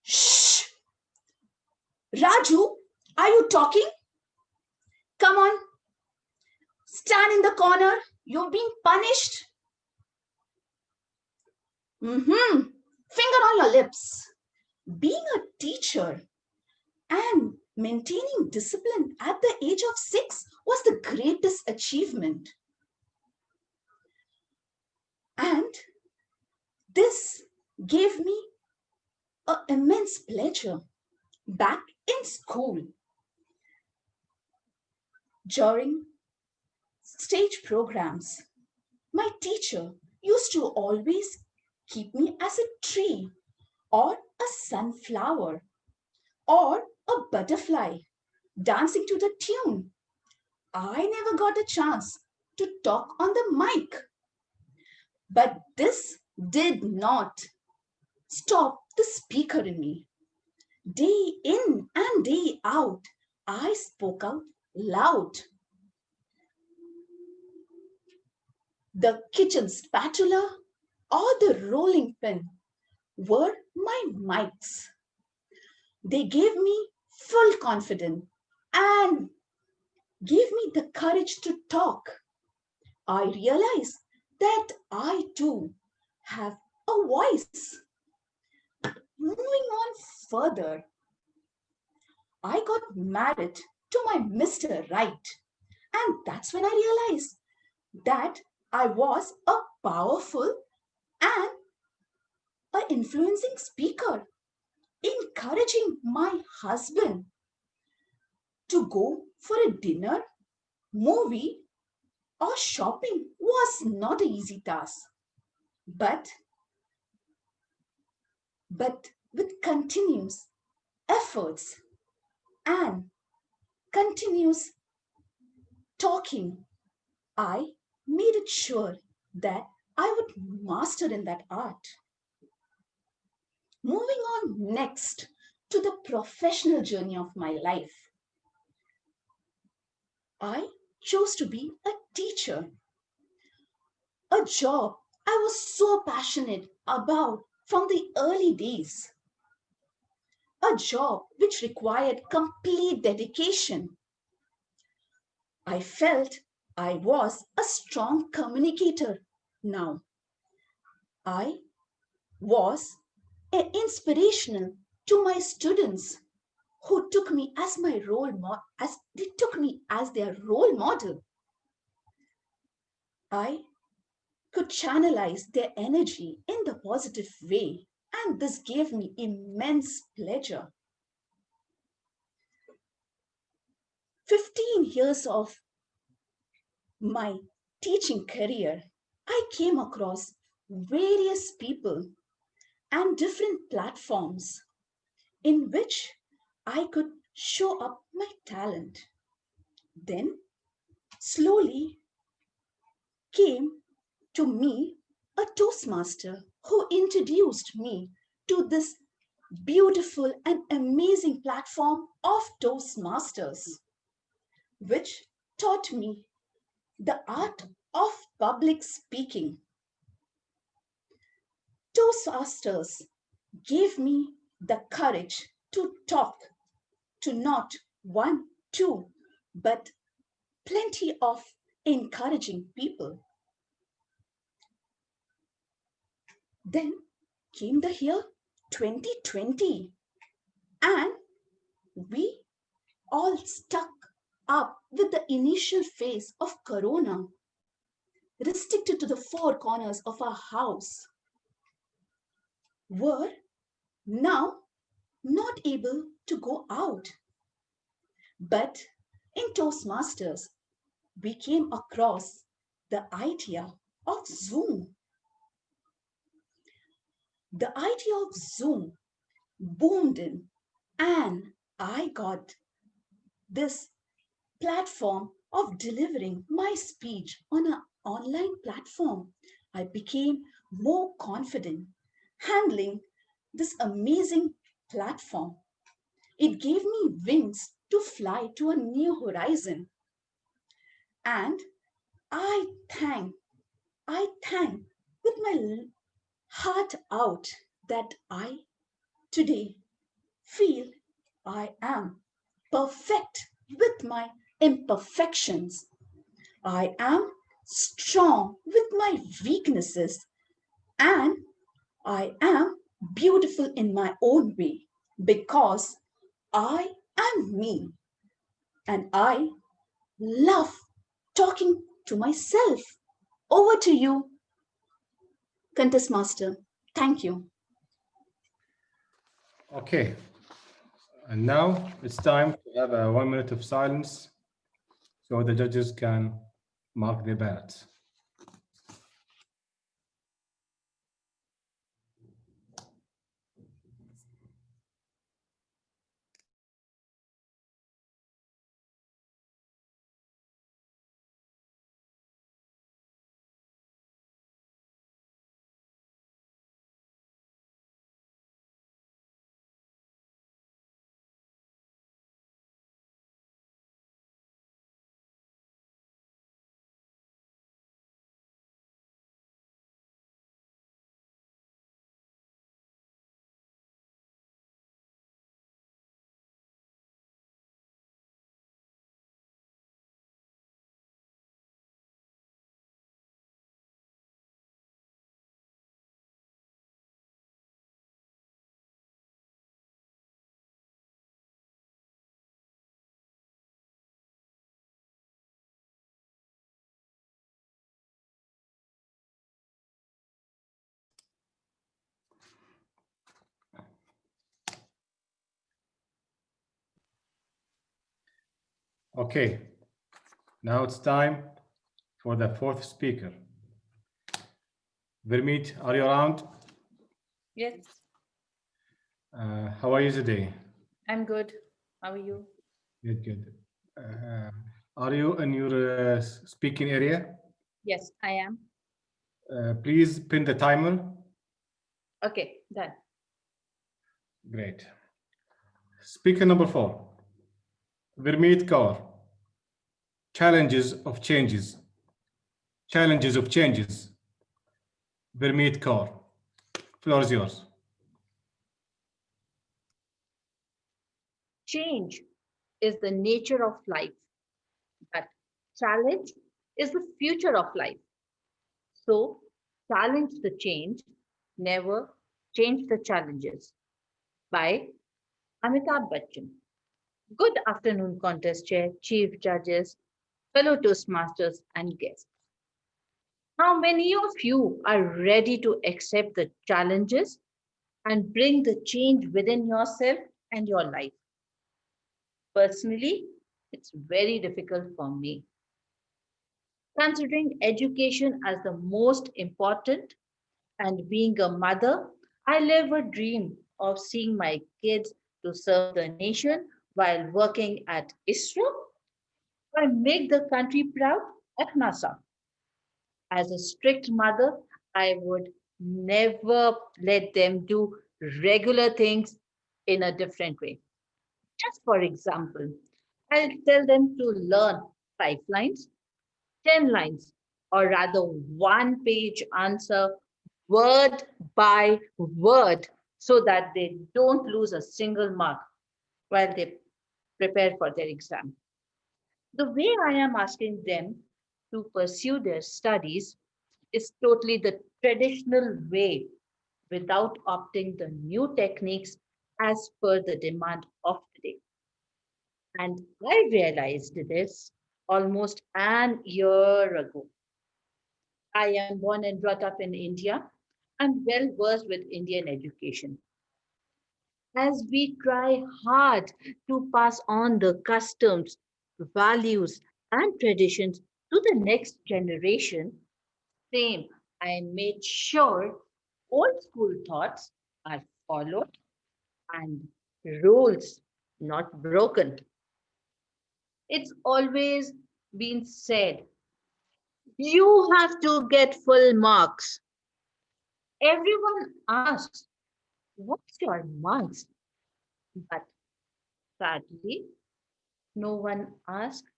Shh! Raju, are you talking? Come on. Stand in the corner. You're being punished. Finger on your lips. Being a teacher and maintaining discipline at the age of 6 was the greatest achievement. And this gave me an immense pleasure back in school. During stage programs, my teacher used to always keep me as a tree or a sunflower or a butterfly dancing to the tune. I never got a chance to talk on the mic. But this did not stop the speaker in me. Day in and day out, I spoke out loud. The kitchen spatula or the rolling pin were my mics. They gave me full confidence and gave me the courage to talk. I realized that I too have a voice. Moving on further, I got married to my Mr. Right. And that's when I realized that I was a powerful and an influencing speaker, encouraging my husband to go for a dinner, movie, or shopping was not an easy task. But with continuous efforts and continuous talking, I made it sure that I would master in that art. Moving on next to the professional journey of my life, I chose to be a teacher, a job I was so passionate about from the early days, a job which required complete dedication. I felt I was a strong communicator now. I was inspirational to my students who took me as my role model, as they took me as their role model. I could channelize their energy in the positive way, and this gave me immense pleasure. 15 years of my teaching career, I came across various people and different platforms in which I could show up my talent. Then, slowly came to me a Toastmaster who introduced me to this beautiful and amazing platform of Toastmasters, which taught me the art of public speaking. Toastmasters gave me the courage to talk to not one, two, but plenty of encouraging people. Then came the year 2020, and we all stuck up with the initial phase of Corona, restricted to the four corners of our house, were now not able to go out. But in Toastmasters, we came across the idea of Zoom. The idea of Zoom boomed in, and I got this platform of delivering my speech on an online platform. I became more confident handling this amazing platform. It gave me wings to fly to a new horizon. And I thank with my heart out that I today feel I am perfect with my imperfections. I am strong with my weaknesses, and I am beautiful in my own way because I am me, and I love talking to myself. Over to you, Contest Master. Thank you. Okay, and now it's time to have a 1 minute of silence so the judges can mark their ballots. Okay, now it's time for the fourth speaker. Vermeet, are you around? Yes, How are you today? I'm good. How are you? Good, good. Are you in your speaking area? Yes, I am. Please pin the timer. Okay, done. Great. Speaker number 4, Vermeet Kaur. Challenges of changes. Challenges of changes. Vermeet Kaur. Floor is yours. Change is the nature of life, but challenge is the future of life. So, challenge the change, never change the challenges. By Amitabh Bachchan. Good afternoon, contest chair, chief judges, fellow Toastmasters, and guests. How many of you are ready to accept the challenges and bring the change within yourself and your life? Personally, it's very difficult for me. Considering education as the most important and being a mother, I live a dream of seeing my kids to serve the nation while working at ISRO or make the country proud at NASA. As a strict mother, I would never let them do regular things in a different way. Just for example, I'll tell them to learn 5 lines, 10 lines, or rather 1 page answer word by word so that they don't lose a single mark while they prepare for their exam. The way I am asking them to pursue their studies is totally the traditional way without opting the new techniques as per the demand of today. And I realized this almost an year ago. I am born and brought up in India and well versed with Indian education. As we try hard to pass on the customs, values, and traditions to the next generation, same, I made sure old school thoughts are followed and rules not broken. It's always been said, you have to get full marks. Everyone asks, what's your marks? But sadly, no one asks,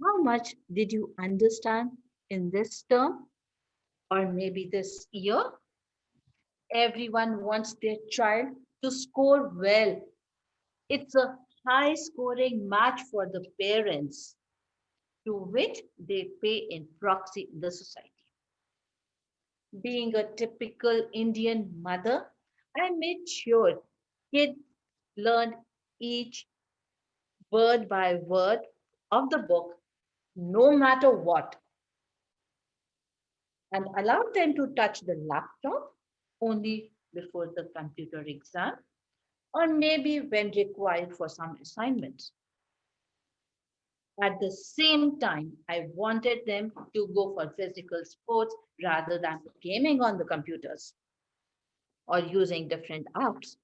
how much did you understand in this term or maybe this year? Everyone wants their child to score well. It's a high scoring match for the parents to which they pay in proxy in the society. Being a typical Indian mother, I made sure kids learned each word by word of the book, no matter what, and allowed them to touch the laptop only before the computer exam or maybe when required for some assignments. At the same time, I wanted them to go for physical sports rather than gaming on the computers or using different apps.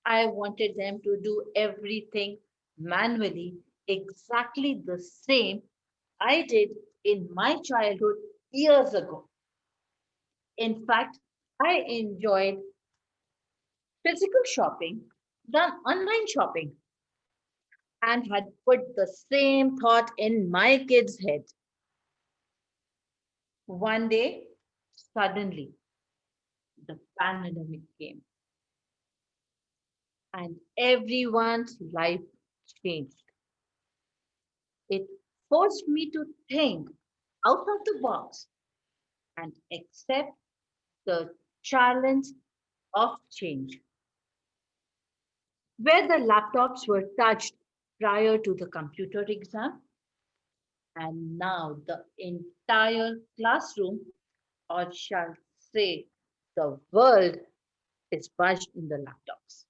I wanted them to do everything manually, exactly the same I did in my childhood years ago. In fact, I enjoyed physical shopping than online shopping and had put the same thought in my kid's head. One day, suddenly, the pandemic came and everyone's life changed. It forced me to think out of the box and accept the challenge of change. Where the laptops were touched prior to the computer exam, and now the entire classroom, or shall say the world, is budged in the laptops.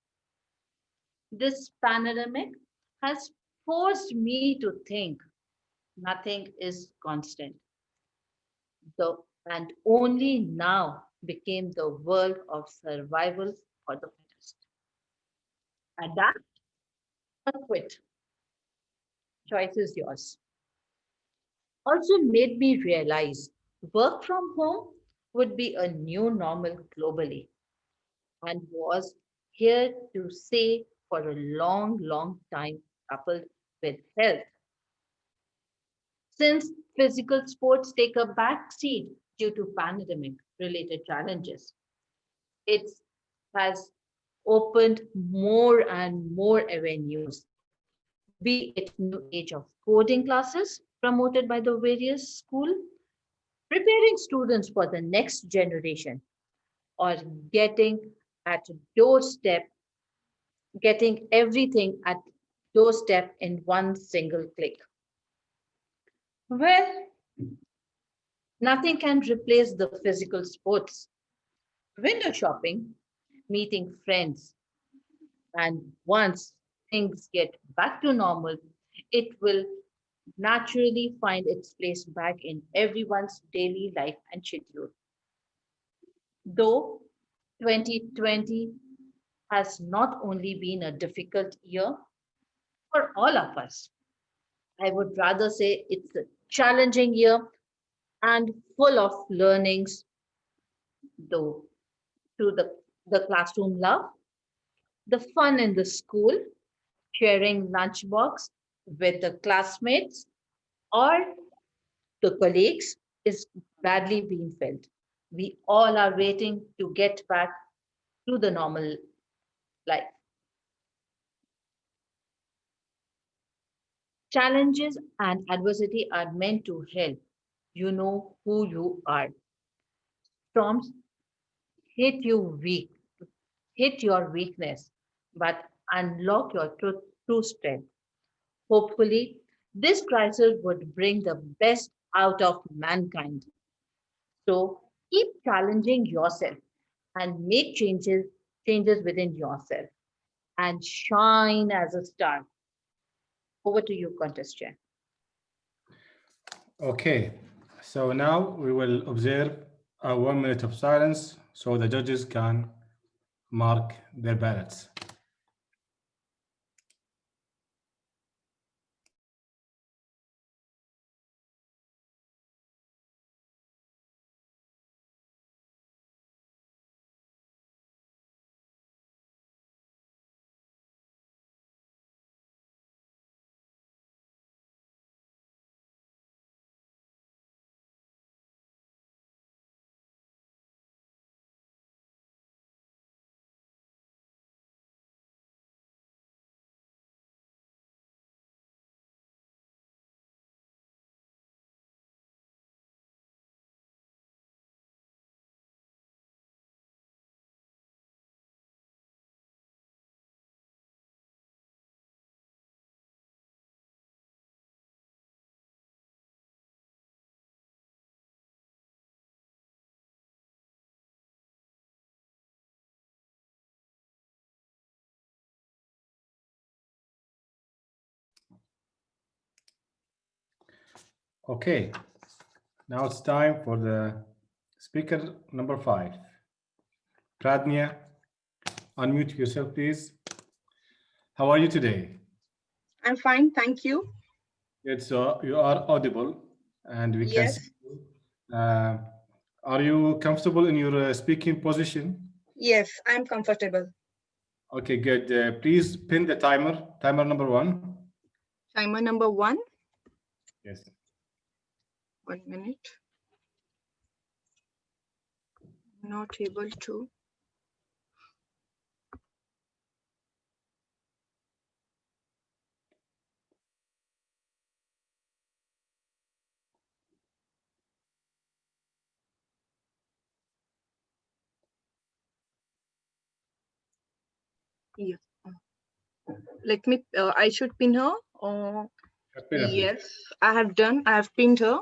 This panoramic has forced me to think nothing is constant. And only now became the world of survival for the fittest. Adapt or quit. Choice is yours. Also made me realize work from home would be a new normal globally and was here to stay for a long, long time, coupled with health. Since physical sports take a back seat due to pandemic related challenges, it has opened more and more avenues, be it new age of coding classes promoted by the various school, preparing students for the next generation, or getting at doorstep, getting everything at doorstep in one single click. Well, nothing can replace the physical sports, window shopping, meeting friends, and once things get back to normal, it will naturally find its place back in everyone's daily life and schedule. Though 2020 has not only been a difficult year for all of us, I would rather say it's a challenging year and full of learnings, though, to the classroom love, the fun in the school, sharing lunchbox with the classmates or the colleagues is badly being felt. We all are waiting to get back to the normal life. Challenges and adversity are meant to help you know who you are. Storms hit you weak, hit your weakness, but unlock your true strength. Hopefully, this crisis would bring the best out of mankind. So keep challenging yourself and make changes within yourself and shine as a star. Over to you, contest chair. Okay, so now we will observe a 1 minute of silence so the judges can mark their ballots. Okay, now it's time for the speaker number 5. Pradnya, unmute yourself, please. How are you today? I'm fine, thank you. It's you are audible, and we can Yes. see you. Are you comfortable in your speaking position? Yes, I'm comfortable. Okay, good. Please pin the timer. Timer number 1. Timer number 1. Yes. 1 minute. Not able to. Yes. Let me, I should pin her. Pin her, please. Yes, I have done. I have pinned her.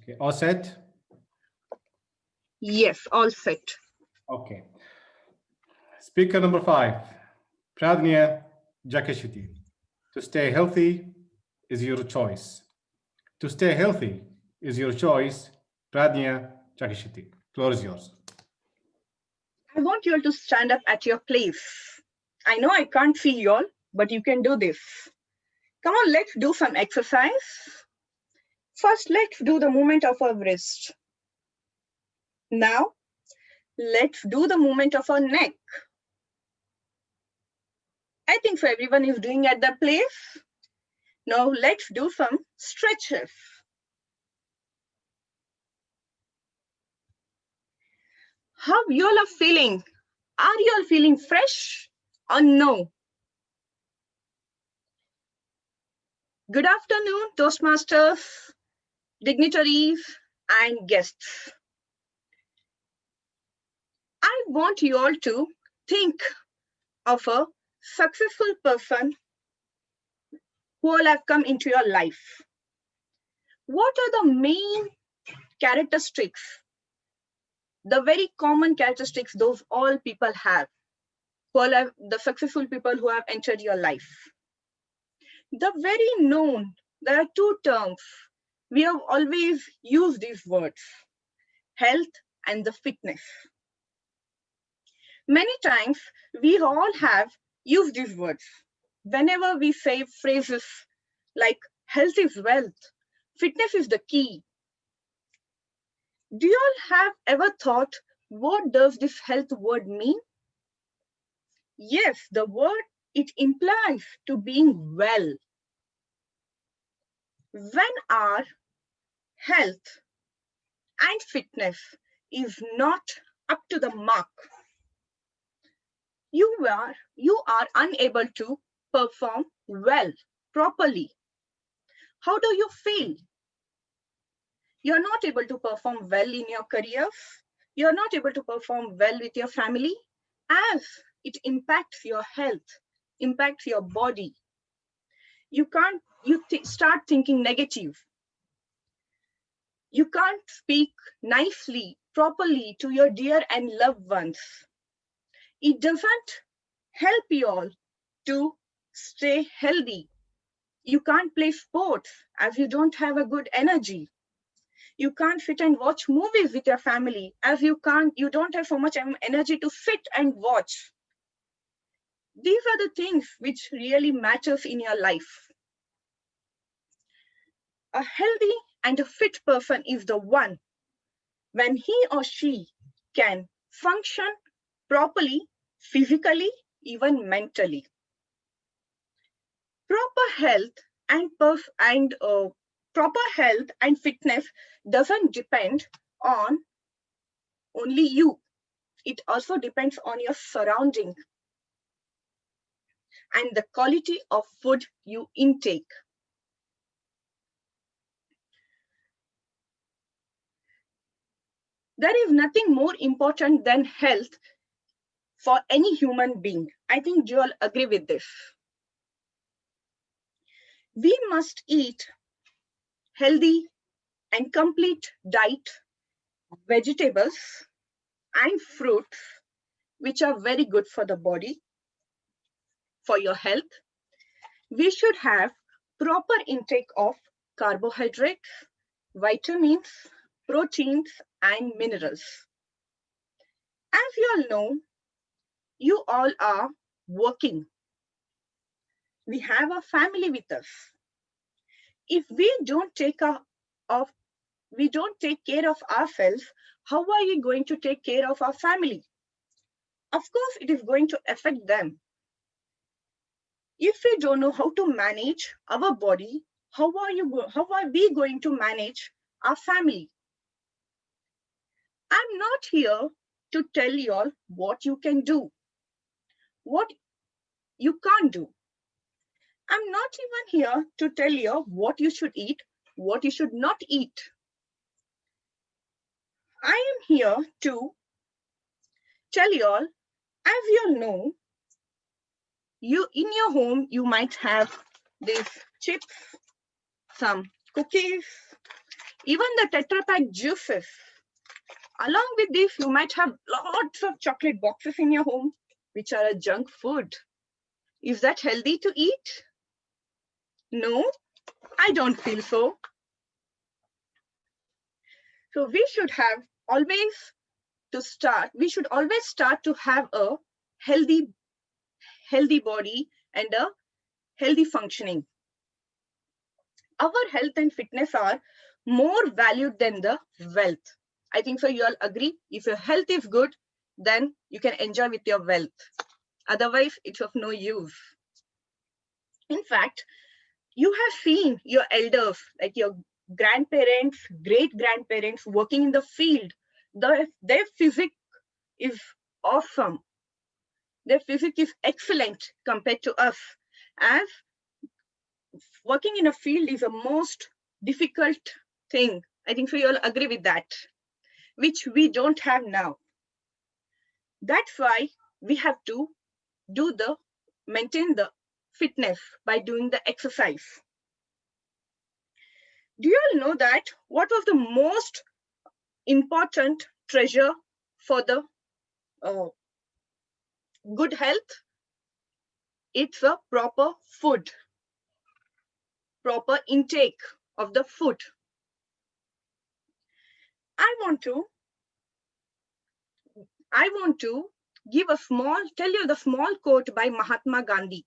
Okay, all set? Yes, all set. Okay. Speaker number 5, Pradnya Jakashuti. To stay healthy is your choice. To stay healthy is your choice. Pradnya Chakishiti. Floor is yours. I want you all to stand up at your place. I know I can't see you all, but you can do this. Come on, let's do some exercise. First, let's do the movement of our wrist. Now, let's do the movement of our neck. I think so everyone is doing at their place. Now, let's do some stretches. How you all are feeling? Are you all feeling fresh or no? Good afternoon, Toastmasters, dignitaries, and guests. I want you all to think of a successful person who all have come into your life. What are the main characteristics, the very common characteristics those all people have, who all have the successful people who have entered your life? The very known, there are two terms. We have always used these words, health and the fitness. Many times we all have used these words. Whenever we say phrases like health is wealth, fitness is the key. Do you all have ever thought, what does this health word mean? Yes, the word, it implies to being well. When our health and fitness is not up to the mark, you are unable to perform well, properly. How do you feel? You're not able to perform well in your careers. You're not able to perform well with your family, as it impacts your health, impacts your body. You start thinking negative. You can't speak nicely, properly to your dear and loved ones. It doesn't help you all to stay healthy. You can't play sports as you don't have a good energy. You can't sit and watch movies with your family as you don't have so much energy to sit and watch. These are the things which really matters in your life. A healthy and a fit person is the one when he or she can function properly, physically, even mentally. Proper health and fitness doesn't depend on only you. It also depends on your surrounding and the quality of food you intake. There is nothing more important than health for any human being. I think you all agree with this. We must eat healthy and complete diet, vegetables and fruits, which are very good for the body, for your health. We should have proper intake of carbohydrates, vitamins, proteins, and minerals. As you all know, you all are working. We have a family with us. If we don't take care of ourselves, how are we going to take care of our family? Of course, it is going to affect them. If we don't know how to manage our body, how are we going to manage our family? I'm not here to tell you all what you can do, what you can't do. I'm not even here to tell you what you should eat, what you should not eat. I am here to tell you all, as you all know, in your home, you might have these chips, some cookies, even the Tetra Pak juices. Along with this, you might have lots of chocolate boxes in your home, which are a junk food. Is that healthy to eat? No, I don't feel so. So we should always start to have a healthy body and a healthy functioning. Our health and fitness are more valued than the wealth. I think so you all agree. If your health is good, then you can enjoy with your wealth. Otherwise, it's of no use. In fact, you have seen your elders, like your grandparents, great-grandparents working in the field. Their physique is awesome. Their physique is excellent compared to us. As working in a field is a most difficult thing. I think so you all agree with that, which we don't have now. That's why we have to maintain the fitness by doing the exercise. Do you all know that what was the most important treasure for the good health? It's a proper food, proper intake of the food. I want to tell you the small quote by Mahatma Gandhi.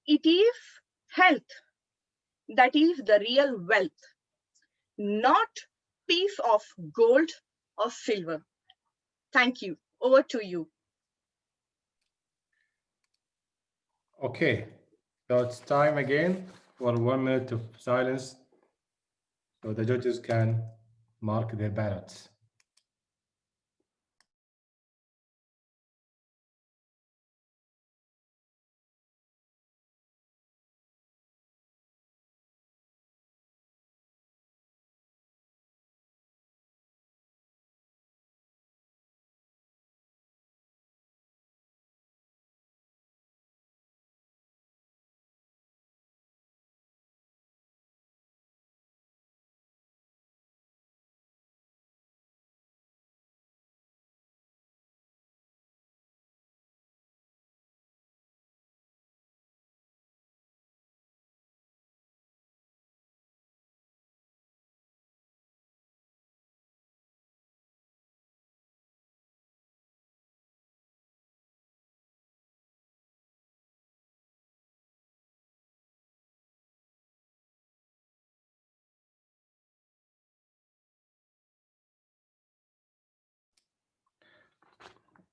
It is health that is the real wealth, not piece of gold or silver. Thank you. Over to you. Okay, so it's time again for 1 minute of silence so the judges can mark their ballots.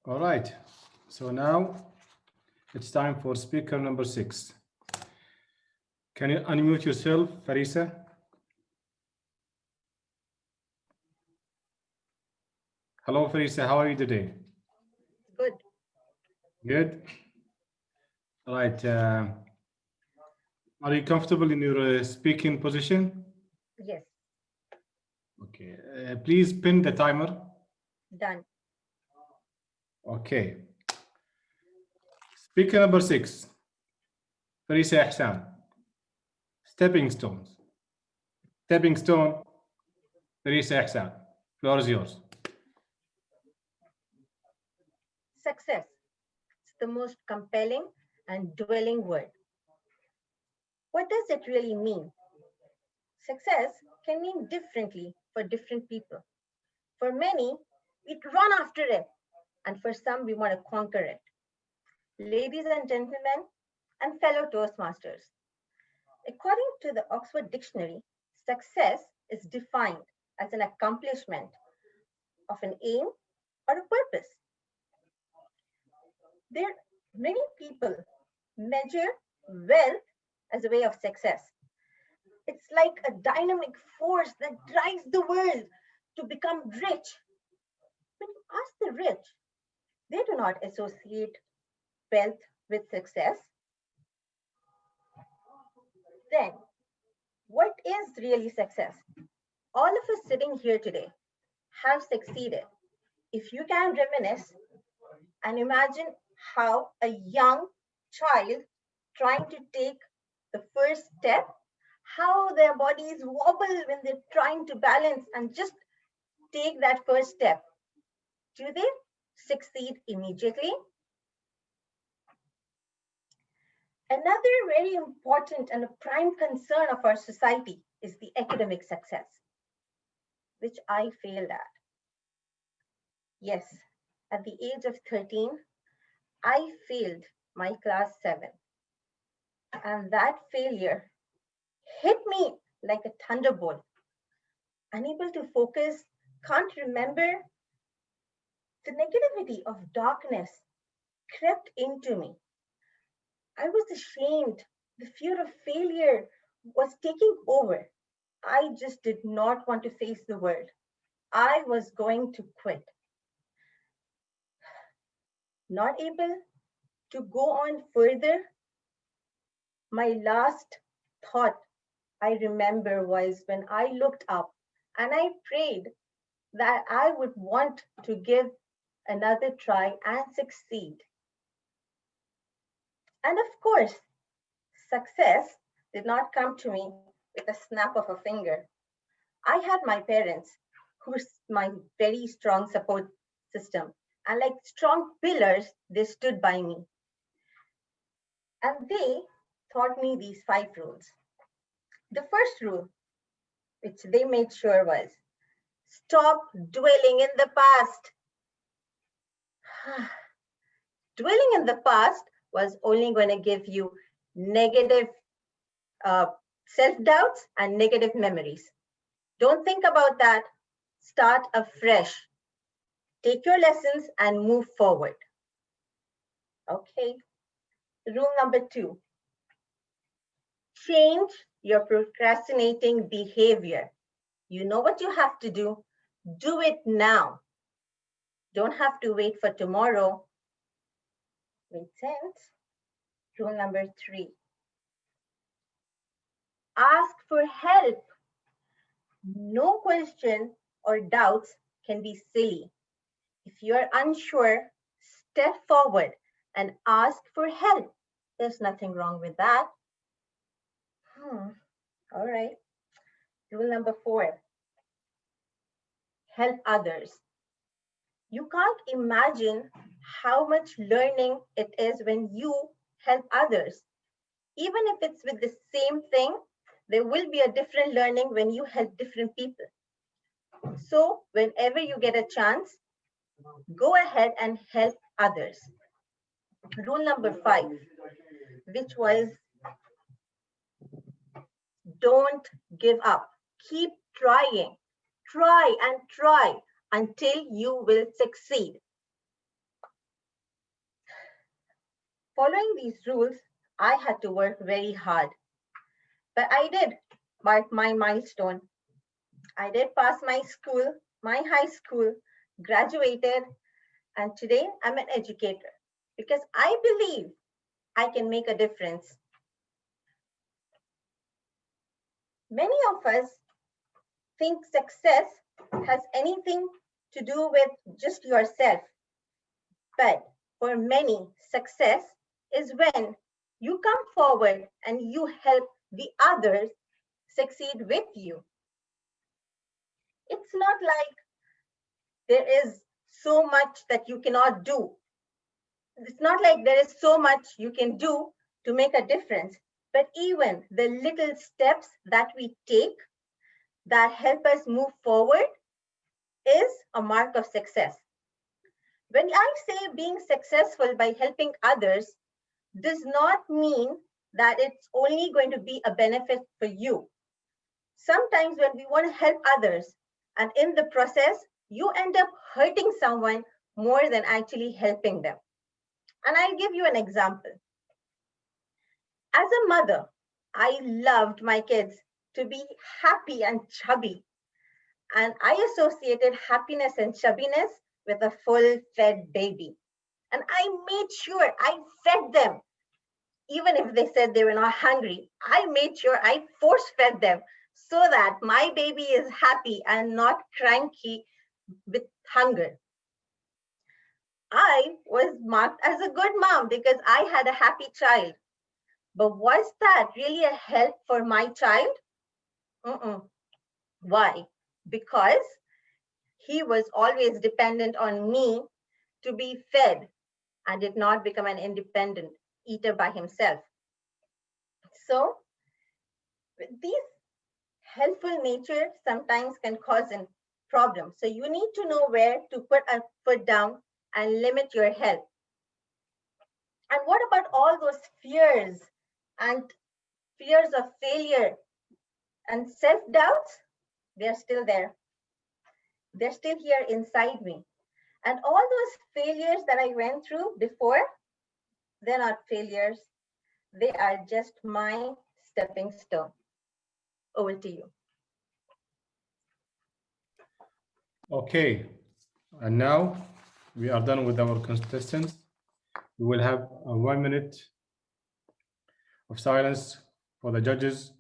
All right, so now it's time for speaker number 6. Can you unmute yourself, Farisa? Hello, Farisa, how are you today? Good. Good. All right. Are you comfortable in your speaking position? Yes. Okay. Please pin the timer. Done. Okay. Speaker number 6. Farisa Ihsan. Stepping stones. Stepping stone. Farisa Ihsan. Floor is yours. Success. It's the most compelling and dwelling word. What does it really mean? Success can mean differently for different people. For many, we run after it, and for some, we want to conquer it. Ladies and gentlemen, and fellow Toastmasters, according to the Oxford Dictionary, success is defined as an accomplishment of an aim or a purpose. Many people measure wealth as a way of success. It's like a dynamic force that drives the world to become rich. When you ask the rich, they do not associate wealth with success. Then, what is really success? All of us sitting here today have succeeded. If you can reminisce and imagine how a young child trying to take the first step, how their bodies wobble when they're trying to balance and just take that first step. Do they succeed immediately? Another very important and a prime concern of our society is the academic success, which I failed at. Yes, at the age of 13, I failed my class 7. And that failure hit me like a thunderbolt. Unable to focus, can't remember. The negativity of darkness crept into me. I was ashamed. The fear of failure was taking over. I just did not want to face the world. I was going to quit. Not able to go on further. My last thought I remember was when I looked up and I prayed that I would want to give another try and succeed. And of course, success did not come to me with a snap of a finger. I had my parents, who's my very strong support system, and like strong pillars, they stood by me. And they taught me these 5 rules. The first rule, which they made sure was, stop dwelling in the past. Dwelling in the past was only going to give you negative self-doubts and negative memories. Don't think about that. Start afresh. Take your lessons and move forward. Okay. Rule number 2. Change your procrastinating behavior. You know what you have to do. Do it now. Don't have to wait for tomorrow. Makes sense? Rule number 3. Ask for help. No question or doubts can be silly. If you're unsure, step forward and ask for help. There's nothing wrong with that. All right. Rule number 4. Help others. You can't imagine how much learning it is when you help others. Even if it's with the same thing, there will be a different learning when you help different people. So whenever you get a chance, go ahead and help others. Rule number 5, which was don't give up. Keep trying. Try and try until you will succeed. Following these rules, I had to work very hard. But I did mark my milestone. I did pass my school, my high school, graduated, and today I'm an educator because I believe I can make a difference. Many of us think success has anything to do with just yourself. But for many, success is when you come forward and you help the others succeed with you. It's not like there is so much that you cannot do. It's not like there is so much you can do to make a difference. But even the little steps that we take that help us move forward is a mark of success. When I say being successful by helping others does not mean that it's only going to be a benefit for you. Sometimes when we want to help others and in the process, you end up hurting someone more than actually helping them. And I'll give you an example. As a mother, I loved my kids to be happy and chubby. And I associated happiness and chubbiness with a full-fed baby. And I made sure I fed them. Even if they said they were not hungry, I made sure I force-fed them so that my baby is happy and not cranky with hunger. I was marked as a good mom because I had a happy child. But was that really a help for my child? Why? Because he was always dependent on me to be fed and did not become an independent eater by himself. So these helpful nature sometimes can cause a problem. So you need to know where to put a foot down and limit your help. And what about all those fears and fears of failure and self-doubts? They're still there. They're still here inside me. And all those failures that I went through before, they're not failures. They are just my stepping stone. Over to you. Okay, and now we are done with our contestants. We will have a 1 minute of silence for the judges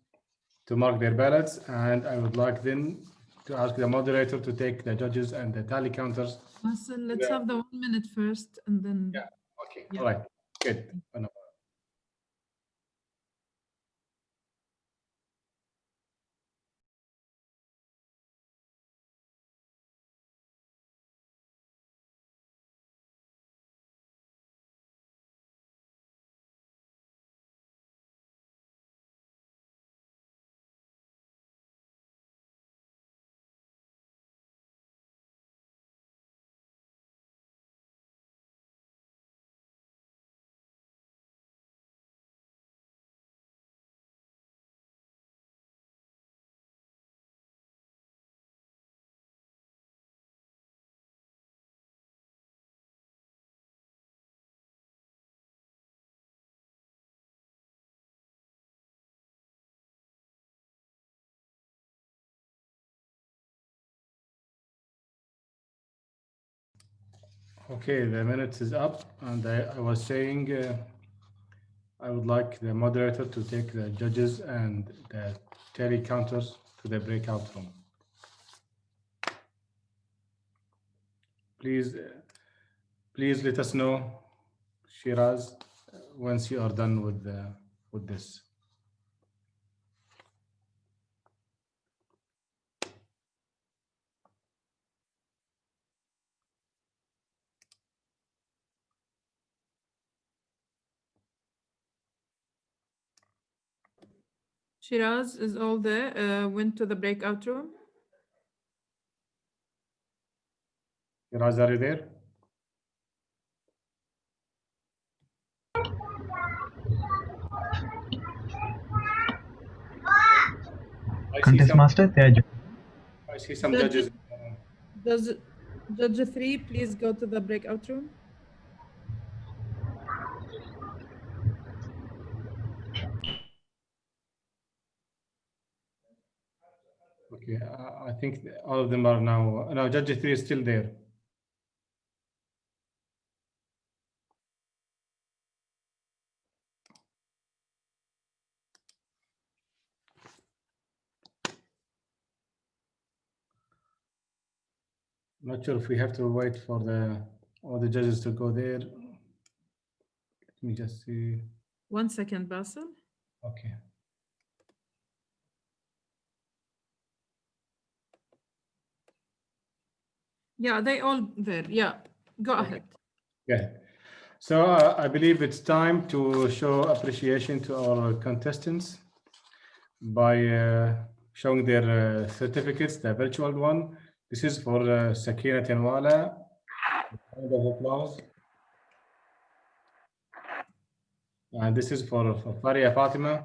to mark their ballots, and I would like then to ask the moderator to take the judges and the tally counters. Marcel, let's have the 1 minute first and then. Yeah, okay, all right, good. Okay, the minutes is up, and I was saying I would like the moderator to take the judges and the tally counters to the breakout room. Please, please let us know, Shiraz, once you are done with this. Shiraz is all there. Went to the breakout room. Shiraz, are you there? Contest master, they are I see some Judge- judges. Judge 3, please go to the breakout room. Okay, I think all of them are now. No, Judge 3 is still there. Not sure if we have to wait for all the judges to go there. Let me just see. 1 second, Basil. Okay. Yeah, they all there. Yeah, go ahead. Yeah. So I believe it's time to show appreciation to our contestants by showing their certificates, the virtual one. This is for Sakina Tenwala. Round of applause. And this is for Faria Fatima.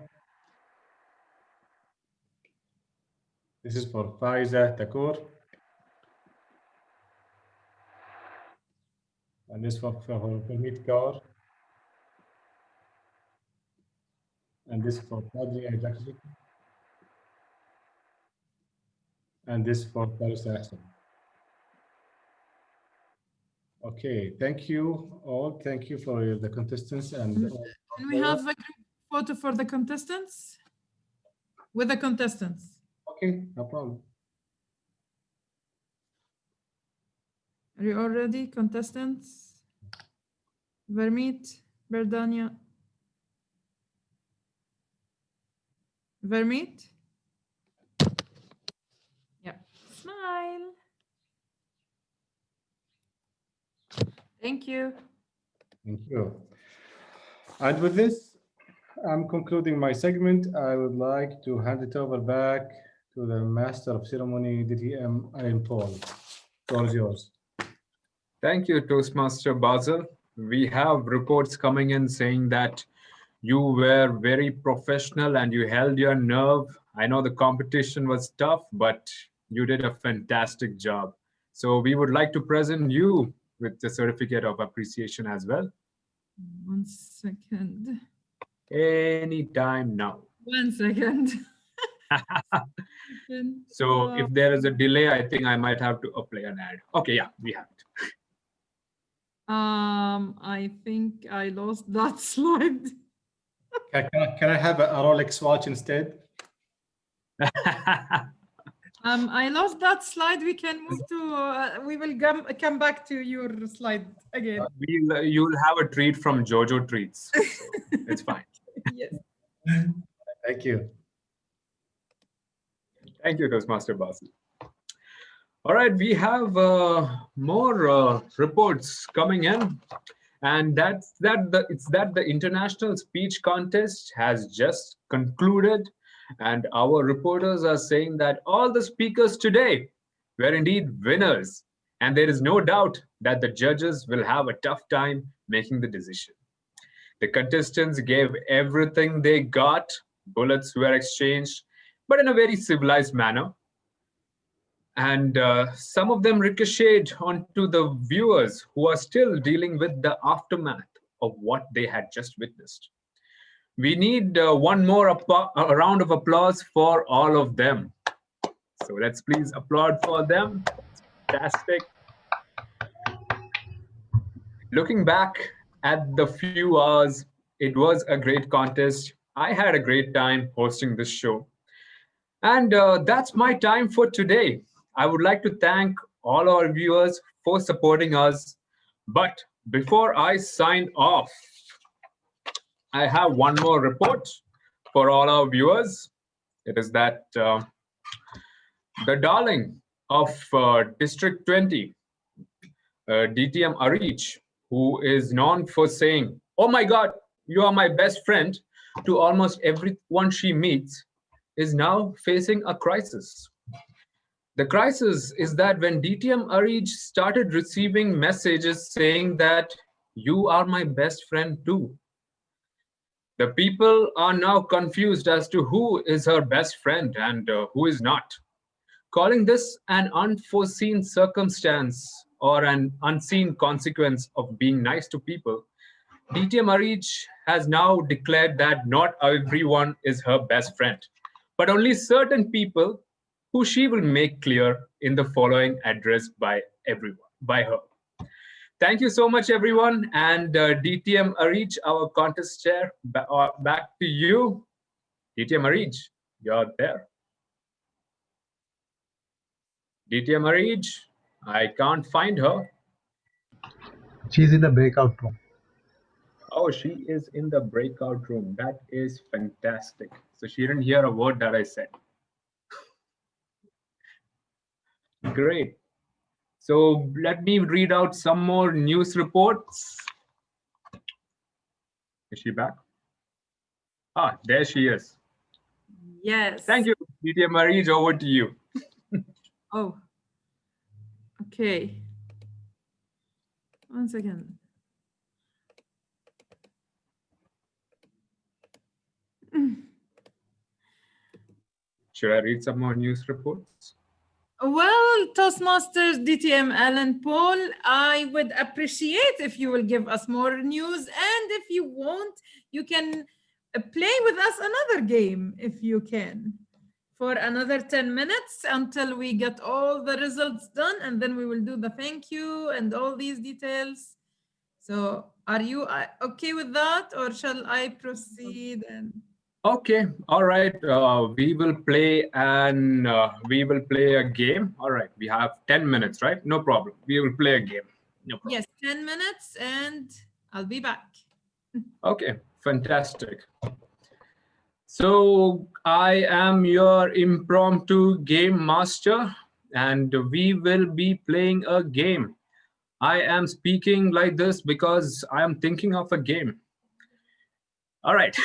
This is for Faiza Takur. And this for Permit Kaur. And this for Padri Ajaxi. And this for Paris Ahsan. Okay, thank you all. Thank you for the contestants and Can we have a group photo for the contestants? With the contestants. Okay, no problem. Are you all ready, contestants? Vermeet, Berdania. Vermeet? Yeah. Smile. Thank you. Thank you. And with this, I'm concluding my segment. I would like to hand it over back to the Master of Ceremony, DTM Alan Paul. The floor is yours. Thank you, Toastmaster Basil. We have reports coming in saying that you were very professional and you held your nerve. I know the competition was tough, but you did a fantastic job. So we would like to present you with the certificate of appreciation as well. 1 second. Anytime now. 1 second. So if there is a delay, I think I might have to apply an ad. Okay, yeah, we have it. I think I lost that slide. Can I have a Rolex watch instead? I lost that slide. We can move to. We will come back to your slide again. You'll have a treat from Jojo Treats. So it's fine. Yes. Thank you. Thank you, Toastmaster Basil. All right, we have more reports coming in, and it's that the international speech contest has just concluded, and our reporters are saying that all the speakers today were indeed winners, and there is no doubt that the judges will have a tough time making the decision. The contestants gave everything they got. Bullets were exchanged, but in a very civilized manner. And some of them ricocheted onto the viewers who are still dealing with the aftermath of what they had just witnessed. We need one more a round of applause for all of them. So let's please applaud for them. Fantastic. Looking back at the few hours, it was a great contest. I had a great time hosting this show. And that's my time for today. I would like to thank all our viewers for supporting us. But before I sign off, I have one more report for all our viewers. It is that the darling of District 20, DTM Arich, who is known for saying, "Oh my God, you are my best friend," to almost everyone she meets, is now facing a crisis. The crisis is that when DTM Arij started receiving messages saying that you are my best friend too, the people are now confused as to who is her best friend and who is not. Calling this an unforeseen circumstance or an unseen consequence of being nice to people, DTM Arij has now declared that not everyone is her best friend, but only certain people who she will make clear in the following address by her. Thank you so much, everyone. And DTM Arij, our contest chair, back to you. DTM Arij, you're there. DTM Arij, I can't find her. She's in the breakout room. Oh, she is in the breakout room. That is fantastic. So she didn't hear a word that I said. Great. So let me read out some more news reports. Is she back? Ah, there she is. Yes. Thank you, DTM Arij, over to you. Oh, okay. 1 second. Should I read some more news reports? Well, Toastmasters, DTM Alan Paul, I would appreciate if you will give us more news. And if you won't, you can play with us another game if you can for another 10 minutes until we get all the results done. And then we will do the thank you and all these details. So are you okay with that, or shall I proceed? And Okay, all right. We will play a game. All right, we have 10 minutes, right? No problem. We will play a game. No problem. Yes, 10 minutes and I'll be back. Okay, fantastic. So I am your impromptu game master, and we will be playing a game. I am speaking like this because I am thinking of a game. All right.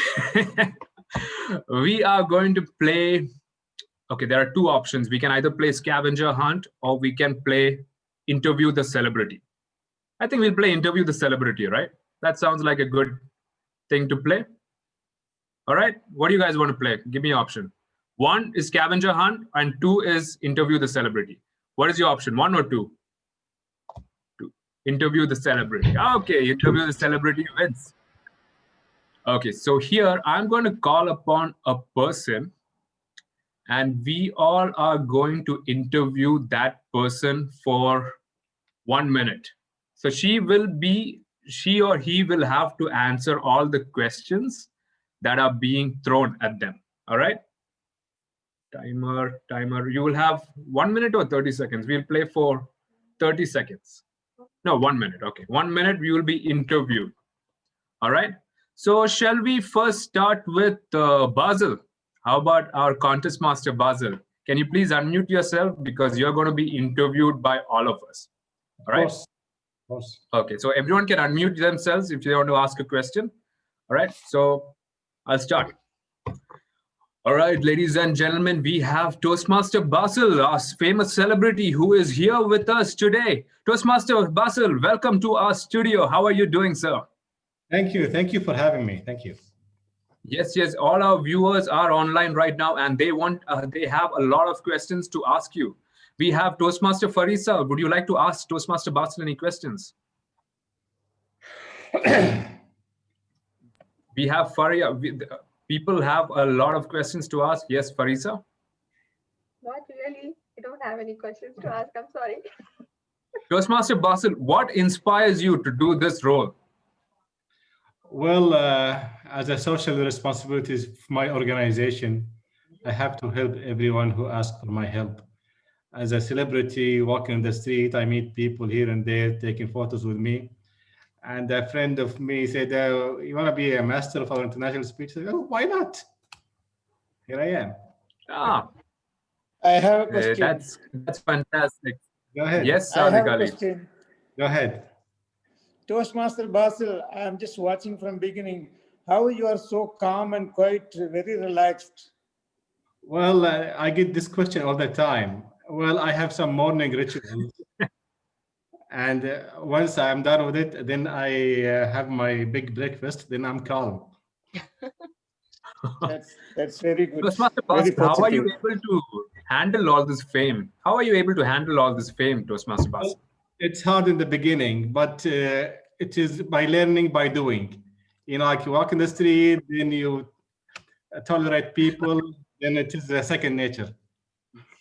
We are going to play. Okay, there are two options. We can either play scavenger hunt or we can play interview the celebrity. I think we'll play interview the celebrity, right? That sounds like a good thing to play. All right. What do you guys want to play? Give me an option. 1 is scavenger hunt and 2 is interview the celebrity. What is your option? 1 or 2? 2. Interview the celebrity. Okay, interview the celebrity wins. Okay, so here I'm going to call upon a person and we all are going to interview that person for 1 minute. So she or he will have to answer all the questions that are being thrown at them. All right? Timer. You will have 1 minute or 30 seconds. We'll play for 30 seconds. No, 1 minute. Okay. 1 minute, we will be interviewed. All right. So shall we first start with Basil? How about our contest master, Basil? Can you please unmute yourself because you're going to be interviewed by all of us. All right. Of course. Okay. So everyone can unmute themselves if they want to ask a question. All right. So I'll start. All right, ladies and gentlemen, we have Toastmaster Basil, our famous celebrity who is here with us today. Toastmaster Basil, welcome to our studio. How are you doing, sir? Thank you. Thank you for having me. Thank you. Yes. All our viewers are online right now and they have a lot of questions to ask you. We have Toastmaster Farisa. Would you like to ask Toastmaster Basil any questions? We have Faria. People have a lot of questions to ask. Yes, Farisa? Not really. I don't have any questions to ask. I'm sorry. Toastmaster Basil, what inspires you to do this role? Well, as a social responsibilities of my organization, I have to help everyone who asks for my help. As a celebrity walking in the street, I meet people here and there taking photos with me. And a friend of me said, you want to be a master of our international speech? I said, oh, why not? Here I am. Ah, I have a question. That's fantastic. Go ahead. Yes, I have Sadiq a Ali. question. Go ahead. Toastmaster Basil, I am just watching from beginning. How you are so calm and quite very relaxed. Well, I get this question all the time. Well, I have some morning rituals. And once I'm done with it, then I have my big breakfast, then I'm calm. That's very good. Toastmaster Very Basil, how are you positive. able to handle all this fame? How are you able to handle all this fame, Toastmaster Basil? It's hard in the beginning, but it is by learning, by doing. You know, like you walk in the street, then you tolerate people, then it is a second nature.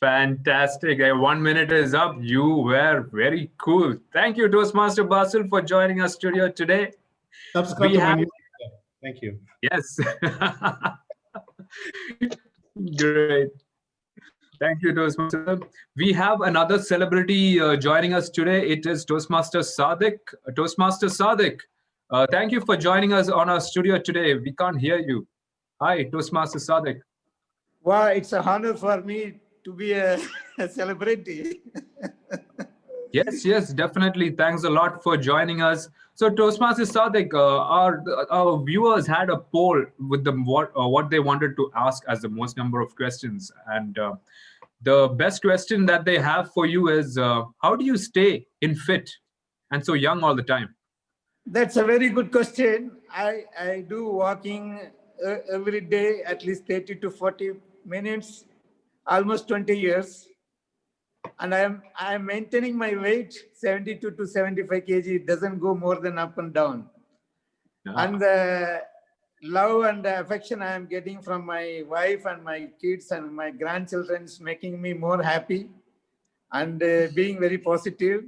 Fantastic. 1 minute is up. You were very cool. Thank you, Toastmaster Basil, for joining our studio today. Subscribe to my newsletter. Thank you. Yes. Great. Thank you, Toastmaster. We have another celebrity joining us today. It is Toastmaster Sadiq. Toastmaster Sadiq, thank you for joining us on our studio today. We can't hear you. Hi, Toastmaster Sadiq. Wow, it's an honor for me to be a celebrity. Yes, definitely. Thanks a lot for joining us. So, Toastmaster Sadiq, our viewers had a poll with them what they wanted to ask as the most number of questions, and the best question that they have for you is, how do you stay in fit and so young all the time? That's a very good question. I do walking every day, at least 30 to 40 minutes, almost 20 years. And I'm maintaining my weight, 72 to 75 kg. It doesn't go more than up and down. And the love and the affection I am getting from my wife and my kids and my grandchildren is making me more happy and being very positive.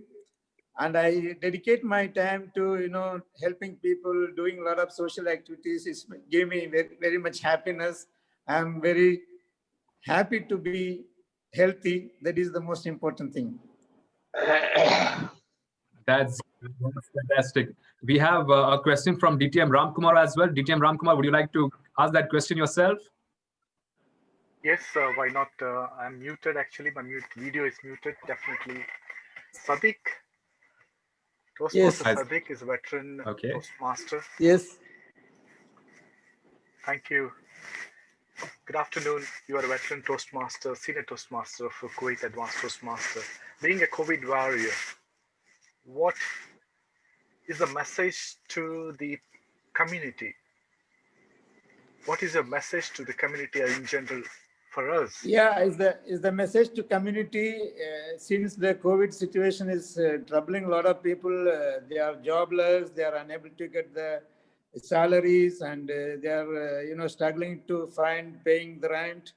And I dedicate my time to, helping people, doing a lot of social activities. It gave me very, very much happiness. I'm very happy to be healthy. That is the most important thing. That's fantastic. We have a question from DTM Ramkumar as well. DTM Ramkumar, would you like to ask that question yourself? Yes, why not? I'm muted actually. My video is muted. Definitely. Sadiq. Toastmaster Yes. Sadiq is a veteran Toastmaster. Yes. Thank you. Good afternoon. You are a veteran Toastmaster, senior Toastmaster of Kuwait Advanced Toastmaster. Being a COVID warrior, what is the message to the community? What is your message to the community in general for us? Yeah, is the message to community since the COVID situation is troubling a lot of people. They are jobless. They are unable to get the salaries, and they are struggling to find paying the rent.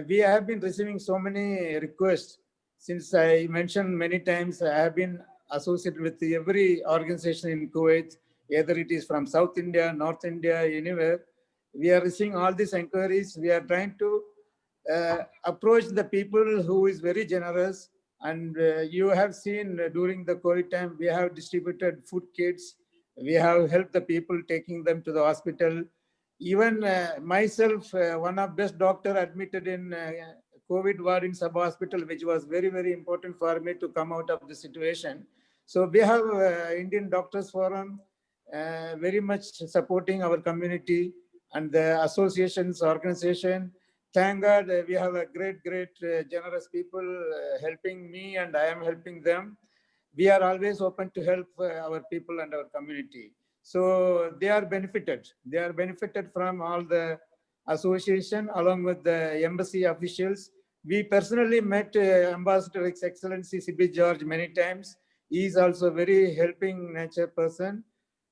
We have been receiving so many requests. Since I mentioned many times, I have been associated with every organization in Kuwait, either it is from South India, North India, anywhere. We are receiving all these inquiries. We are trying to approach the people who is very generous. And you have seen during the COVID time, we have distributed food kits. We have helped the people taking them to the hospital. Even myself, one of best doctor admitted in COVID ward in sub hospital, which was very, very important for me to come out of the situation. So we have Indian Doctors Forum very much supporting our community and the associations, organization. Thank God we have a great, generous people helping me, and I am helping them. We are always open to help our people and our community. So they are benefited. They are benefited from all the association along with the embassy officials. We personally met Ambassador His Excellency CB George many times. He is also a very helping nature person.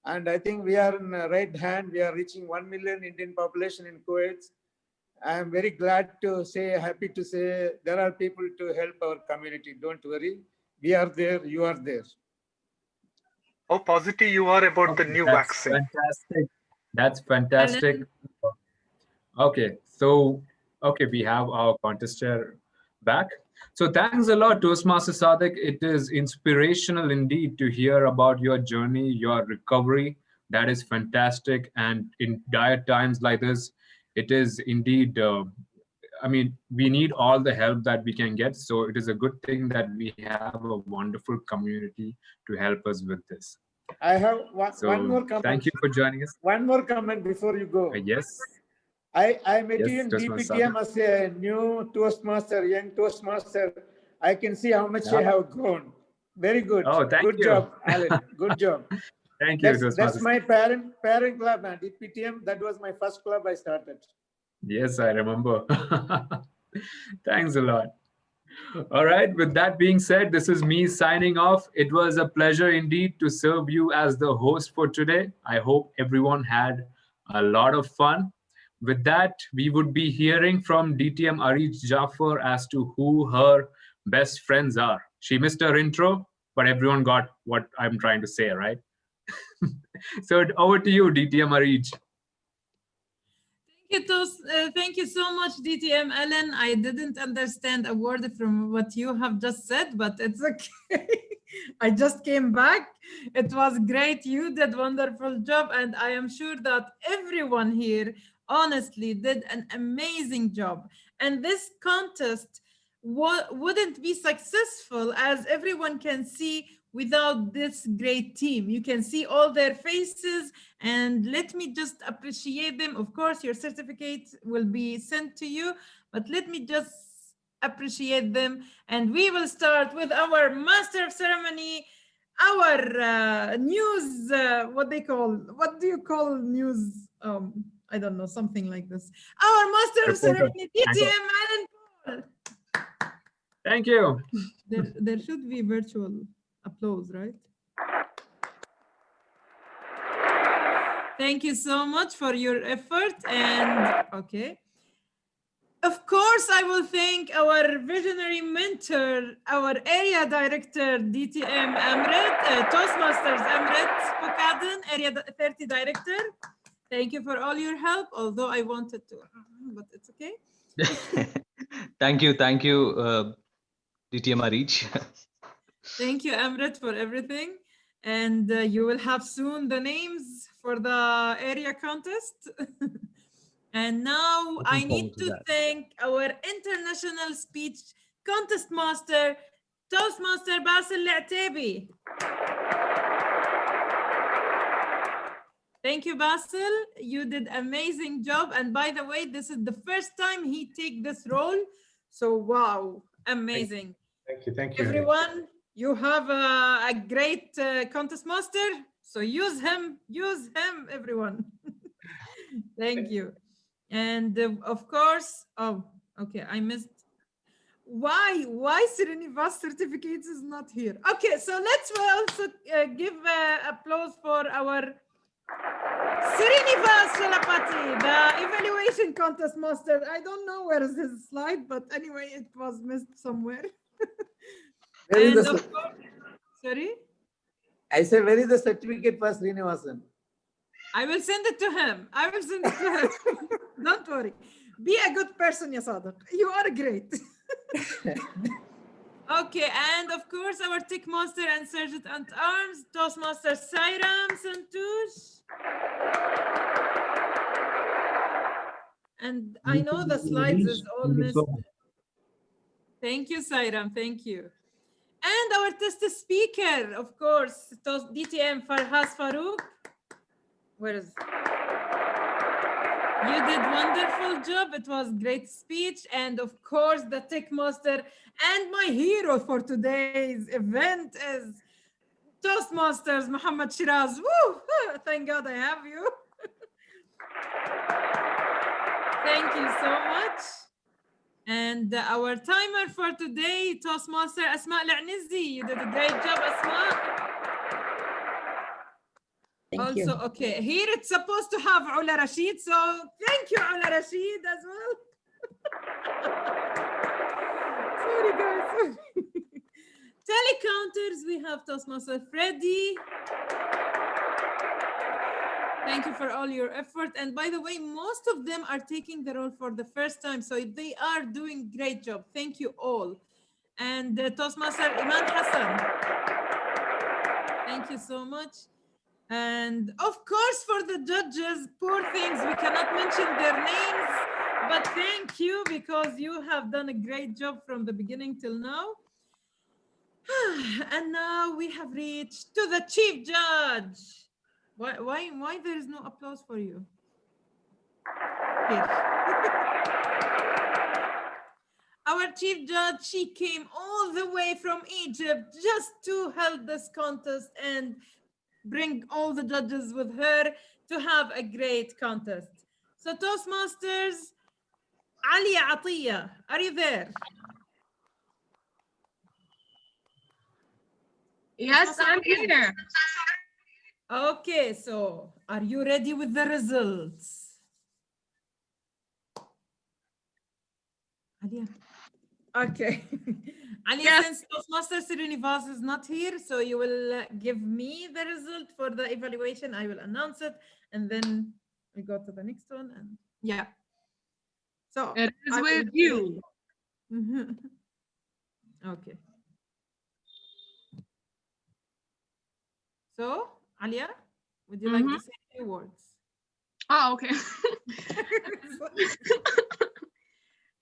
And I think we are in the right hand. We are reaching 1 million Indian population in Kuwait. I am very glad to say, happy to say, there are people to help our community. Don't worry. We are there. You are there. How positive you are about the Okay, new that's vaccine. fantastic. That's fantastic. Okay, so we have our contester back. So thanks a lot, Toastmaster Sadek. It is inspirational indeed to hear about your journey, your recovery. That is fantastic. And in dire times like this, it is indeed. I mean, we need all the help that we can get. So it is a good thing that we have a wonderful community to help us with this. I have So one more comment. thank you for joining us. One more comment before you go. Yes. I met you Yes, in Toastmaster DPTM as a new Toastmaster, young Toastmaster. I can see how much you have grown. Very good. Oh, thank Good you. job, Alan. Good job. Thank you, That's Toastmasters. my parent club, man. DPTM. That was my first club I started. Yes, I remember. Thanks a lot. All right, with that being said, this is me signing off. It was a pleasure indeed to serve you as the host for today. I hope everyone had a lot of fun. With that, we would be hearing from DTM Arij Jafar as to who her best friends are. She missed her intro, but everyone got what I'm trying to say, right? So over to you, DTM Arij. Thank you so much, DTM Ellen. I didn't understand a word from what you have just said, but it's okay. I just came back. It was great. You did wonderful job, and I am sure that everyone here honestly did an amazing job. And this contest wouldn't be successful, as everyone can see, without this great team. You can see all their faces, and let me just appreciate them. Of course, your certificate will be sent to you, but let me just appreciate them. And we will start with our master of ceremony, our news, what do you call news? I don't know, something like this. Our master of ceremony, DTM Alan Paul. Thank you. There should be virtual applause, right? Thank you so much for your effort. And okay. Of course, I will thank our visionary mentor, our area director, DTM Amrit, Toastmasters Amrit Bukadan, area 30 director. Thank you for all your help, although I wanted to, but it's okay. Thank you, DTM Arij. Thank you, Amrit, for everything. And you will have soon the names for the area contest. And now I need to thank our international speech contest master, Toastmaster Basil L'Atabi. Thank you, Basil. You did amazing job. And by the way, this is the first time he take this role. So wow, amazing. Thank you. Thank you. Everyone, you have a great contest master. So use him, everyone. Thank you. And of course, oh, okay, I missed. Why Srinivas certificates is not here? Okay, so let's also give applause for our Srinivas Chalapati, the evaluation contest master. I don't know where is his slide, but anyway, it was missed somewhere. Where is And the of course, sorry? I say, where is the certificate for Srinivasan? I will send it to him. I will send it to him. Don't worry. Be a good person, ya Sadiq. You are great. Okay, and of course, our tech master and sergeant at arms, Toastmaster Sairam Santush. And I know the slides is all missed. Thank you, Sairam. Thank you. And our test speaker, of course, DTM Farhas Farouk. Where is? You did wonderful job. It was great speech. And of course, the tech master and my hero for today's event is Toastmasters Muhammad Shiraz. Woo! Thank God I have you. Thank you so much. And our timer for today, Toastmaster Asma Al-Anizzi. You did a great job, Asma. Thank you. Also, okay, here it's supposed to have Ula Rashid, so thank you, Ula Rashid, as well. Sorry, guys. Telecounters, we have Toastmaster Freddy. Thank you for all your effort. And by the way, most of them are taking the role for the first time, so they are doing great job. Thank you all. And Toastmaster Iman Hassan. Thank you so much. And of course, for the judges, poor things, we cannot mention their names, but thank you because you have done a great job from the beginning till now. And now we have reached to the chief judge. Why there is no applause for you? Here. Our chief judge, she came all the way from Egypt just to help this contest and bring all the judges with her to have a great contest. So Toastmasters, Ali Atiya, are you there? Yes, I'm here. Okay, so are you ready with the results? Alia. Okay. Ali, Yes. since Toastmaster Srinivas is not here, so you will give me the result for the evaluation. I will announce it, and then we go to the next one. And yeah. So it is with you. Okay. So, Alia, would you like to say a few words? Oh, okay.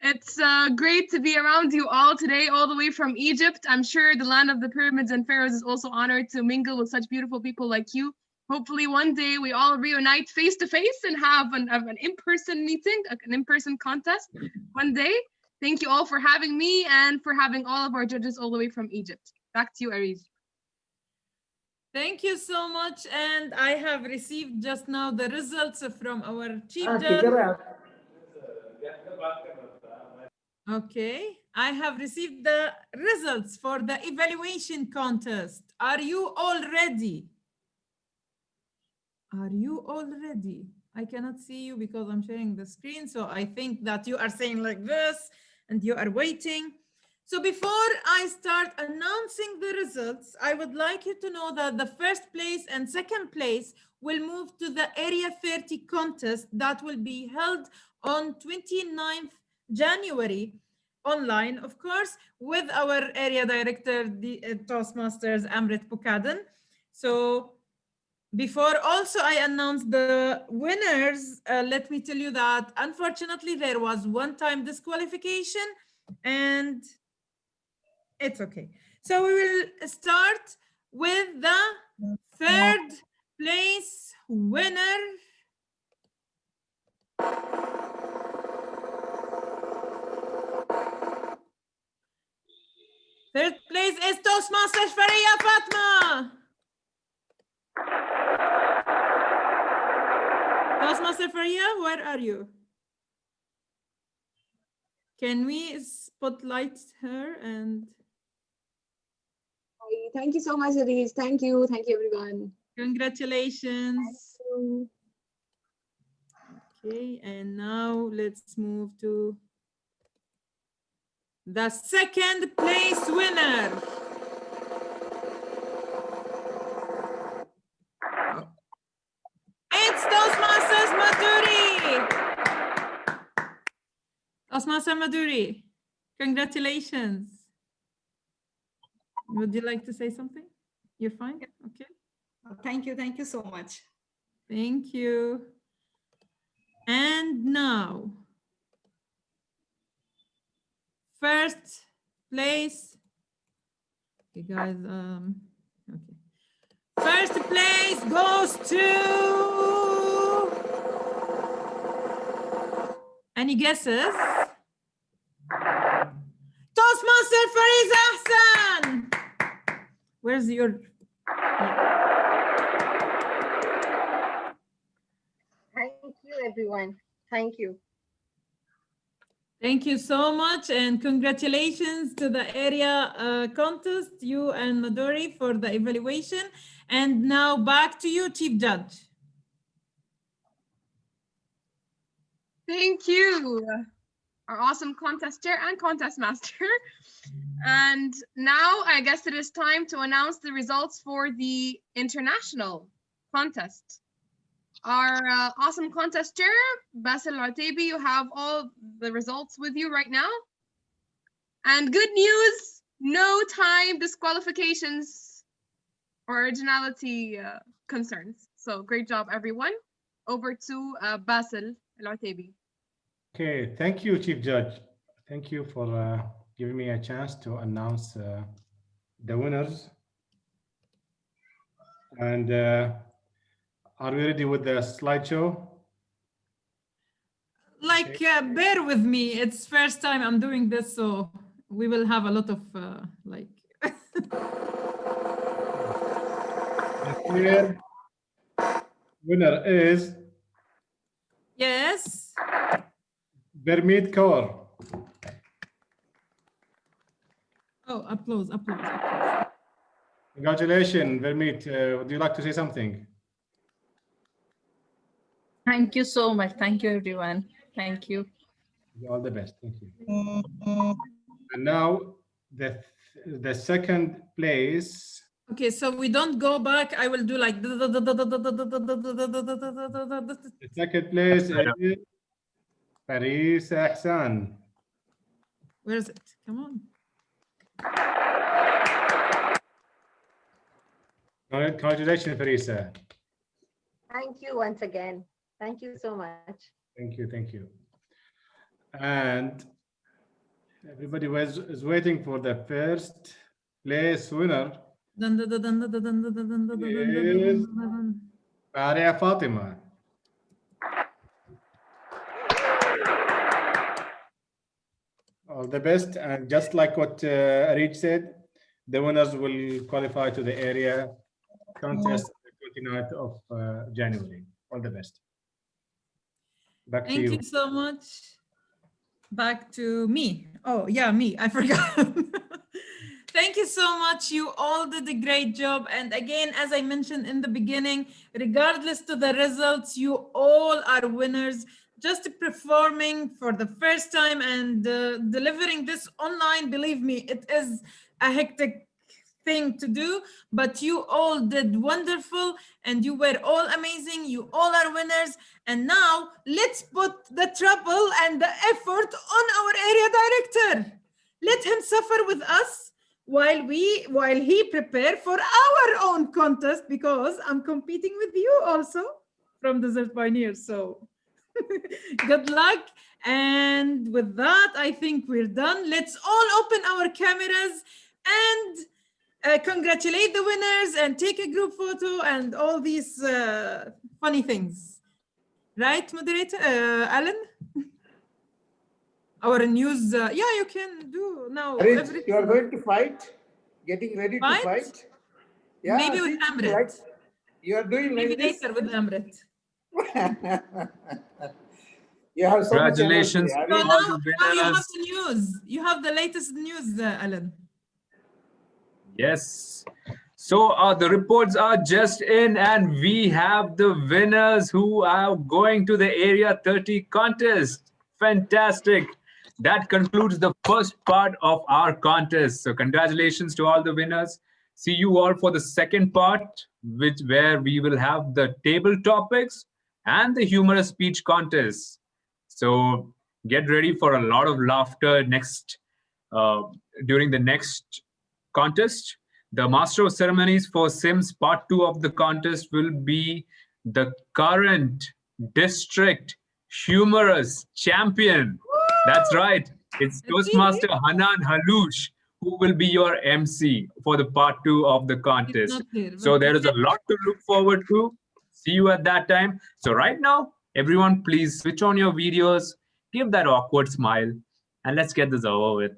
It's great to be around you all today, all the way from Egypt. I'm sure the land of the pyramids and pharaohs is also honored to mingle with such beautiful people like you. Hopefully one day we all reunite face to face and have an in-person meeting, an in-person contest one day. Thank you all for having me and for having all of our judges all the way from Egypt. Back to you, Aries. Thank you so much. And I have received just now the results from our chief judge. Okay, I have received the results for the evaluation contest. Are you all ready? Are you all ready? I cannot see you because I'm sharing the screen. So I think that you are saying like this and you are waiting. So before I start announcing the results, I would like you to know that the first place and second place will move to the Area 30 contest that will be held on 29th January online, of course, with our area director, the Toastmasters, Amrit Bukadan. So before also I announce the winners, let me tell you that unfortunately there was one-time disqualification and it's okay. So we will start with the third place winner third place is Toastmasters Faria Fatma. Toastmaster Faria, where are you? Can we spotlight her and Thank you so much, Aris. Thank you. Thank you, everyone. congratulations. Okay, and now let's move to the second place winner. It's Toastmasters Maduri. Toastmaster Maduri, congratulations. Would you like to say something? You're fine? Okay. Thank you so much. Thank you. And now, first place. Okay, guys. Okay. First place goes to. Any guesses? Toastmaster Fariz Ahsan. Where's your? Thank you, everyone. Thank you. Thank you so much, and congratulations to the area contest, you and Maduri, for the evaluation. And now back to you, Chief Judge. Thank you, our awesome contest chair and contest master. And now I guess it is time to announce the results for the international contest. Our awesome contest chair, Basil Al-Ataibi, you have all the results with you right now. And good news, no time disqualifications or originality concerns. So great job, everyone. Over to Basil Al-Ataibi. Okay, thank you, Chief Judge. Thank you for giving me a chance to announce the winners. And are we ready with the slideshow? Like, bear with me. It's first time I'm doing this, so we will have a lot of like. The clear winner is Yes. Bermit Kaur. Oh, applause. Congratulations, Bermit. Would you like to say something? Thank you so much. Thank you, everyone. Thank you. All the best. Thank you. And now the second place. Okay, so we don't go back. I will do like. The second place is Faris Ahsan. Where is it? Come on. Congratulations, Farisa. Thank you once again. Thank you so much. Thank you. Thank you. And everybody is waiting for the first place winner. Is Faria Fatima. All the best. And just like what Arij said, the winners will qualify to the area contest on the 29th of January. All the best. Back to you. Thank you so much. Back to me. Oh, yeah, me. I forgot. Thank you so much. You all did a great job. And again, as I mentioned in the beginning, regardless to the results, you all are winners. Just performing for the first time and delivering this online, believe me, it is a hectic thing to do, but you all did wonderful and you were all amazing. You all are winners. And now let's put the trouble and the effort on our area director. Let him suffer with us while he prepare for our own contest, because I'm competing with you also from Desert Pioneers. So good luck. And with that, I think we're done. Let's all open our cameras and congratulate the winners and take a group photo and all these funny things. Right, moderator? Alan? Our news, yeah, you can do now. Arif, you are going to fight? Getting ready to fight? Yeah, Maybe with Amrit. Like, you are doing Maybe like this? later with Amrit. You have so much energy. Congratulations to So all the now you have winners. the news. You have the latest news, Alan. Yes. So the reports are just in, and we have the winners who are going to the Area 30 contest. Fantastic. That concludes the first part of our contest. So congratulations to all the winners. See you all for the second part, where we will have the table topics and the humorous speech contest. So get ready for a lot of laughter during the next contest. The Master of Ceremonies for SIMS Part 2 of the contest will be the current district humorous champion. That's right. It's Toastmaster Hanan Halouch who will be your MC for the Part 2 of the contest. So there is a lot to look forward to. See you at that time. So right now, everyone, please switch on your videos, give that awkward smile, and let's get this over with.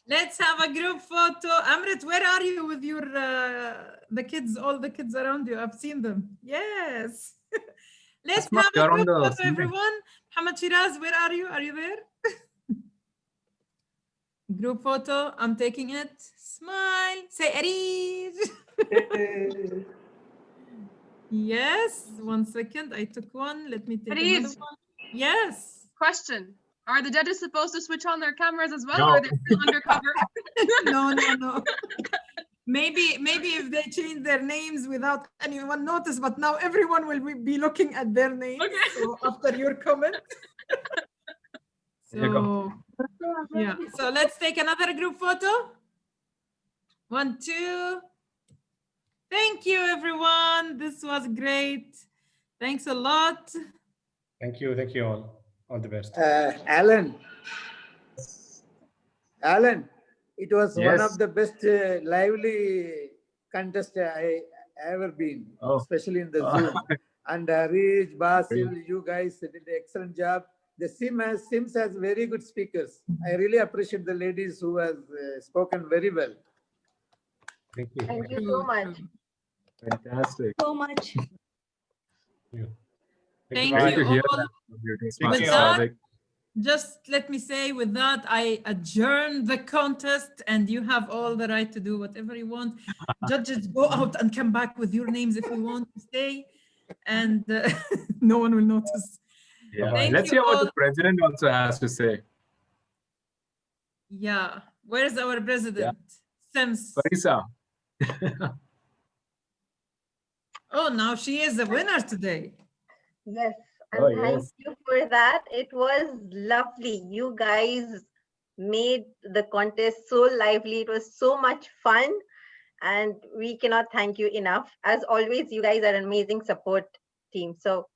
Let's have a group photo. Amrit, where are you with your the kids, all the kids around you? I've seen them. Yes. Let's have a group photo, everyone. Muhammad Shiraz, where are you? Are you there? Group photo. I'm taking it. Smile. Say Arij. Yes. 1 second. I took one. Let me take another one. Yes. Question. Are the judges supposed to switch on their cameras as well, or are they still undercover? No. Maybe if they change their names without anyone notice, but now everyone will be looking at their names. Okay. So after your comment. So yeah. So let's take another group photo. 1, 2. Thank you, everyone. This was great. Thanks a lot. Thank you all. All the best. Alan, it was one of the best lively contests I ever been, especially in the Zoom. And Rich, Basil, you guys did an excellent job. The SIMS has very good speakers. I really appreciate the ladies who have spoken very well. Thank you. Thank you so much. Fantastic. So much. Thank Great you to hear all. that from you, With Toastmaster that, Sadik. just let me say with that, I adjourn the contest and you have all the right to do whatever you want. Judges, go out and come back with your names if you want to stay, and no one will notice. Yeah. Thank Let's you hear what all. the president also has to say. Yeah, where's our president? SIMS. Parisa. Oh, now she is the winner today. Yes, and thank you for that. It was lovely. You guys made the contest so lively. It was so much fun, and we cannot thank you enough. As always, you guys are an amazing support team. So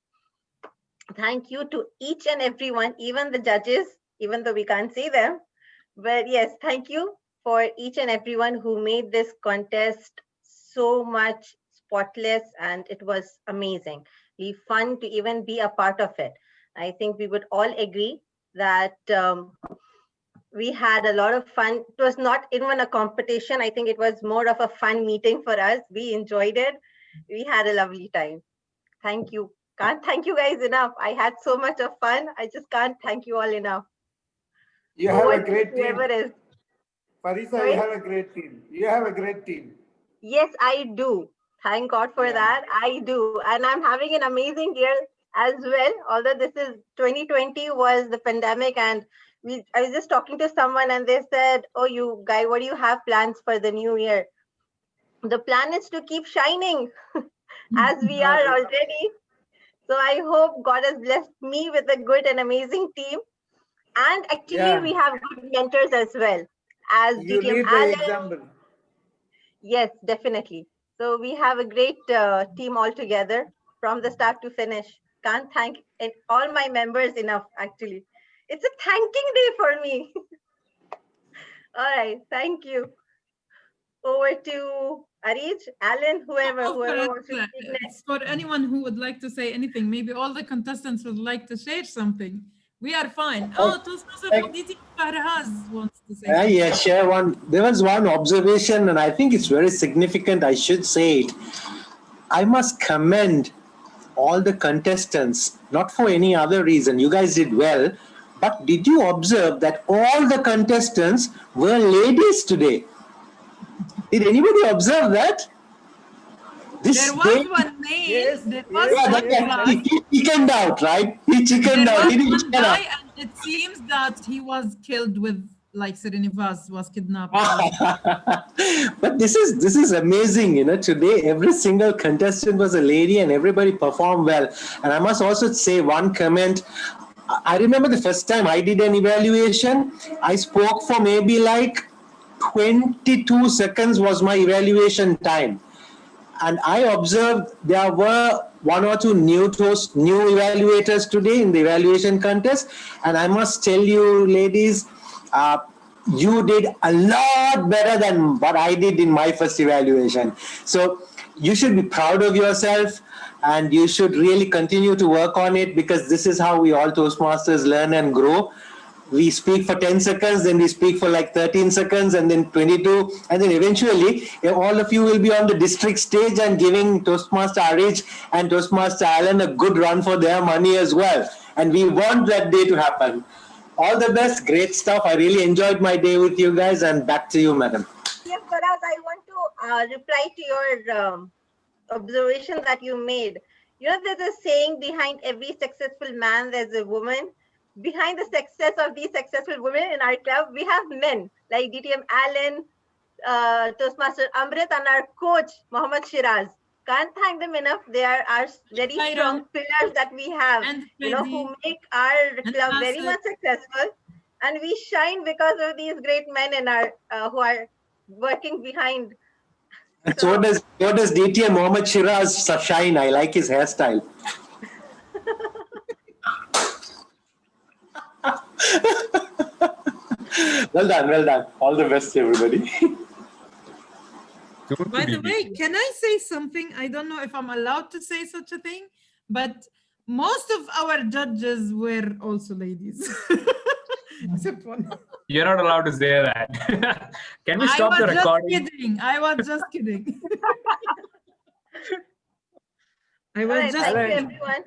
thank you to each and everyone, even the judges, even though we can't see them. But yes, thank you for each and everyone who made this contest so much spotless, and it was amazing. Really fun to even be a part of it. I think we would all agree that we had a lot of fun. It was not even a competition. I think it was more of a fun meeting for us. We enjoyed it. We had a lovely time. Thank you. Can't thank you guys enough. I had so much of fun. I just can't thank you all enough. You have a great team. Whoever is. Parisa, Sorry? you have a great team. You have a great team. Yes, I do. Thank God for that. I do. And I'm having an amazing year as well. Although this is 2020 was the pandemic, and I was just talking to someone and they said, oh, you guy, what do you have plans for the new year? The plan is to keep shining as we are already. So I hope God has blessed me with a good and amazing team. And actually, we have good mentors as well. As You DTM lead by Alan. example. Yes, definitely. So we have a great team all together from the start to finish. Can't thank all my members enough, actually. It's a thanking day for me. All right. Thank you. over to Arij, Alan, whoever wants to speak next. It's for anyone who would like to say anything. Maybe all the contestants would like to share something. We are fine. Oh, Toastmaster Diti Farhaz wants to say something. Yeah, share one. There was one observation, and I think it's very significant. I should say it. I must commend all the contestants, not for any other reason. You guys did well, but did you observe that all the contestants were ladies today? Did anybody observe that? There was one male. There was one guy. He chickened out, right? He chickened There out. was He didn't one shut up. guy, and it seems that he was killed with, like Srinivas was kidnapped. But this is amazing, you know. Today, every single contestant was a lady, and everybody performed well. And I must also say one comment. I remember the first time I did an evaluation. I spoke for maybe like 22 seconds was my evaluation time. And I observed there were one or two new evaluators today in the evaluation contest. And I must tell you, ladies, you did a lot better than what I did in my first evaluation. So you should be proud of yourself, and you should really continue to work on it, because this is how we all Toastmasters learn and grow. We speak for 10 seconds, then we speak for like 13 seconds, and then 22, and then eventually all of you will be on the district stage and giving Toastmaster Arij and Toastmaster Alan a good run for their money as well. And we want that day to happen. All the best, great stuff. I really enjoyed my day with you guys, and back to you, madam. Yes, Faraz, I want to reply to your observation that you made. You know, there's a saying, behind every successful man, there's a woman. Behind the success of these successful women in our club, we have men like DTM Alan, Toastmaster Amrit, and our coach, Mohammad Shiraz. Can't thank them enough. They are our very strong pillars that we have, you know, who make our club very much successful. And we shine because of these great men in our who are working behind. And so does DTM Mohammad Shiraz shine. I like his hairstyle. Well done. All the best, everybody. By the way, can I say something? I don't know if I'm allowed to say such a thing, but most of our judges were also ladies. Except one. You're not allowed to say that. Can we stop the recording? I was just kidding. I was just Thank you, kidding. everyone.